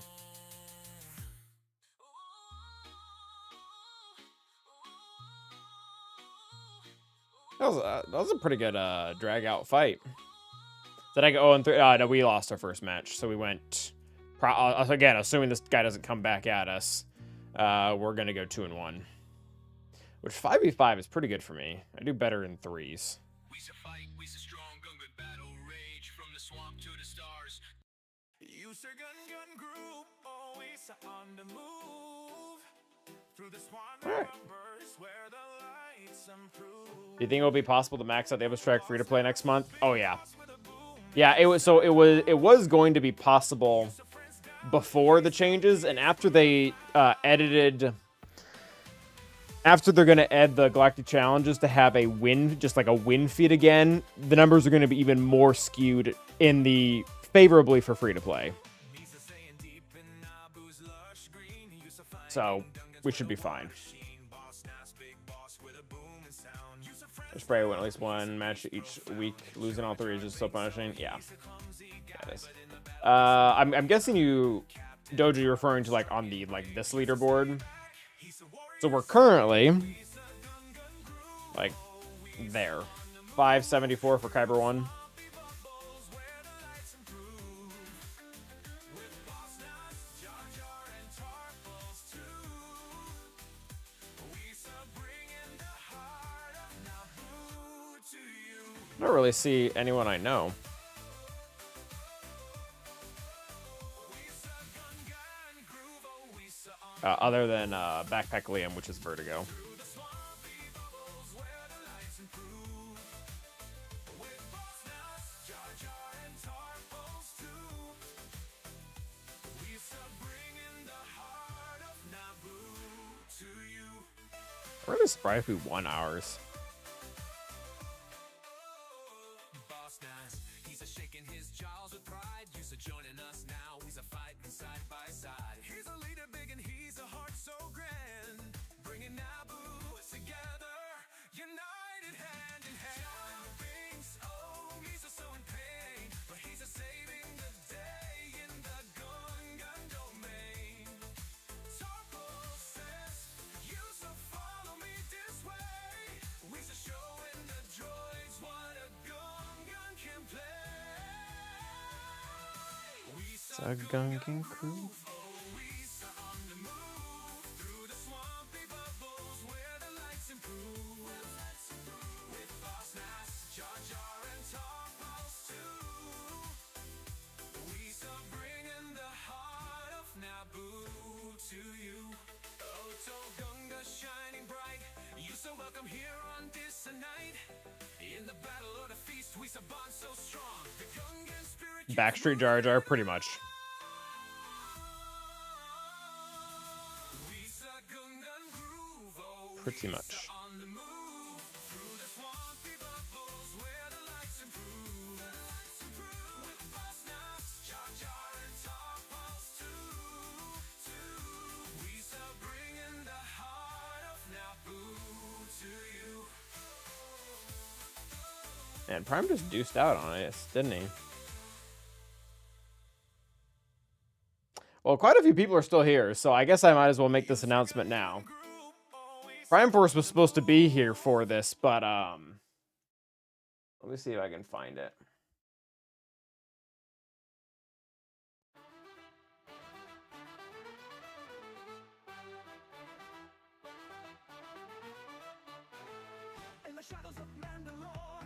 That was a pretty good drag-out fight. Did I go 0-3? No, we lost our first match, so we went... again, assuming this guy doesn't come back at us, we're going to go 2-1. Which 5v5 is pretty good for me. I do better in 3s. Alright. Do you think it'll be possible to max out the Abstract free to play next month? Oh yeah. Yeah, it was going to be possible before the changes, and after they after they're going to add the Galactic Challenges to have a win, just like a win feed again, the numbers are going to be even more skewed in the favorably for free to play. So we should be fine. Spray win at least one match each week. Losing all 3 is just so punishing. Yeah, it is. I'm guessing you, Dojo, you're referring to like on the this leaderboard. So we're currently like there, 574 for Kyber 1. I don't really see anyone I know. Other than Backpack Liam, which is Vertigo. I'm really surprised we won ours. a Gungan crew. Backstreet Jar Jar, pretty much. Pretty much. And Prime just deuced out on it, didn't he? Well, quite a few people are still here, so I guess I might as well make this announcement now. Prime Force was supposed to be here for this, but let me see if I can find it. In the shadows of Mandalore,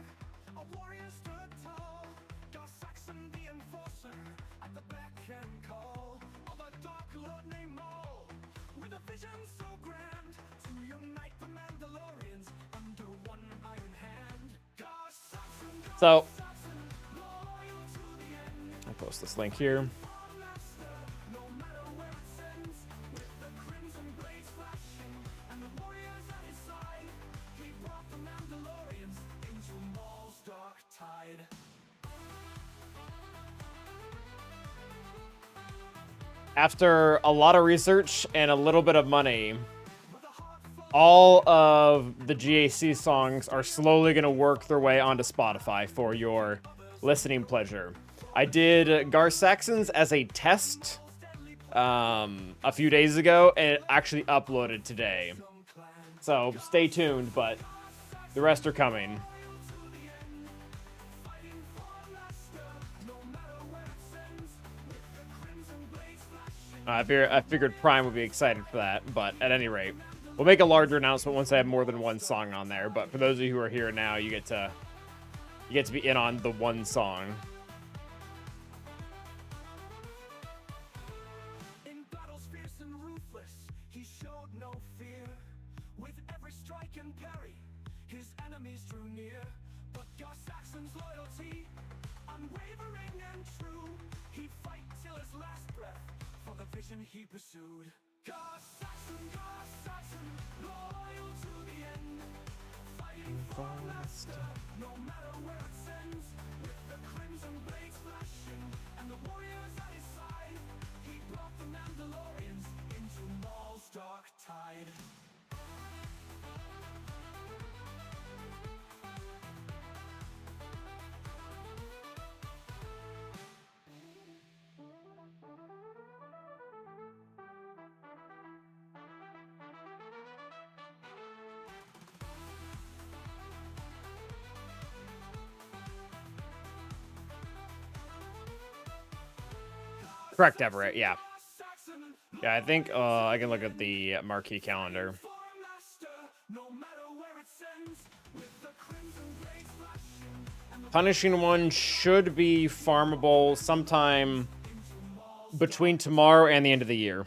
a warrior stood tall. Darth Saxon, the enforcer, at the beck and call of a dark lord named Maul, with a vision so grand to unite the Mandalorians under one iron hand. Darth Saxon, So, loyal to the end, I'll post this link here. master, no matter where it sends, with the crimson blades flashing and the warriors at his side. He brought the Mandalorians into Maul's dark tide. After a lot of research and a little bit of money, all of the GAC songs are slowly going to work their way onto Spotify for your listening pleasure. I did Gar Saxon's as a test a few days ago, and it actually uploaded today. So stay tuned, but the rest are coming. I figured Prime would be excited for that, but at any rate, we'll make a larger announcement once I have more than one song on there. But for those of you who are here now, you get to be in on the one song. In battles fierce and ruthless, he showed no fear. With every strike and parry, his enemies drew near. But Gar Saxon's loyalty, unwavering and true, he'd fight till his last breath for the vision he pursued. Gar Saxon, loyal to the end, fighting for master, no matter where it sends. With the crimson blades flashing and the warriors at his side, he brought the Mandalorians into Maul's dark tide. Correct, Everett. Yeah. Yeah, I think I can look at the marquee calendar. Punishing One should be farmable sometime between tomorrow and the end of the year.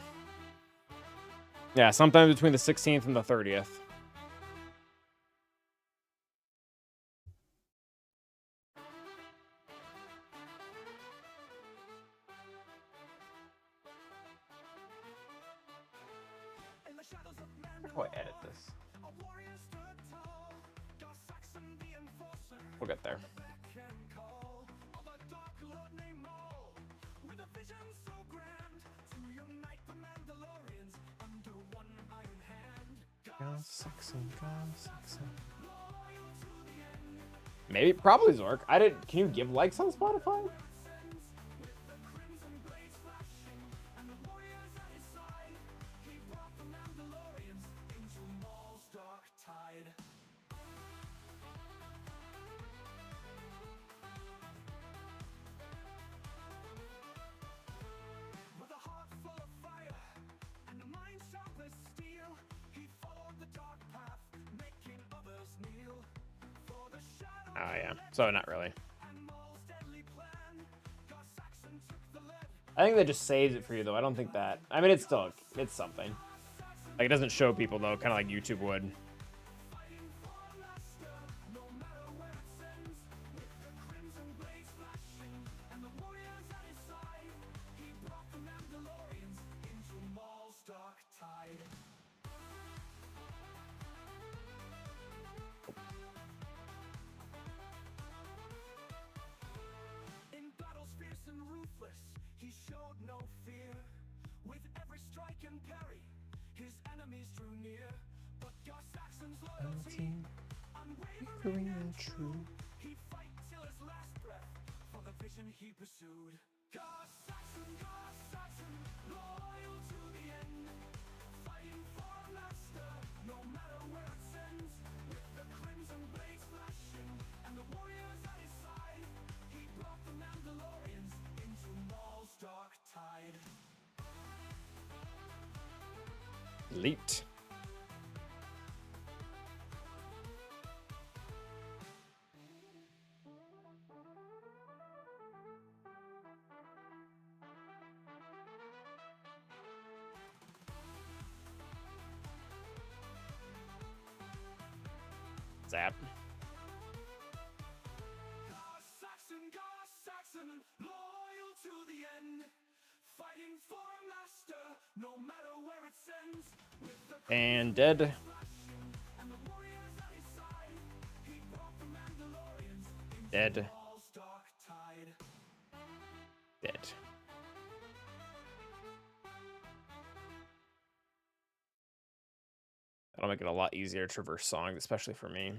Yeah, sometime between the 16th and the 30th. How do I edit this? We'll get there. Maybe, probably Zork. I didn't. Can you give likes on Spotify? yeah. So not really. I think that just saves it for you, though. I don't think that... I mean, it's something. Like, it doesn't show people, though, kind of like YouTube would. Elite. Zap. Loyal to the end, fighting for a master, no matter where it sends. And dead. Dead. Dead. That'll make it a lot easier to traverse songs, especially for me.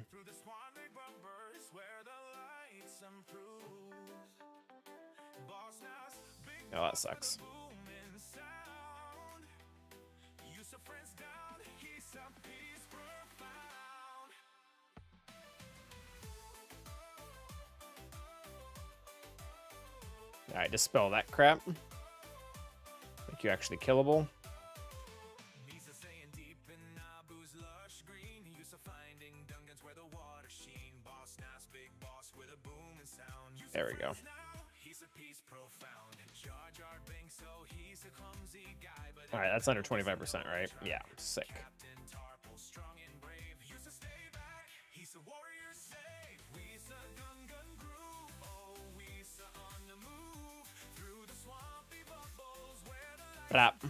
Oh, that sucks. Alright, dispel that crap. Make you actually killable. There we go. Alright, that's under 25%, right? Yeah, sick. Flap.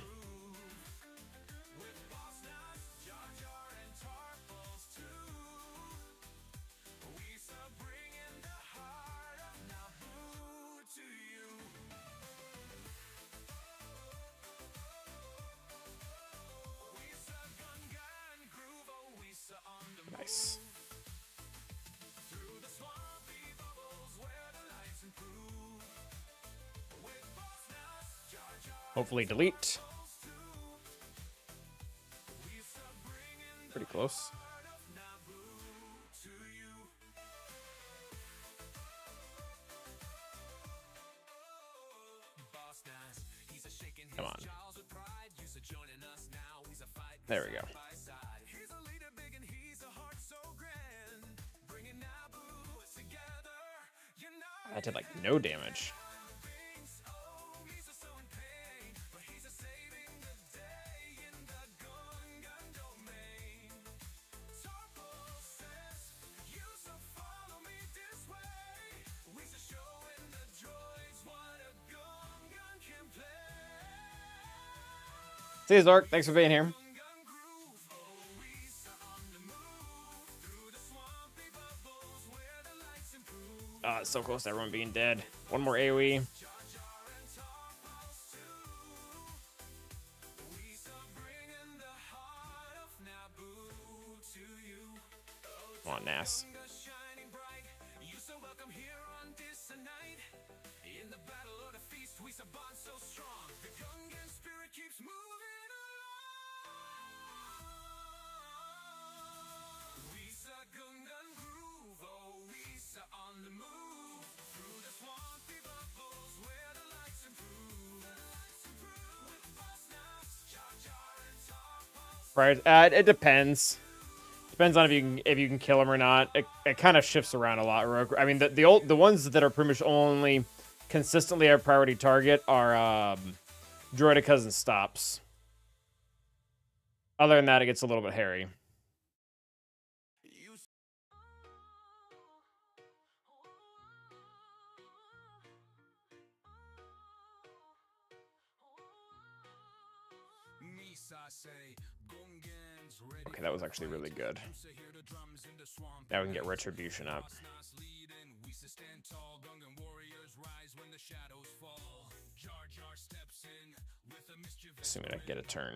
Nice. Hopefully delete. Pretty close. Come on. There we go. That did like no damage. See you, Zork. Thanks for being here. Oh, it's so close to everyone being dead. One more AoE. Come on, Nas. Right, it depends. Depends on if you can kill him or not. It kind of shifts around a lot. I mean, the ones that are pretty much only consistently our priority target are droidicas and stops. Other than that, it gets a little bit hairy. Okay, that was actually really good. Now we can get retribution up. Assuming I get a turn.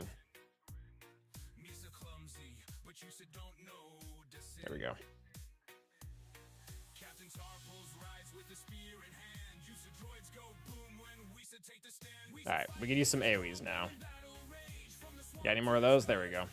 There we go. Alright, we can use some AoEs now. Got any more of those? There we go.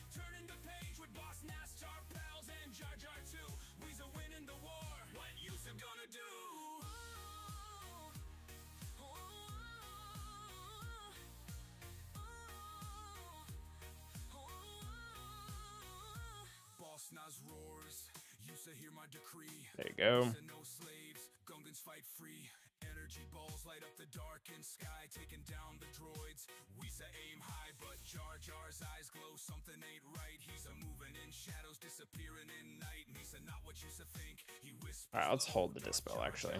There you go. Energy balls light up the darkened sky, taking down the droids. We say aim high, but Jar Jar's eyes glow. Something ain't right. He's a moving in shadows, disappearing in night. Misa, not what you think. He whispers. All right, let's hold the dispel actually.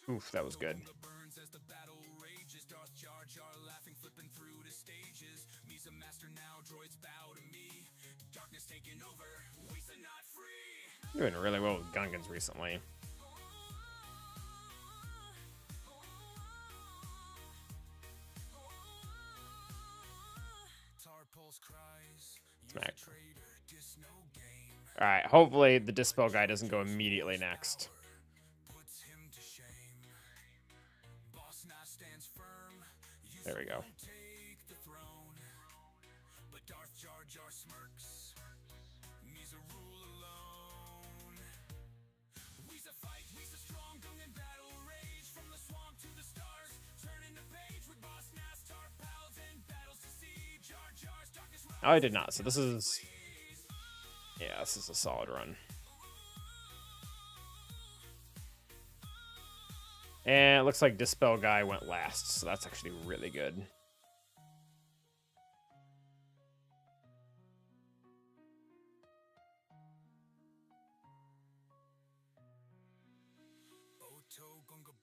Oof, that was good. Doing really well with Gungans recently. Smack. Alright, hopefully the Dispel guy doesn't go immediately next. There we go. Oh, I did not. So this is... Yeah, this is a solid run. And it looks like Dispel guy went last, so that's actually really good.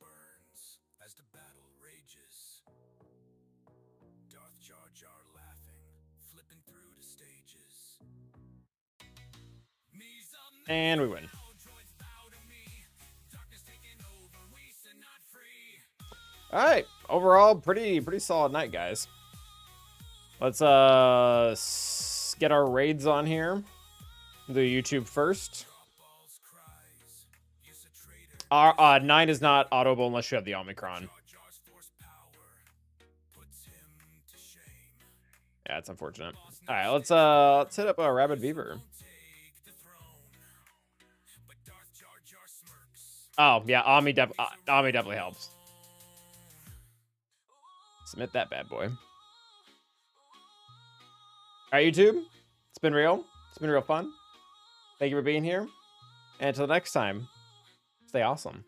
Burns as the battle rages. Darth Jar Jar laughing, flipping through the stages. And we win. All right, overall, pretty solid night, guys. Let's get our raids on here. Do YouTube first. Our 9 is not audible unless you have the Omicron. Yeah, it's unfortunate. All right, let's hit up a Rabid Beaver. Oh yeah, Ami definitely helps. Submit that bad boy. All right, YouTube. It's been real. It's been real fun. Thank you for being here. And until next time, stay awesome.